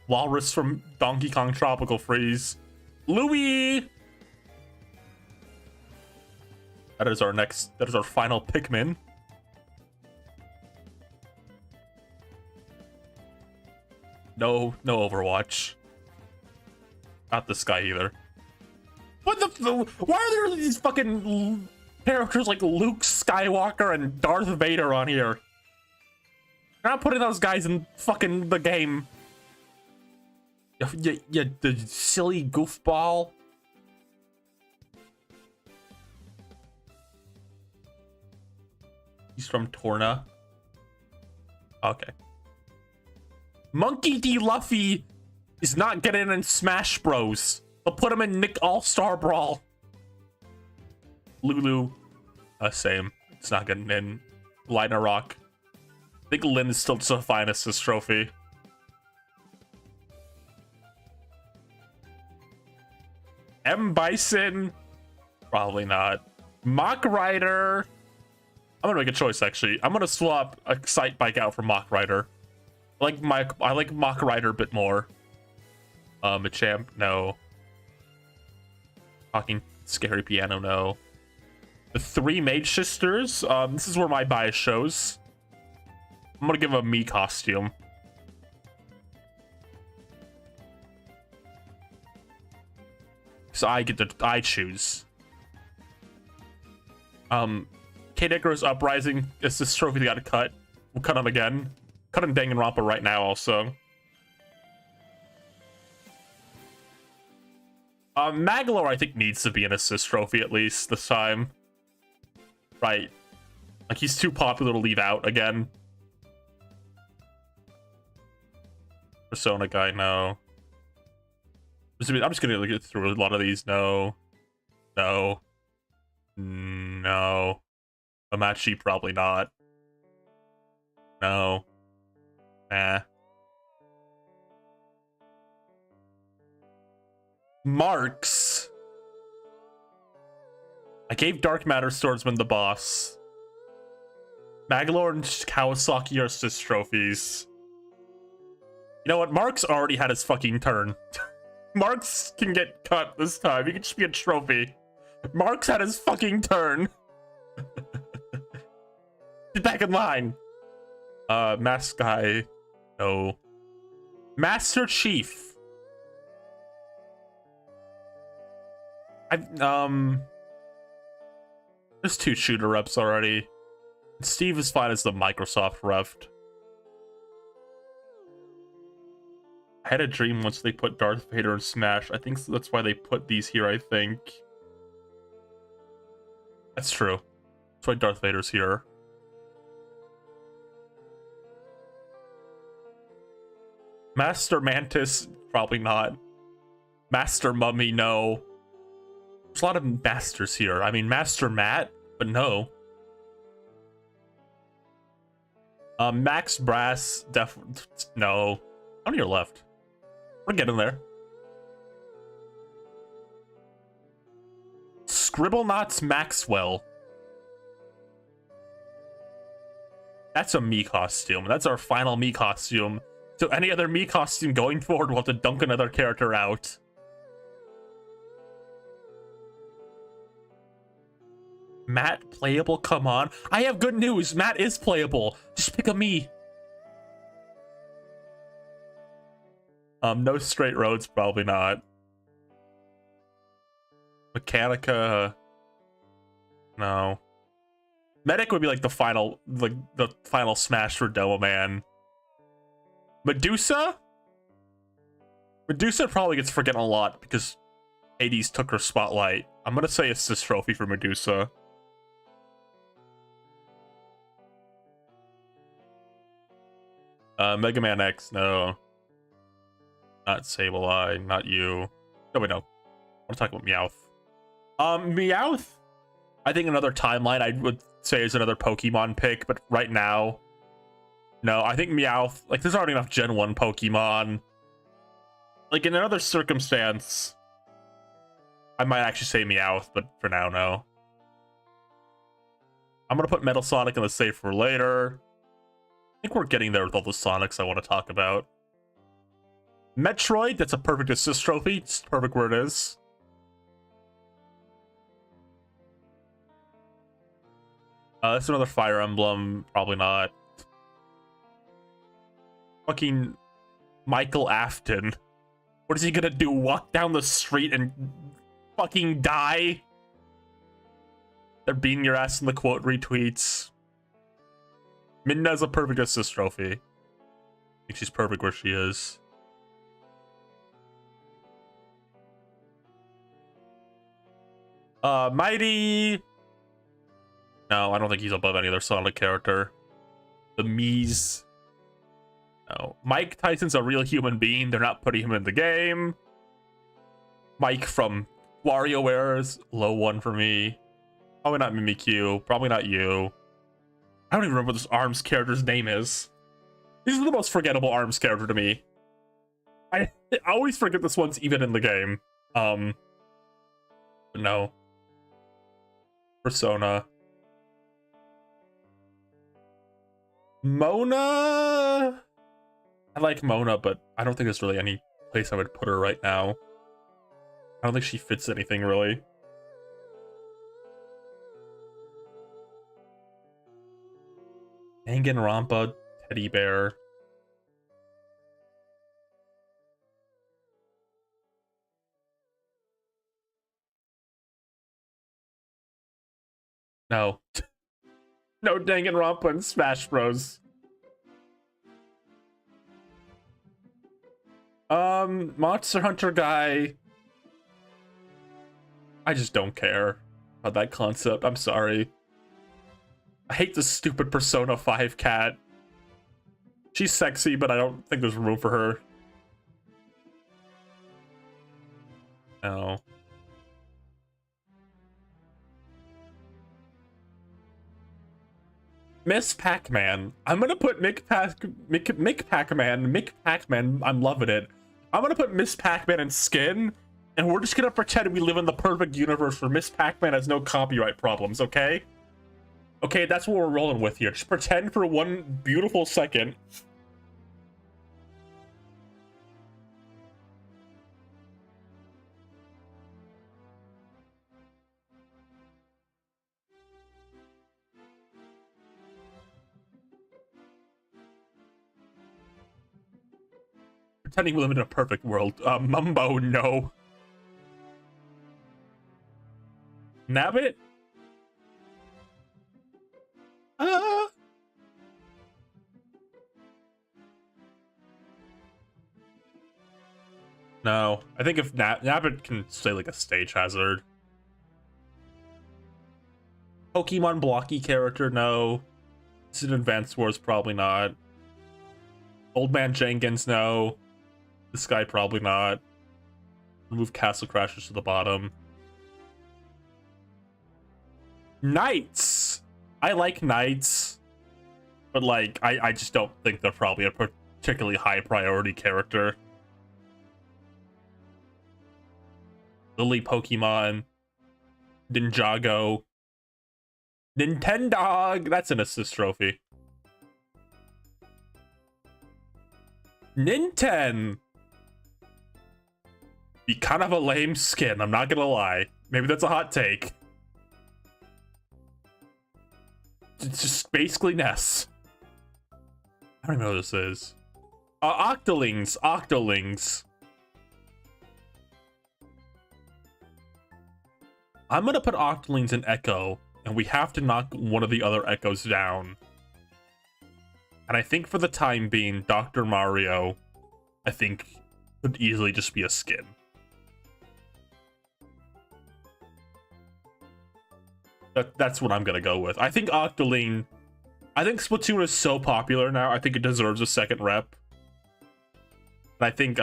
Walrus from Donkey Kong Tropical Freeze. Louie! That is our final Pikmin. No Overwatch. Not this guy either. What the why are there these fucking characters like Luke Skywalker and Darth Vader on here? You're not putting those guys in fucking the game. You the silly goofball. He's from Torna. Okay. Monkey D. Luffy is not getting in Smash Bros. They'll put him in Nick All-Star Brawl. Lulu. Same. It's not getting in. Lina Rock. I think Lyn is still just a fine assist trophy. M. Bison. Probably not. Mach Rider. I'm gonna make a choice, actually. I'm gonna swap Excite Bike out for Mach Rider. I like Mach Rider a bit more. Machamp, no. Talking Scary Piano, no. The three Mage Sisters, this is where my bias shows. I'm gonna give a Mii costume. So I choose. Kate Icarus Uprising is this trophy they gotta cut. We'll cut him again. Cut him Danganronpa right now also. Magolor I think needs to be an assist trophy at least this time. Right. Like he's too popular to leave out again. Persona guy, no. I'm just gonna get through a lot of these. No. No. No. Amachi, probably not. No. Nah. Marks. I gave Dark Matter Swordsman the boss. Magolor and Kawasaki are assist trophies. You know what? Marks already had his fucking turn. Marks can get cut this time. He can just be a trophy. Mark's had his fucking turn. Get back in line. Mask guy. No. Master Chief. There's 2 shooter reps already. Steve is fine as the Microsoft ref. I had a dream once they put Darth Vader in Smash. I think that's why they put these here, I think. That's true. That's why Darth Vader's here. Master Mantis, probably not. Master Mummy, no. There's a lot of masters here. I mean, Master Matt, but no. Max Brass, no. On your left. We're getting there. Scribblenauts Maxwell. That's a me costume. That's our final me costume. So any other me costume going forward, we'll have to dunk another character out. Matt playable? Come on. I have good news. Matt is playable. Just pick a me. No straight roads, probably not. Mechanica. No. Medic would be like the final smash for Demo Man. Medusa? Medusa probably gets forgotten a lot because Hades took her spotlight. I'm gonna say assist trophy for Medusa. Mega Man X, no. Not Sableye, not you. No, wait, no. I want to talk about Meowth. Meowth, I think another timeline I would say is another Pokemon pick, but right now, no, I think Meowth, like, there's already enough Gen 1 Pokemon. Like, in another circumstance, I might actually say Meowth, but for now, no. I'm gonna put Metal Sonic in the save for later. I think we're getting there with all the Sonics I want to talk about. Metroid, that's a perfect assist trophy. It's perfect where it is. That's another Fire Emblem. Probably not. Fucking Michael Afton. What is he gonna do? Walk down the street and fucking die? They're beating your ass in the quote retweets. Midna's a perfect assist trophy. I think she's perfect where she is. Mighty. No, I don't think he's above any other Sonic character. The Mii's. No. Mike Tyson's a real human being. They're not putting him in the game. Mike from WarioWare's low 1 for me. Probably not Mimikyu. Probably not you. I don't even remember what this ARMS character's name is. This is the most forgettable ARMS character to me. I always forget this one's even in the game. But no. Persona. Mona? I like Mona, but I don't think there's really any place I would put her right now. I don't think she fits anything, really. Danganronpa, teddy bear. No. No Danganronpa in Smash Bros. Monster Hunter guy. I just don't care about that concept. I'm sorry. I hate this stupid Persona 5 cat. She's sexy, but I don't think there's room for her. No. Miss Pac-Man. I'm gonna put Mick Pac-Man. I'm loving it. I'm gonna put Miss Pac-Man in skin, and we're just gonna pretend we live in the perfect universe where Miss Pac-Man has no copyright problems, okay? Okay, that's what we're rolling with here. Just pretend for one beautiful second. Pretending we live in a perfect world. Mumbo, no. Nabbit? No. I think if Nabbit can stay like a stage hazard. Pokemon blocky character, no. This is an Advanced Wars, probably not. Old Man Jenkins, no. This guy, probably not. Remove Castle Crashers to the bottom. Knights! I like Knights. But, like, I just don't think they're probably a particularly high priority character. Lily Pokemon. Ninjago. Nintendog! That's an assist trophy. Ninten! Be kind of a lame skin, I'm not gonna lie. Maybe that's a hot take. It's just basically Ness. I don't even know what this is. Octolings. Octolings. I'm gonna put Octolings in Echo, and we have to knock one of the other Echoes down. And I think for the time being, Dr. Mario, I think, could easily just be a skin. That's what I'm gonna go with. I think Octoling... I think Splatoon is so popular now, I think it deserves a second rep. And I think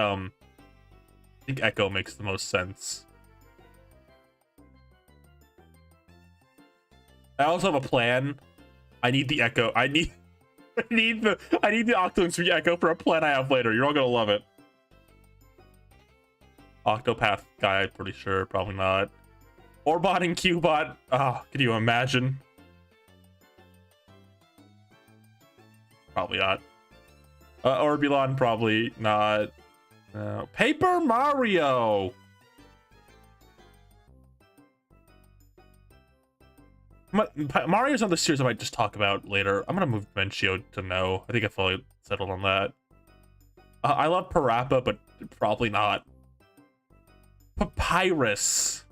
Echo makes the most sense. I also have a plan. I need the Echo. I need the Octolings to be Echo for a plan I have later. You're all gonna love it. Octopath guy, I'm pretty sure. Probably not. Orbot and Cubot. Oh, can you imagine? Probably not. Orbulon, probably not. Paper Mario! Mario's on the series I might just talk about later. I'm gonna move Menchio to no. I think I fully settled on that. I love Parappa, but probably not. Papyrus.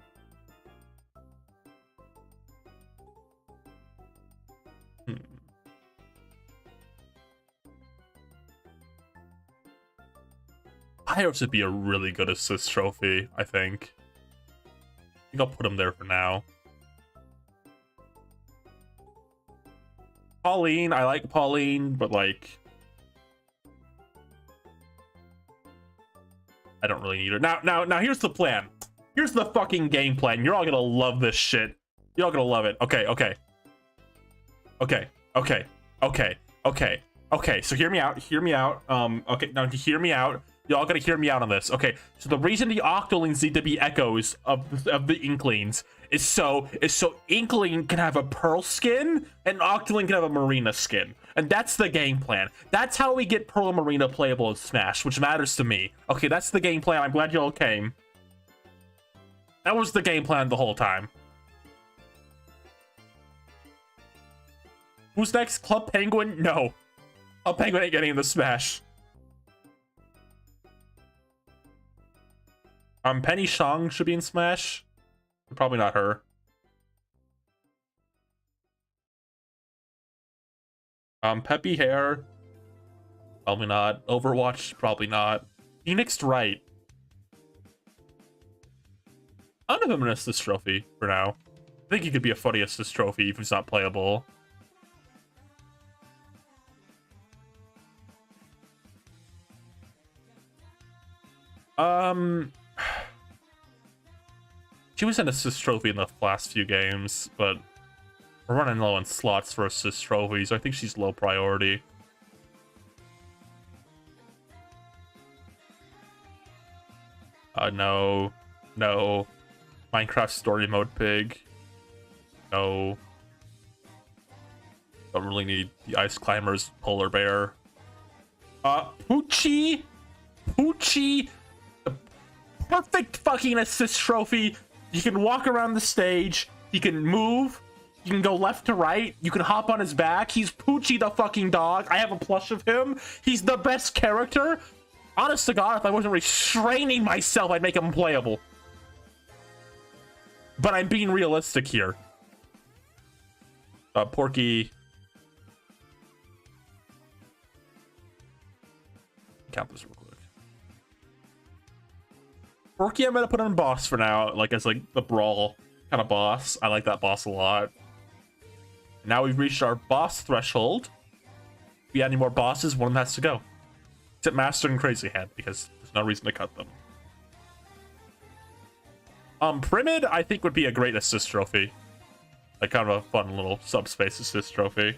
Papyrus would be a really good assist trophy, I think. I think I'll put him there for now. Pauline, I like Pauline, but like... I don't really need her. Now, here's the plan. Here's the fucking game plan. You're all gonna love this shit. You're all gonna love it. Okay. So hear me out. Okay, now hear me out. Y'all gotta hear me out on this. Okay, so the reason the Octolings need to be echoes of the Inklings is so Inkling can have a Pearl skin and Octoling can have a Marina skin. And that's the game plan. That's how we get Pearl and Marina playable in Smash, which matters to me. Okay, that's the game plan. I'm glad y'all came. That was the game plan the whole time. Who's next? Club Penguin? No. Club Penguin ain't getting in the Smash. Penny Shang should be in Smash. Probably not her. Peppy Hair. Probably not. Overwatch. Probably not. Phoenix Wright. I'll give him an assist trophy for now. I think he could be a funny assist trophy if he's not playable. She was an assist trophy in the last few games, but we're running low on slots for assist trophies. I think she's low priority. No. Minecraft Story Mode Pig. No. Don't really need the Ice Climbers Polar Bear. Poochie. The perfect fucking assist trophy. You can walk around the stage. He can move. You can go left to right. You can hop on his back. He's Poochie the fucking dog. I have a plush of him. He's the best character. Honest to God, if I wasn't restraining myself, I'd make him playable. But I'm being realistic here. Porky. Count this real quick. Porky, I'm gonna put on boss for now, like as like the brawl kind of boss. I like that boss a lot. Now we've reached our boss threshold. If we add any more bosses, one of them has to go. Except Master and Crazy Hand, because there's no reason to cut them. Primid, I think, would be a great assist trophy. Like, kind of a fun little subspace assist trophy.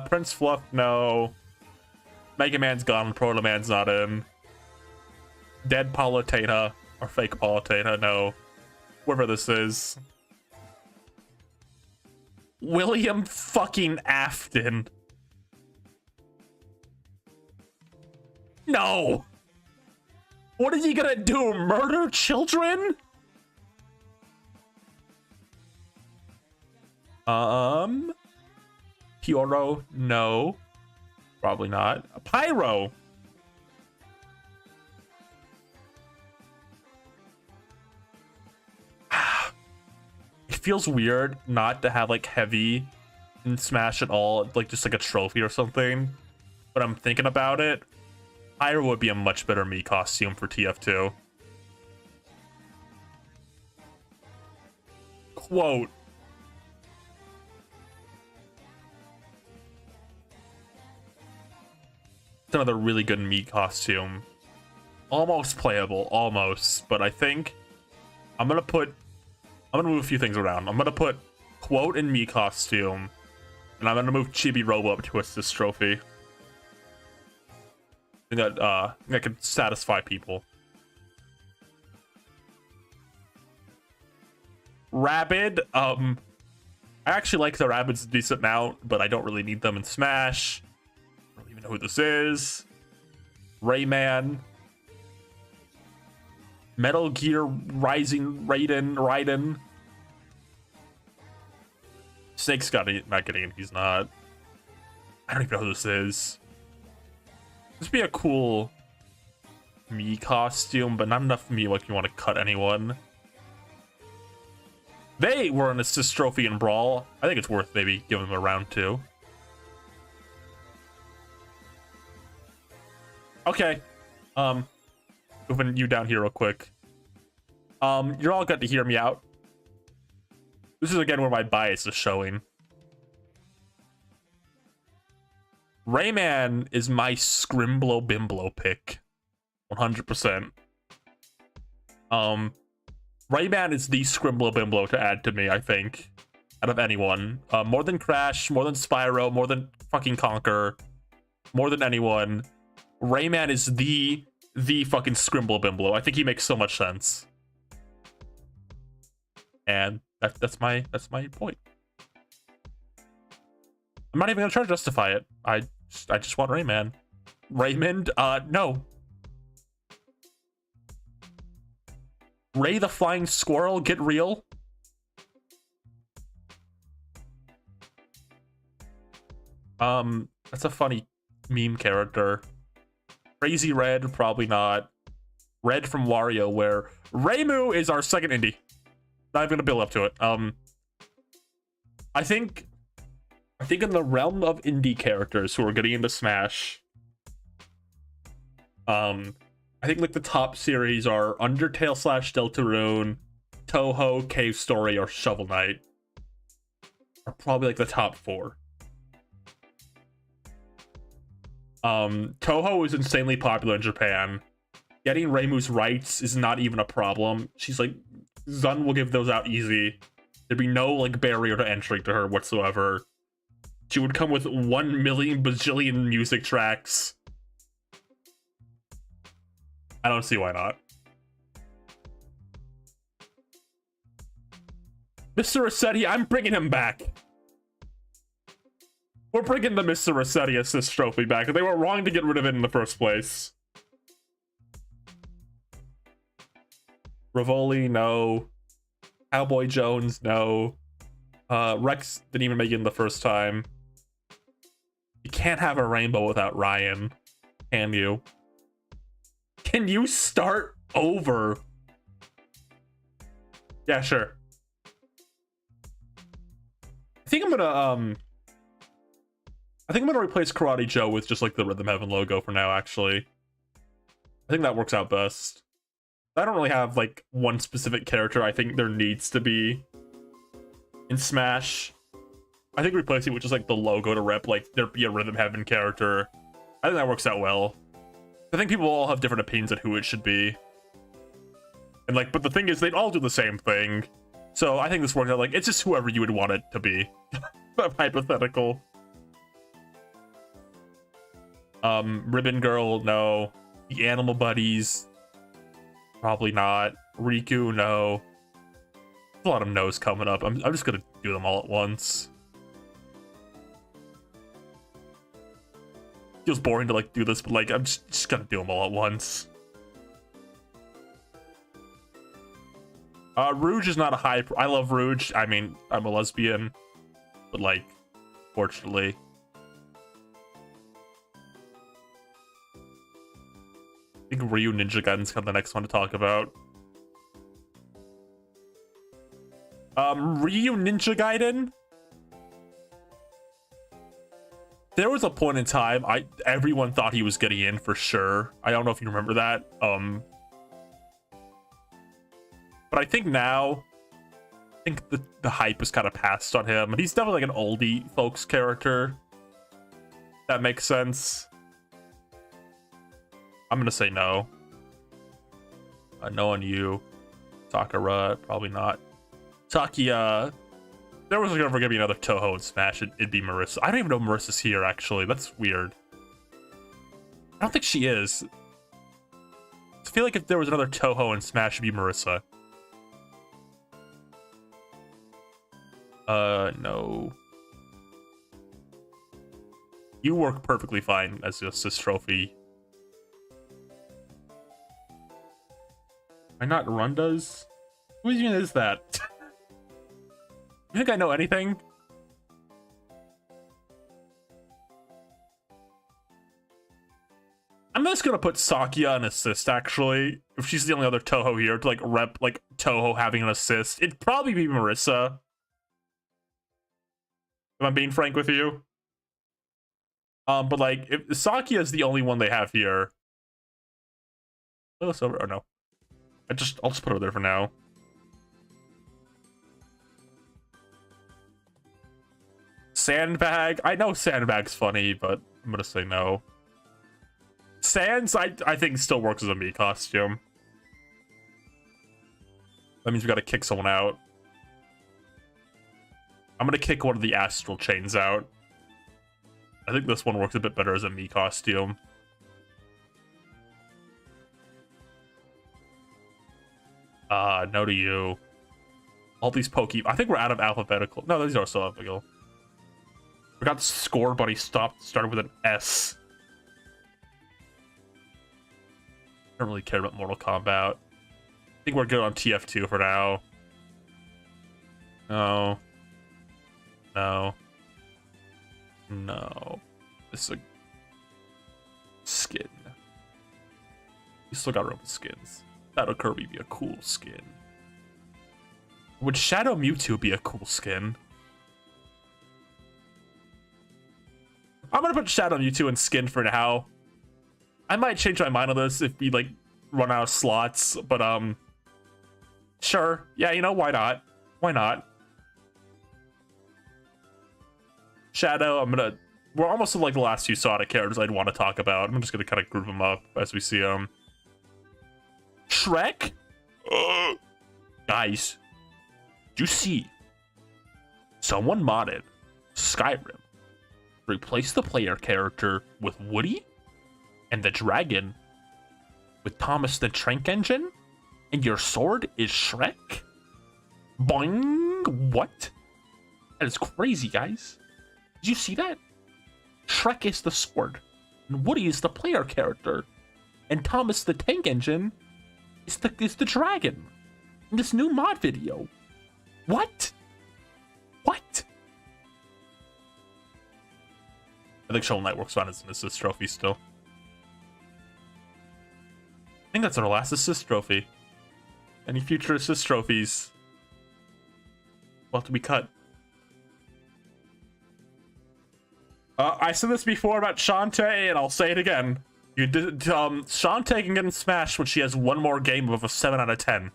Prince Fluff, no. Mega Man's gone, Proto Man's not in. Dead Palutena, or fake Palutena, no. Whoever this is. William fucking Afton. No! What is he gonna do? Murder children? Pyoro, no. Probably not. Pyro. It feels weird not to have like heavy in Smash at all, like just like a trophy or something. But I'm thinking about it. Pyro would be a much better Mii costume for TF2. Quote. It's another really good Mii costume. Almost playable, almost. But I think I'm gonna move a few things around. I'm gonna put Quote in Mii costume, and I'm gonna move Chibi Robo up to assist trophy. I think that could satisfy people. Rabid, I actually like the Rabids a decent amount, but I don't really need them in Smash. I don't even know who this is. Rayman. Metal Gear Rising Raiden. Snake's not getting it, he's not. I don't even know who this is. This would be a cool Mii costume, but not enough for me like you want to cut anyone. They were an assist trophy in Brawl. I think it's worth maybe giving them a round 2. Okay. Moving you down here real quick. You're all got to hear me out. This is again where my bias is showing. Rayman is my Scrimblow Bimblow pick. 100%. Rayman is the Scrimblow Bimblow to add to me, I think. Out of anyone. More than Crash, more than Spyro, more than fucking Conker. More than anyone. Rayman is the fucking Scrimblow Bimblow. I think he makes so much sense. And that's my point. I'm not even gonna try to justify it. I just want Rayman. Raymond, no. Ray the Flying Squirrel, get real. That's a funny meme character. Crazy Red, probably not. Red from WarioWare. Raymu is our second indie. Not even gonna build up to it. I think in the realm of indie characters who are getting into Smash, I think like the top series are Undertale / Deltarune, Touhou, Cave Story, or Shovel Knight. Are probably like the top 4. Touhou is insanely popular in Japan. Getting Reimu's rights is not even a problem. She's like, Zun will give those out easy. There'd be no like barrier to entry to her whatsoever. She would come with 1 million bajillion music tracks. I don't see why not. Mr. Rossetti, I'm bringing him back. We're bringing the Mr. Rossetti assist trophy back. They were wrong to get rid of it in the first place. Rivoli, no. Cowboy Jones, no. Rex didn't even make it in the first time. can't have a rainbow without Ryan, can you? Can you start over? Yeah, sure. I think I'm gonna replace Karate Joe with just like the Rhythm Heaven logo for now, actually. I think that works out best. I don't really have like one specific character I think there needs to be in Smash. I think replacing it with just like the logo to rep like there be a Rhythm Heaven character. I think that works out well. I think people all have different opinions on who it should be. And like, but the thing is, they'd all do the same thing. So I think this works out like, it's just whoever you would want it to be. Hypothetical. Ribbon Girl, no. The Animal Buddies, probably not. Riku, no. There's a lot of no's coming up. I'm just gonna do them all at once. Feels boring to like do this, but like I'm just gonna do them all at once. Rouge is not a high. I love Rouge. I mean, I'm a lesbian, but like, fortunately. I think Ryu Ninja Gaiden's kind of the next one to talk about. Ryu Ninja Gaiden. There was a point in time everyone thought he was getting in for sure. I don't know if you remember that. But I think now, I think the hype is kind of passed on him. He's definitely like an oldie folks character. That makes sense. I'm gonna say no. No on you. Sakura, probably not. Takia. There was ever gonna be another Toho in Smash. It'd be Marissa. I don't even know Marissa's here, actually. That's weird. I don't think she is. I feel like if there was another Toho in Smash, it'd be Marissa. No. You work perfectly fine as the assist trophy. Why not Rundas? Who even is that? You think I know anything? I'm just gonna put Sakia an assist, actually. If she's the only other Toho here to like rep like Toho having an assist, it'd probably be Marissa. If I'm being frank with you. But like if Sakia is the only one they have here. Let's over or no. I'll just put her there for now. Sandbag. I know Sandbag's funny, but I'm gonna say no. Sans, I think still works as a Mii costume. That means we gotta kick someone out. I'm gonna kick one of the astral chains out. I think this one works a bit better as a Mii costume. No to you. All these Poke. I think we're out of alphabetical. No, these are still alphabetical. We got score, but he started with an S. I don't really care about Mortal Kombat. I think we're good on TF2 for now. No. No. No. This is a skin. We still got room for skins. Shadow Kirby be a cool skin. Would Shadow Mewtwo be a cool skin? I'm gonna put Shadow Mewtwo in skin for now. I might change my mind on this if we like run out of slots, but sure. Yeah, you know, why not? Why not? Shadow, we're almost like the last few Sonic characters I'd want to talk about. I'm just gonna kind of group them up as we see them. Shrek? Guys, did you see? Someone modded Skyrim. Replace the player character with Woody and the dragon with Thomas the Tank Engine, and your sword is Shrek? Boing! What? That is crazy, guys. Did you see that? Shrek is the sword, and Woody is the player character, and Thomas the Tank Engine is the dragon in this new mod video. What? What? think Shovel Knight works fine as an assist trophy still. I think that's our last assist trophy. Any future assist trophies will have to be cut. I said this before about Shantae, and I'll say it again. You did, Shantae can get in Smash when she has one more game of a 7 out of 10.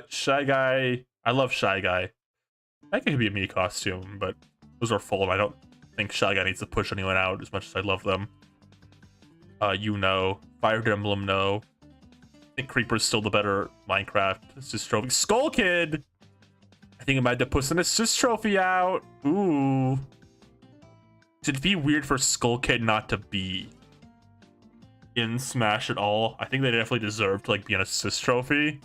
Shy Guy. I love Shy Guy. I think it could be a me costume, but those are full, and I don't think Shy Guy needs to push anyone out as much as I love them. You know. Fire Emblem, no. I think Creeper's still the better Minecraft assist trophy. Skull Kid! I think I might have to push an assist trophy out. Ooh. It'd be weird for Skull Kid not to be in Smash at all. I think they definitely deserve to like be an assist trophy.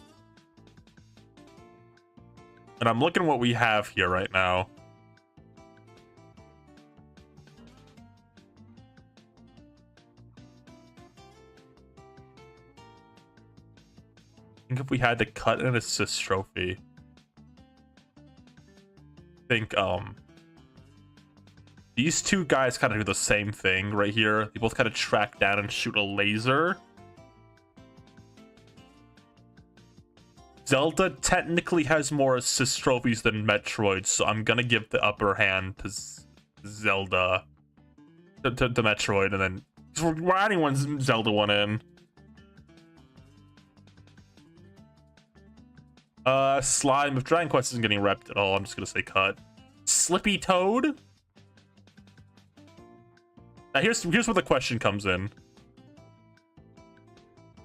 And I'm looking at what we have here right now. I think if we had to cut an assist trophy, I think these two guys kind of do the same thing right here. They both kind of track down and shoot a laser. Zelda technically has more assist trophies than Metroid, so I'm gonna give the upper hand to Zelda, to Metroid, and then we're adding one Zelda one in. Slime. If Dragon Quest isn't getting repped at all, I'm just gonna say cut. Slippy Toad. Now here's where the question comes in.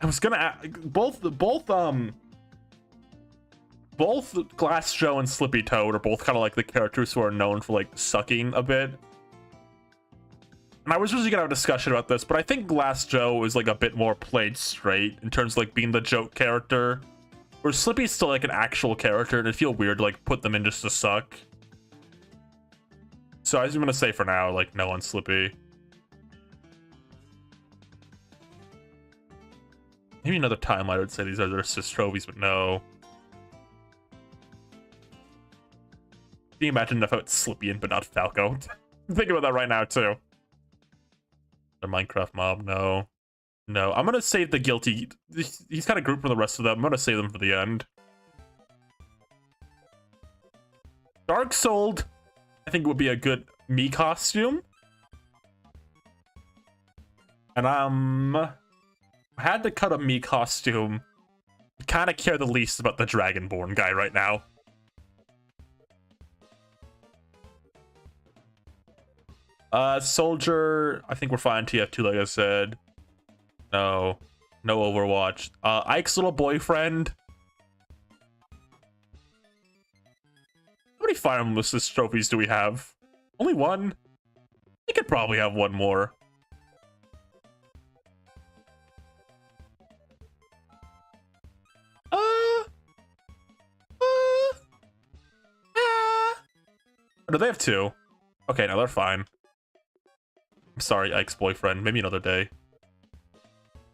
I was gonna both Glass Joe and Slippy Toad are both kind of like the characters who are known for like sucking a bit. And I was really gonna have a discussion about this, but I think Glass Joe is like a bit more played straight in terms of like being the joke character. Where Slippy's still like an actual character, and it'd feel weird to like put them in just to suck. So I was gonna say for now, like no on Slippy. Maybe another time I would say these are their assist trophies, but no. Can you imagine if it's Slippy but not Falco? Think about that right now too. The Minecraft mob, no. No, I'm gonna save the guilty. He's kind of grouped from the rest of them. I'm gonna save them for the end. Dark Souled, I think would be a good me costume. And I had to cut a me costume. Kind of care the least about the Dragonborn guy right now. Soldier, I think we're fine. TF2, like I said. No Overwatch. Ike's little boyfriend. How many Fire Emblem assist trophies do we have? Only one? We could probably have one more. Do they have two? Okay, no, they're fine. I'm sorry, Ike's boyfriend. Maybe another day.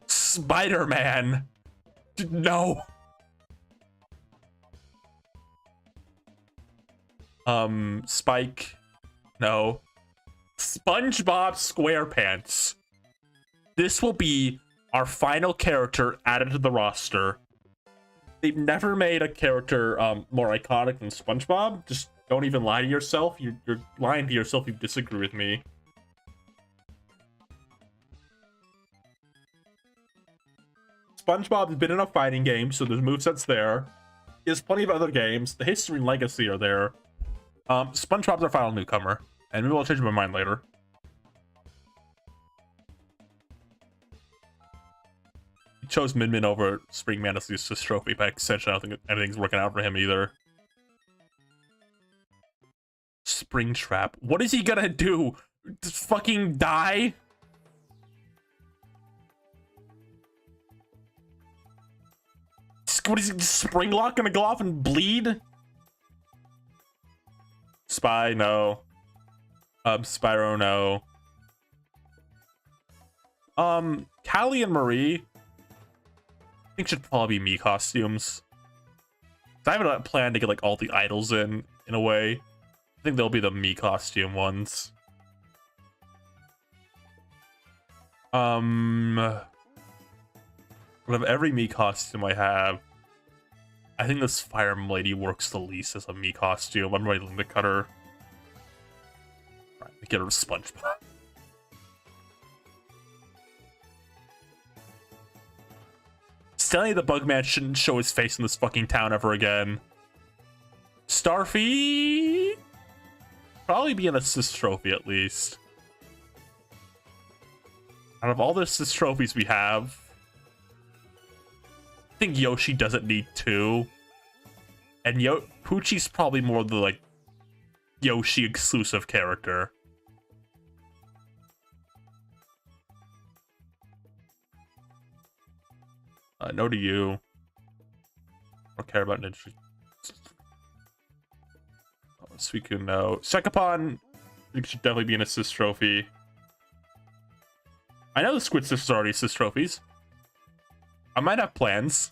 Spider-Man. No. Spike. No. SpongeBob SquarePants. This will be our final character added to the roster. They've never made a character more iconic than SpongeBob. Just don't even lie to yourself. You're lying to yourself if you disagree with me. SpongeBob's been in a fighting game, so there's movesets there. He has plenty of other games. The history and legacy are there. SpongeBob's our final newcomer, and maybe I'll change my mind later. He chose Min Min over Spring Man as the assist trophy by extension. I don't think anything's working out for him either. Spring Trap. What is he gonna do? Just fucking die? What is he, Spring Lock gonna go off and bleed? Spy, no. Spyro, no. Callie and Marie, I think should probably be me costumes. I have a plan to get like all the idols in a way. I think they'll be the me costume ones. Out of every me costume I have, I think this Fire Lady works the least as a me costume. I'm ready to cut her. Right, get her a SpongeBob. Stanley the Bugman shouldn't show his face in this fucking town ever again. Starfy probably be an assist trophy at least. Out of all the assist trophies we have, I think Yoshi doesn't need 2. And Poochie's probably more the like Yoshi exclusive character. No to you. I don't care about Ninja. Oh, Suiku, no. Sekapon, it should definitely be an assist trophy. I know the Squid Sisters are already assist trophies. I might have plans.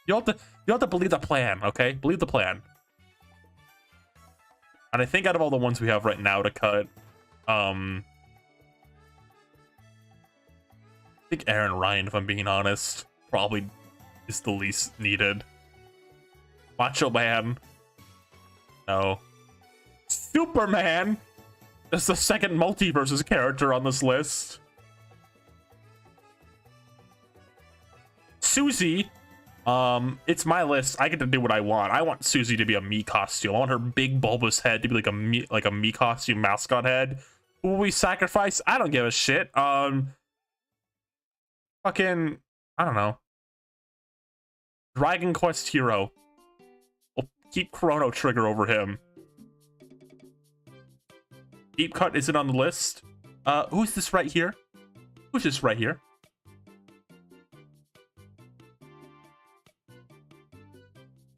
You have to believe the plan, okay? Believe the plan. And I think out of all the ones we have right now to cut, I think Aaron Ryan, if I'm being honest, probably is the least needed. Macho Man. No. Superman! That's the second multiverses character on this list. Susie. It's my list. I get to do what I want. I want Susie to be a me costume. I want her big bulbous head to be like a me costume mascot head. Who will we sacrifice? I don't give a shit. Fucking, I don't know. Dragon Quest hero. We'll keep Chrono Trigger over him. Deep Cut isn't on the list. Who's this right here? Who's this right here?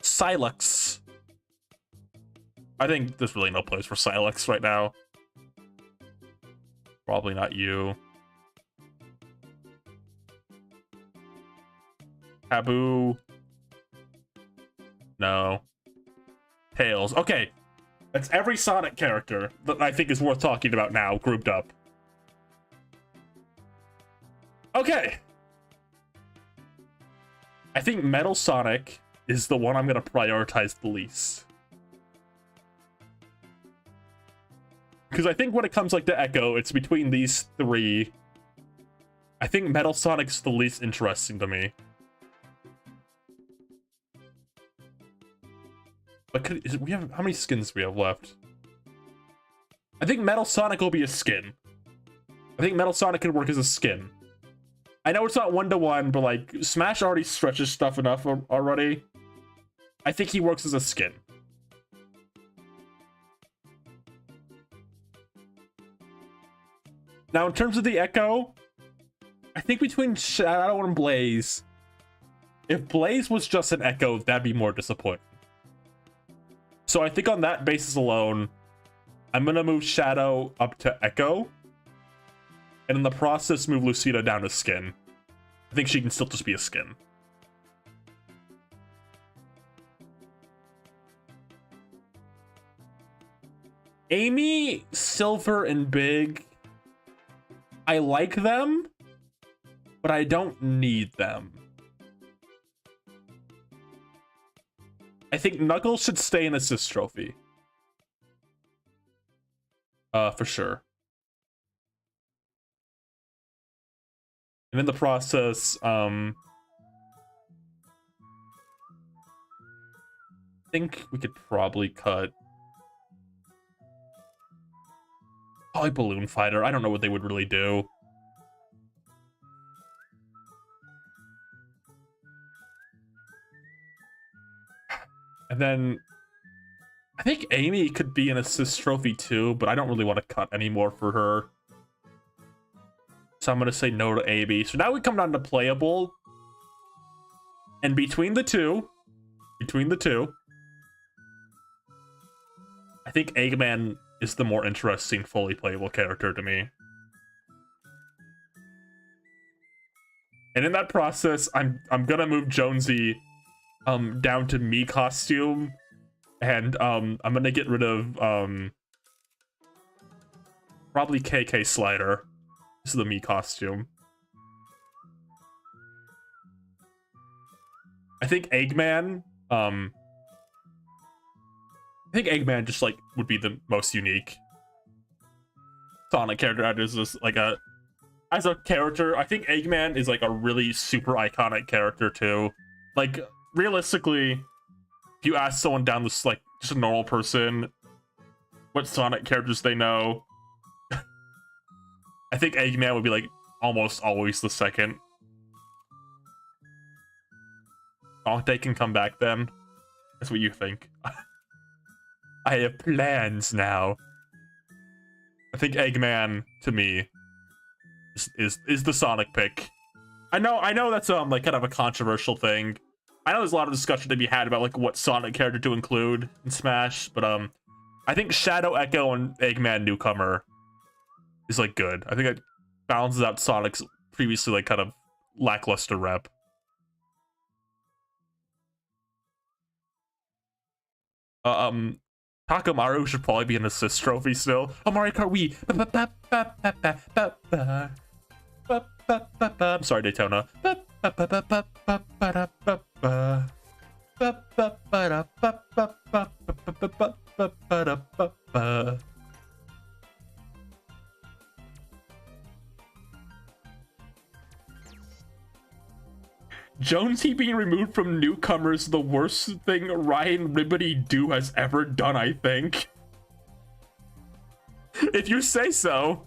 Silex. I think there's really no place for Silex right now. Probably not you. Taboo. No. Tails. Okay. That's every Sonic character that I think is worth talking about now, grouped up. Okay. I think Metal Sonic is the one I'm going to prioritize the least. Because I think when it comes like to Echo, it's between these 3. I think Metal Sonic's the least interesting to me. But we have how many skins do we have left? I think Metal Sonic will be a skin. I think Metal Sonic could work as a skin. I know it's not 1-to-1, but like Smash already stretches stuff enough already. I think he works as a skin. Now, in terms of the Echo, I think between Shadow and Blaze, if Blaze was just an Echo, that'd be more disappointing. So I think on that basis alone, I'm gonna move Shadow up to Echo, and in the process move Lucina down to skin. I think she can still just be a skin. Amy, Silver, and Big, I like them, but I don't need them. I think Knuckles should stay in assist trophy. For sure. And in the process, I think we could probably cut probably Balloon Fighter. I don't know what they would really do. And then I think Amy could be an assist trophy too, but I don't really want to cut anymore for her. So I'm going to say no to Amy. So now we come down to playable. And between the two, I think Eggman is the more interesting fully playable character to me. And in that process, I'm gonna move Jonesy down to me costume, and I'm gonna get rid of probably KK Slider. This is the me costume. I think Eggman, I think Eggman just like would be the most unique Sonic character. As a character, I think Eggman is like a really super iconic character too. Like realistically, if you ask someone down this, like just a normal person, what Sonic characters they know, I think Eggman would be like almost always the second. Oh, they can come back then. That's what you think. I have plans now. I think Eggman to me is the Sonic pick. I know that's like kind of a controversial thing. I know there's a lot of discussion to be had about like what Sonic character to include in Smash, but I think Shadow Echo and Eggman Newcomer is like good. I think it balances out Sonic's previously like kind of lackluster rep. Takamaru should probably be an assist trophy still. Oh, Mario Kart Wii. I'm sorry, Daytona. Jonesy being removed from Newcomer is the worst thing Ryan Ribbity-Doo has ever done, I think. If you say so.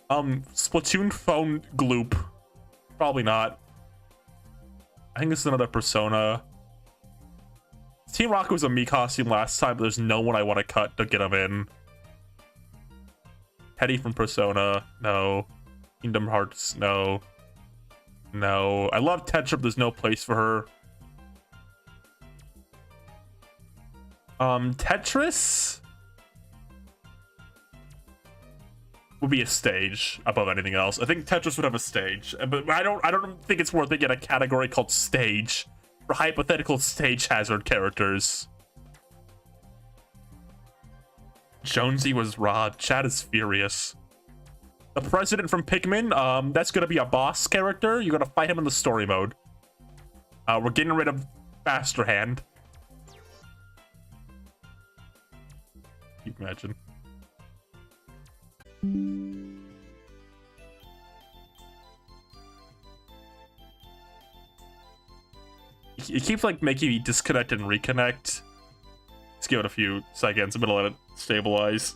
Splatoon phone gloop. Probably not. I think this is another Persona. Team Rocket was a me costume last time, but there's no one I want to cut to get him in. Teddy from Persona, no. Kingdom Hearts, no. No. I love Tetra, but there's no place for her. Tetris would be a stage above anything else. I think Tetris would have a stage, but I don't think it's worth it. Get a category called stage for hypothetical stage hazard characters. Jonesy was raw. Chad is furious. The president from Pikmin, that's gonna be a boss character. You're gonna fight him in the story mode. We're getting rid of Faster Hand. You can imagine. It keeps like making me disconnect and reconnect. Let's give it a few seconds. I'm gonna let it stabilize.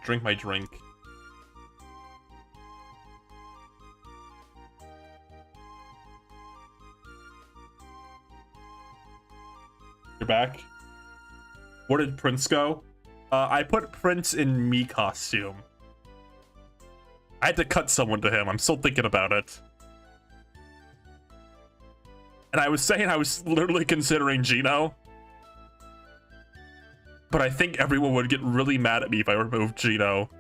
Drink my drink. You're back. Where did Prince go? I put Prince in me costume. I had to cut someone to him. I'm still thinking about it. And I was saying I was literally considering Gino. But I think everyone would get really mad at me if I removed Gino.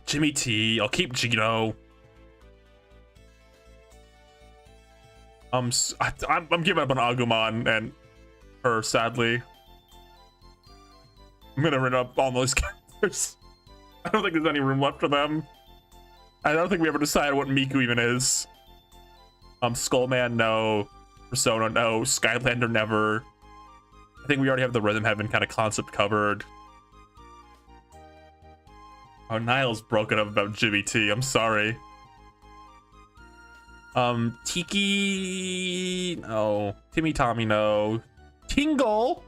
Jimmy T. I'll keep Gino. I'm giving up on Agumon and her, sadly. I'm gonna rid up all those characters. I don't think there's any room left for them. I don't think we ever decided what Miku even is. Skullman, no. Persona, no. Skylander, never. I think we already have the Rhythm Heaven kind of concept covered. Oh, Niall's broken up about Jimmy T. I'm sorry. Tiki, no. Timmy Tommy, no. Tingle.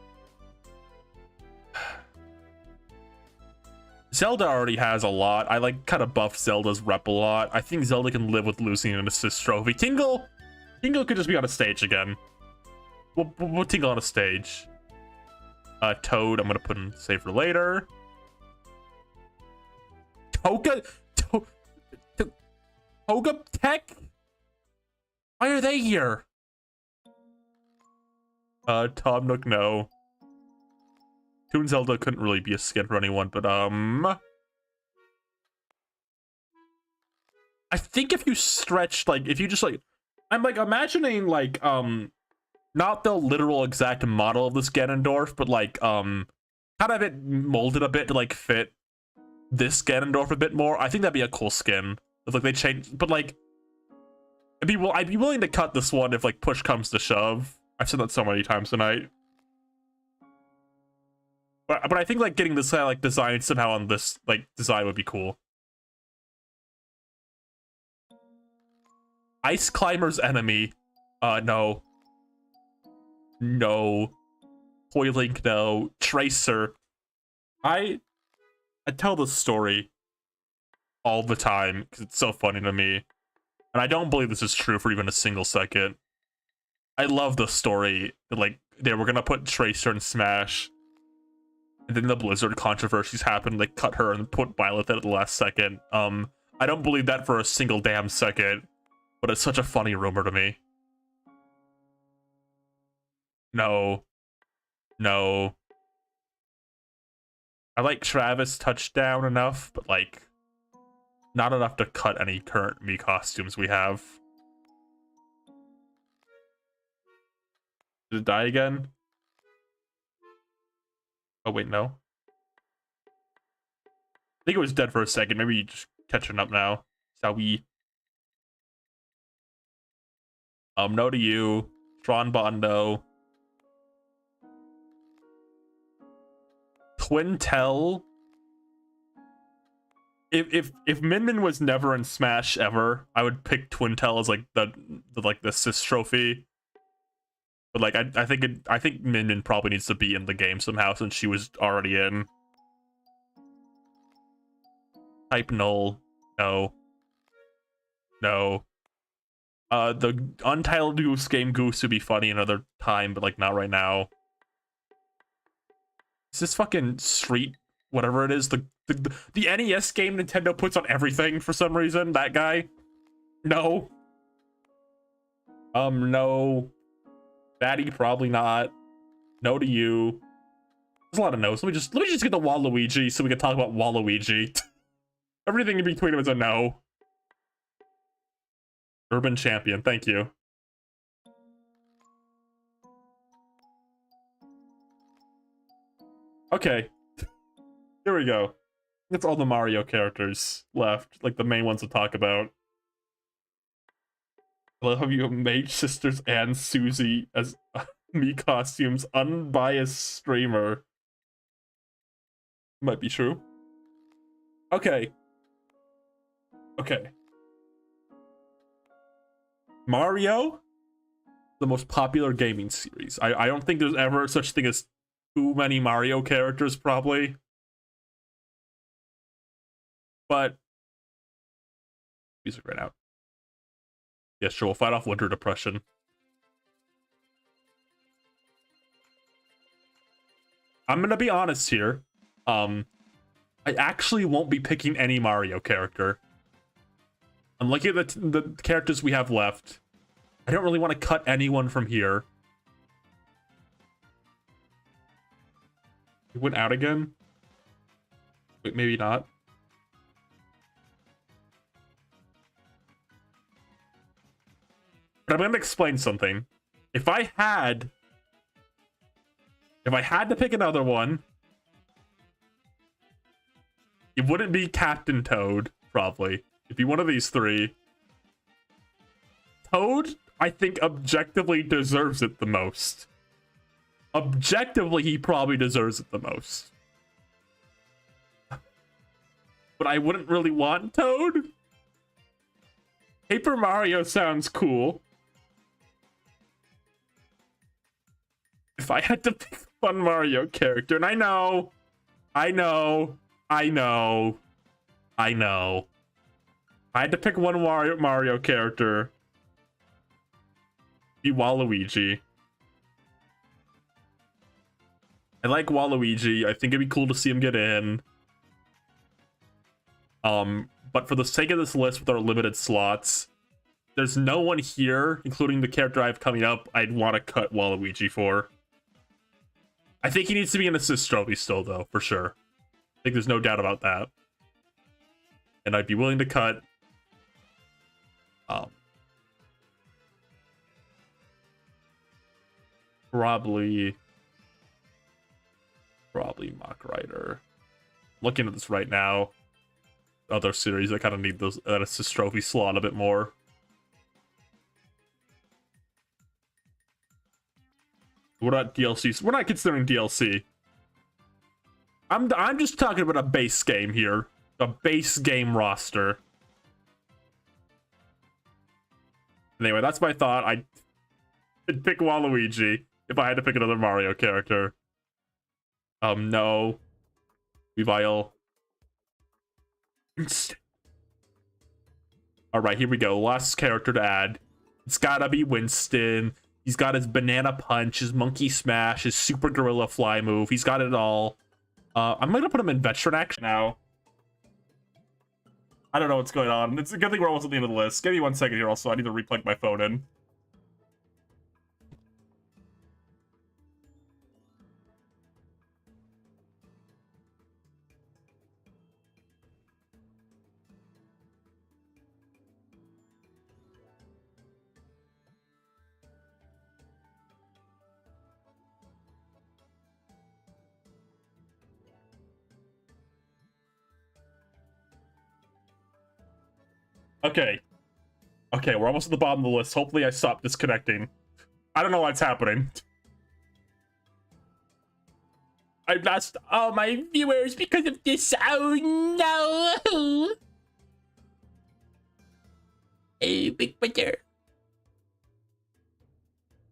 Zelda already has a lot. I like kind of buff Zelda's rep a lot. I think Zelda can live with losing an assist trophy. Tingle could just be on a stage again. We'll put Tingle on a stage. Toad, I'm gonna put in save for later. Toga Tech? Why are they here? Tom Nook, no. Toon Zelda couldn't really be a skin for anyone, but I think if you stretch, like, if you just, like, I'm, like, imagining, like, not the literal exact model of this Ganondorf, but, like, kind of it molded a bit to, like, fit this Ganondorf a bit more. I think that'd be a cool skin. If, like, they change, but, like, I'd be willing to cut this one if, like, push comes to shove. I've said that so many times tonight. But I think, like, getting this, like, design somehow on this, like, design would be cool. Ice Climber's enemy. No. No. Toilink, no. Tracer. I tell this story all the time because it's so funny to me. And I don't believe this is true for even a single second. I love the story that, like, they were gonna put Tracer in Smash. And then the Blizzard controversies happened, like, cut her and put Violet at the last second. I don't believe that for a single damn second. But it's such a funny rumor to me. No. No. I like Travis touchdown enough, but, like, not enough to cut any current Mii costumes we have. Did it die again? Oh, wait, no. I think it was dead for a second. Maybe you just catching up now. Shall we? No to you. Tron Bondo. Twintel. If Min Min was never in Smash ever, I would pick Twintel as, like, the sis trophy. But, like, I think Min Min probably needs to be in the game somehow since she was already in. Type null. No. No. The Untitled Goose Game Goose would be funny another time, but, like, not right now. Is this fucking Street, whatever it is, the NES game Nintendo puts on everything for some reason? That guy? No. No. Batty, probably not. No to you. There's a lot of no's. Let me just get the Waluigi so we can talk about Waluigi. Everything in between them is a no. Urban Champion, thank you. Okay. Here we go. That's all the Mario characters left, like the main ones to talk about. I love you, Mage Sisters and Susie as Mii costumes, unbiased streamer. Might be true. Okay. Okay. Mario, the most popular gaming series. I don't think there's ever such thing as too many Mario characters, probably. But music right out. Yeah, sure, we'll fight off winter depression. I'm gonna be honest here. I actually won't be picking any Mario character. I'm looking at the characters we have left. I don't really want to cut anyone from here. It went out again? Wait, maybe not. But I'm going to explain something. If I had to pick another one, it wouldn't be Captain Toad, probably. It'd be one of these three. Toad, I think, objectively deserves it the most. Objectively, he probably deserves it the most. But I wouldn't really want Toad. Paper Mario sounds cool. If I had to pick one Mario character, and I know. I had to pick one Mario character. Be Waluigi. I like Waluigi. I think it'd be cool to see him get in. But for the sake of this list with our limited slots, there's no one here, including the character I have coming up, I'd want to cut Waluigi for. I think he needs to be an assist trophy still, though, for sure. I think there's no doubt about that. And I'd be willing to cut. Probably Mock Rider. Looking at this right now. Other series that kind of need those that assist trophy slot a bit more. We're not DLC. We're not considering DLC. I'm just talking about a base game here. A base game roster. Anyway, that's my thought. I'd pick Waluigi if I had to pick another Mario character. No. Revile. Alright, here we go. Last character to add. It's gotta be Winston. He's got his banana punch, his monkey smash, his super gorilla fly move. He's got it all. I'm gonna put him in veteran action now. I don't know what's going on. It's a good thing we're almost at the end of the list. Give me 1 second here also. I need to replug my phone in. Okay. Okay, we're almost at the bottom of the list. Hopefully I stop disconnecting. I don't know what's happening. I've lost all my viewers because of this. Oh no! Hey, big brother.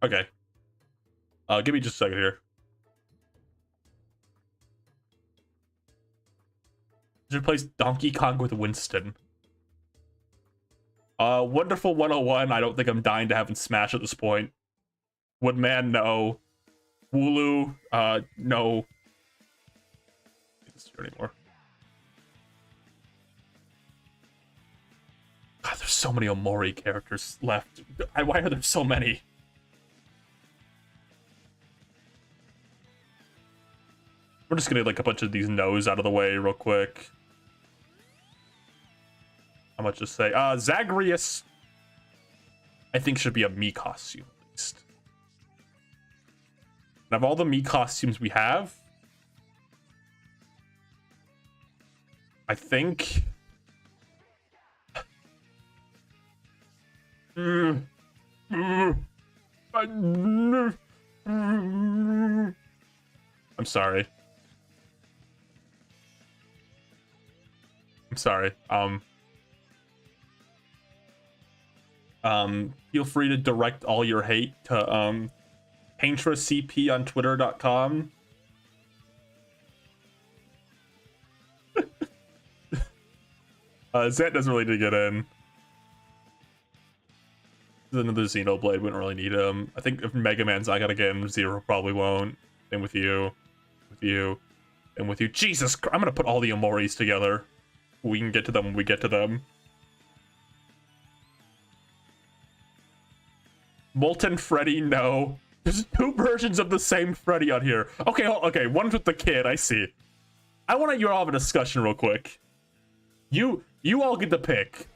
Okay. Give me just a second here. Just replace Donkey Kong with Winston. Wonderful 101. I don't think I'm dying to have him smash at this point. Woodman, no. Wooloo, no. This here anymore. God, there's so many Omori characters left. Why are there so many? We're just gonna get like a bunch of these no's out of the way real quick. How much to say? Zagreus, I think should be a Mii costume at least. And of all the Mii costumes we have, I think. I'm sorry. I'm sorry. Feel free to direct all your hate to PaintrasCP on Twitter.com. Zet doesn't really need to get in. There's another Xenoblade, wouldn't really need him. I think if Mega Man's not gonna get him, Zero probably won't. Same with you. With you. And with you. Jesus Christ, I'm gonna put all the Omoris together. We can get to them when we get to them. Molten Freddy, no. There's 2 versions of the same Freddy on here. Okay, okay, one's with the kid, I see. I want you all have a discussion real quick. You all get to pick.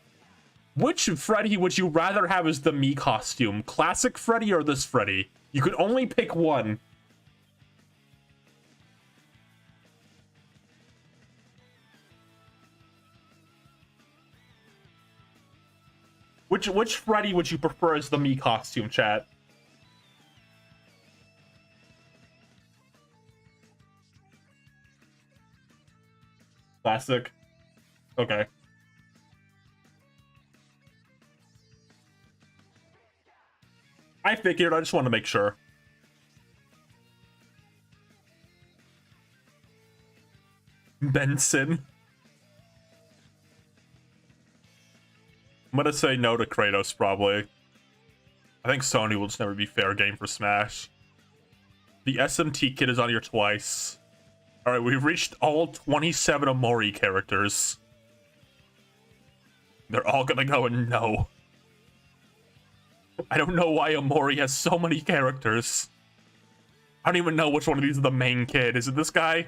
Which Freddy would you rather have as the Mii costume? Classic Freddy or this Freddy? You could only pick one. Which Freddy would you prefer as the Mii costume, chat? Classic. Okay. I figured, I just want to make sure. Benson. I'm gonna say no to Kratos, probably. I think Sony will just never be fair game for Smash. The SMT kit is on here twice. Alright, we've reached all 27 Omori characters. They're all gonna go in no. I don't know why Omori has so many characters. I don't even know which one of these is the main kid. Is it this guy?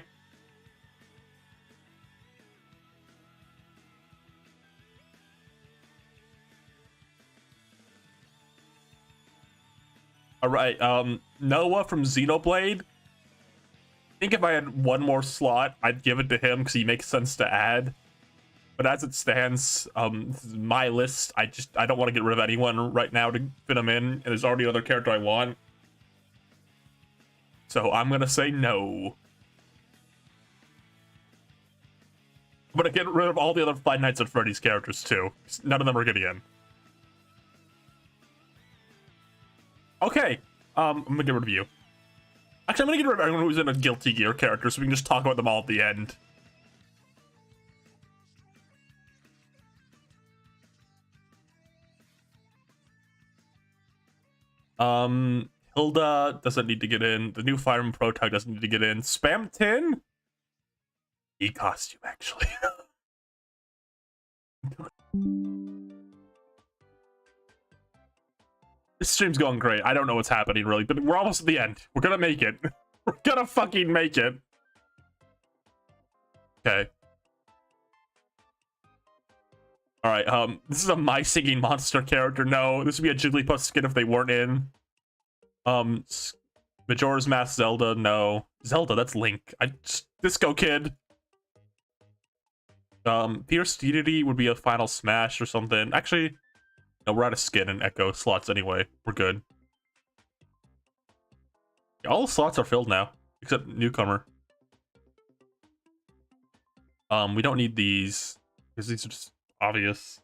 All right, Noah from Xenoblade. I think if I had one more slot, I'd give it to him because he makes sense to add. But as it stands, this is my list. I don't want to get rid of anyone right now to fit him in, and there's already another character I want. So I'm gonna say no. I'm gonna get rid of all the other Five Nights at Freddy's characters too. None of them are getting in. Okay, I'm gonna get rid of you. Actually, I'm gonna get rid of everyone who's in a Guilty Gear character so we can just talk about them all at the end. Hilda doesn't need to get in. The new Fireman Protag doesn't need to get in. Spam Tin? E-costume, actually. This stream's going great. I don't know what's happening, really, but we're almost at the end. We're gonna make it. We're gonna fucking make it. Okay. Alright, this is a My Singing Monster character. No, this would be a Jigglypuff skin if they weren't in. Majora's Mask Zelda, no. Zelda, that's Link. Disco Kid. Pierce Deity would be a Final Smash or something. Actually, no, we're out of skin and Echo slots anyway. We're good. All the slots are filled now, except Newcomer. We don't need these because these are just obvious.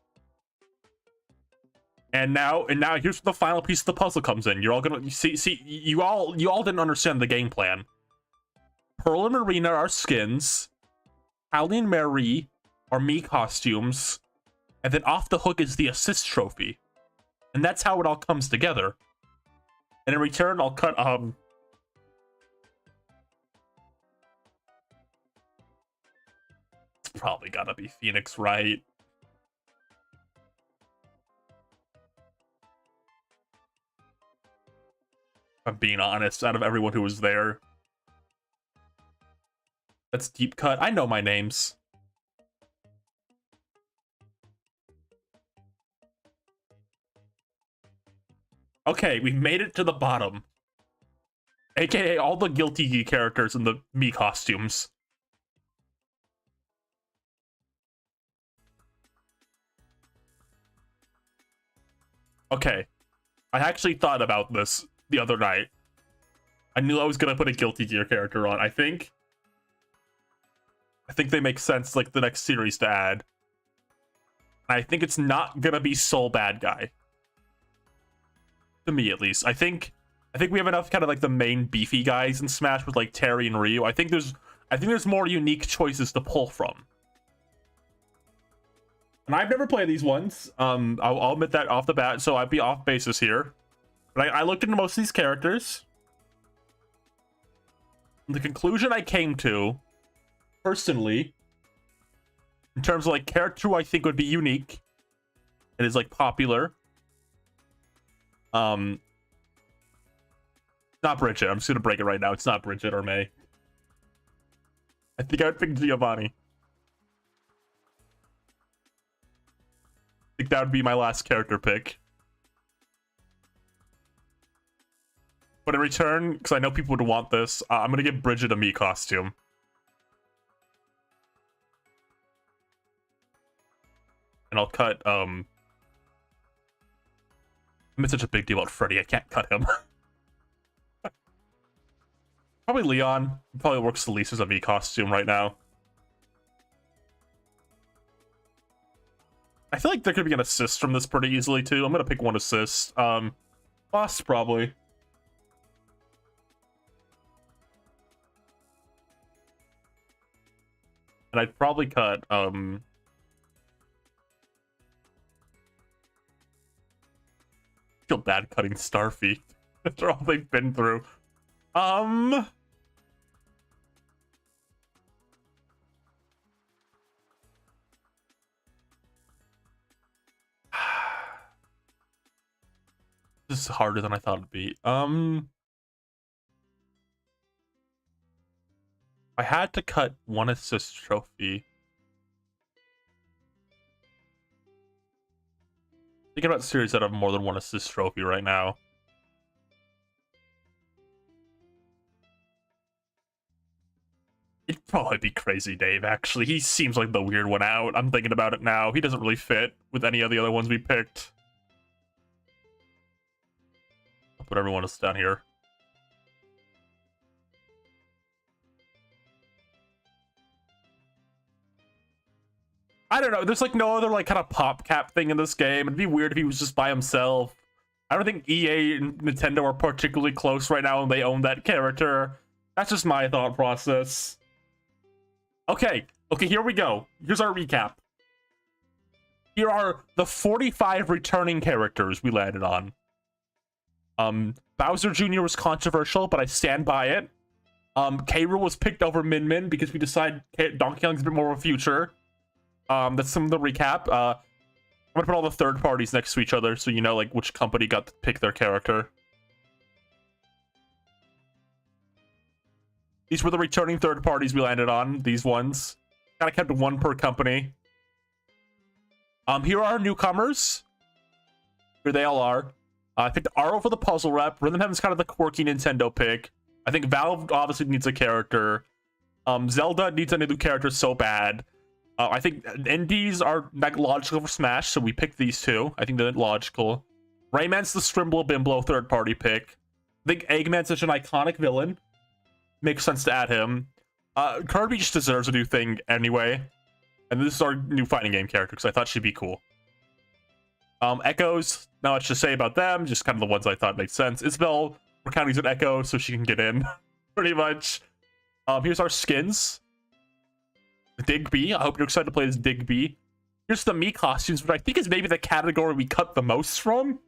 And now here's where the final piece of the puzzle comes in. You're all gonna see you all didn't understand the game plan. Pearl and Marina are skins. Howlie and Mary are me costumes. And then Off the Hook is the assist trophy. And that's how it all comes together. And in return, I'll cut it's probably gotta be Phoenix, right? I'm being honest, out of everyone who was there. That's deep cut. I know my names. Okay, we made it to the bottom. AKA all the Guilty Gear characters in the me costumes. Okay. I actually thought about this the other night. I knew I was gonna put a Guilty Gear character on. I think they make sense, like, the next series to add. I think it's not gonna be Soul Bad Guy. To me, at least. I think we have enough kind of like the main beefy guys in Smash with like Terry and Ryu. I think there's more unique choices to pull from. And I've never played these ones. I'll admit that off the bat, so I'd be off basis here. But I looked into most of these characters. The conclusion I came to, personally, in terms of like character who I think would be unique, and is like popular. Not Bridget. I'm just gonna break it right now. It's not Bridget or May. I think I would pick Giovanni. I think that would be my last character pick. But in return, because I know people would want this, I'm gonna give Bridget a me costume. And I'll cut, I made such a big deal about Freddy, I can't cut him. Probably Leon. Probably works the least as a me costume right now. I feel like there could be an assist from this pretty easily too. I'm gonna pick one assist. Boss probably. And I'd probably cut feel bad cutting Starfy after all they've been through. This is harder than I thought it'd be. I had to cut one assist trophy. Thinking about series that have more than one assist trophy right now. It'd probably be Crazy Dave, actually. He seems like the weird one out. I'm thinking about it now. He doesn't really fit with any of the other ones we picked. I'll put everyone else down here. I don't know. There's like no other like kind of pop cap thing in this game. It'd be weird if he was just by himself. I don't think EA and Nintendo are particularly close right now and they own that character. That's just my thought process. Okay, here we go. Here's our recap. Here are the 45 returning characters we landed on. Bowser Jr. was controversial, but I stand by it. K. Rool was picked over Min Min because we decided Donkey Kong's a bit more of a future. That's some of the recap. I'm gonna put all the third parties next to each other so you know like which company got to pick their character. These were the returning third parties we landed on. These ones. Kind of kept one per company. Here are our newcomers. Here they all are. I picked Aro for the puzzle rep. Rhythm Heaven's kind of the quirky Nintendo pick. I think Valve obviously needs a character. Zelda needs a new character so bad. I think Indies are logical for Smash, so we picked these two. I think they're logical. Rayman's the Strimble Bimblo third party pick. I think Eggman's such an iconic villain. Makes sense to add him. Kirby just deserves a new thing anyway. And this is our new fighting game character, because I thought she'd be cool. Echoes, not much to say about them, just kind of the ones I thought made sense. Isabelle, we're counting as an Echo, so she can get in, pretty much. Here's our skins. Digby, I hope you're excited to play as Digby. Here's the Mii costumes, which I think is maybe the category we cut the most from.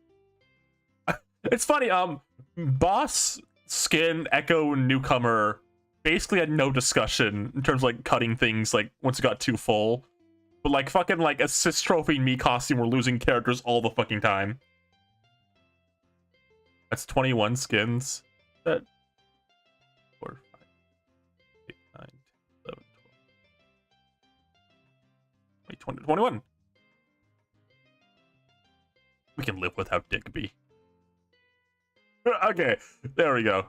It's funny, Boss, Skin, Echo, and Newcomer basically had no discussion in terms of like cutting things like once it got too full. But like fucking like assist trophy Mii costume, we're losing characters all the fucking time. That's 21 skins. That 4, 5, 8, 9, 11, 12, 20, 21. We can live without Digby. Okay, there we go.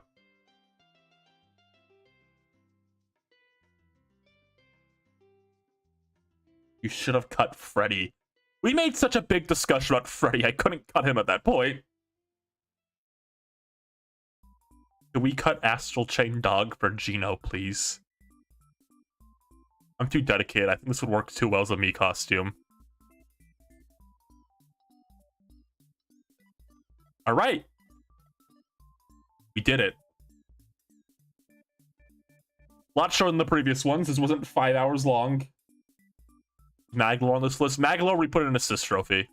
You should have cut Freddy. We made such a big discussion about Freddy, I couldn't cut him at that point. Can we cut Astral Chain Dog for Gino, please? I'm too dedicated. I think this would work too well as a Mii costume. Alright. We did it. A lot shorter than the previous ones. This wasn't 5 hours long. Magloire on this list. Magloire, we put in an assist trophy.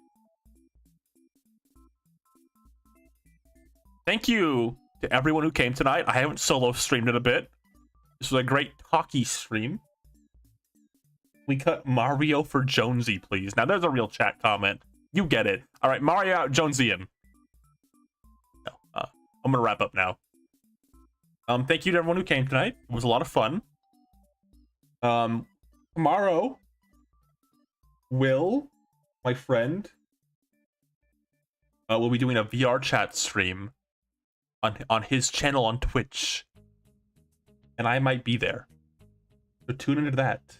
Thank you to everyone who came tonight. I haven't solo streamed in a bit. This was a great talkie stream. We cut Mario for Jonesy, please. Now, there's a real chat comment. You get it. All right, Mario out, Jonesy in. No, I'm going to wrap up now. Thank you to everyone who came tonight. It was a lot of fun. Tomorrow, Will, my friend, will be doing a VR chat stream on his channel on Twitch. And I might be there. So tune into that.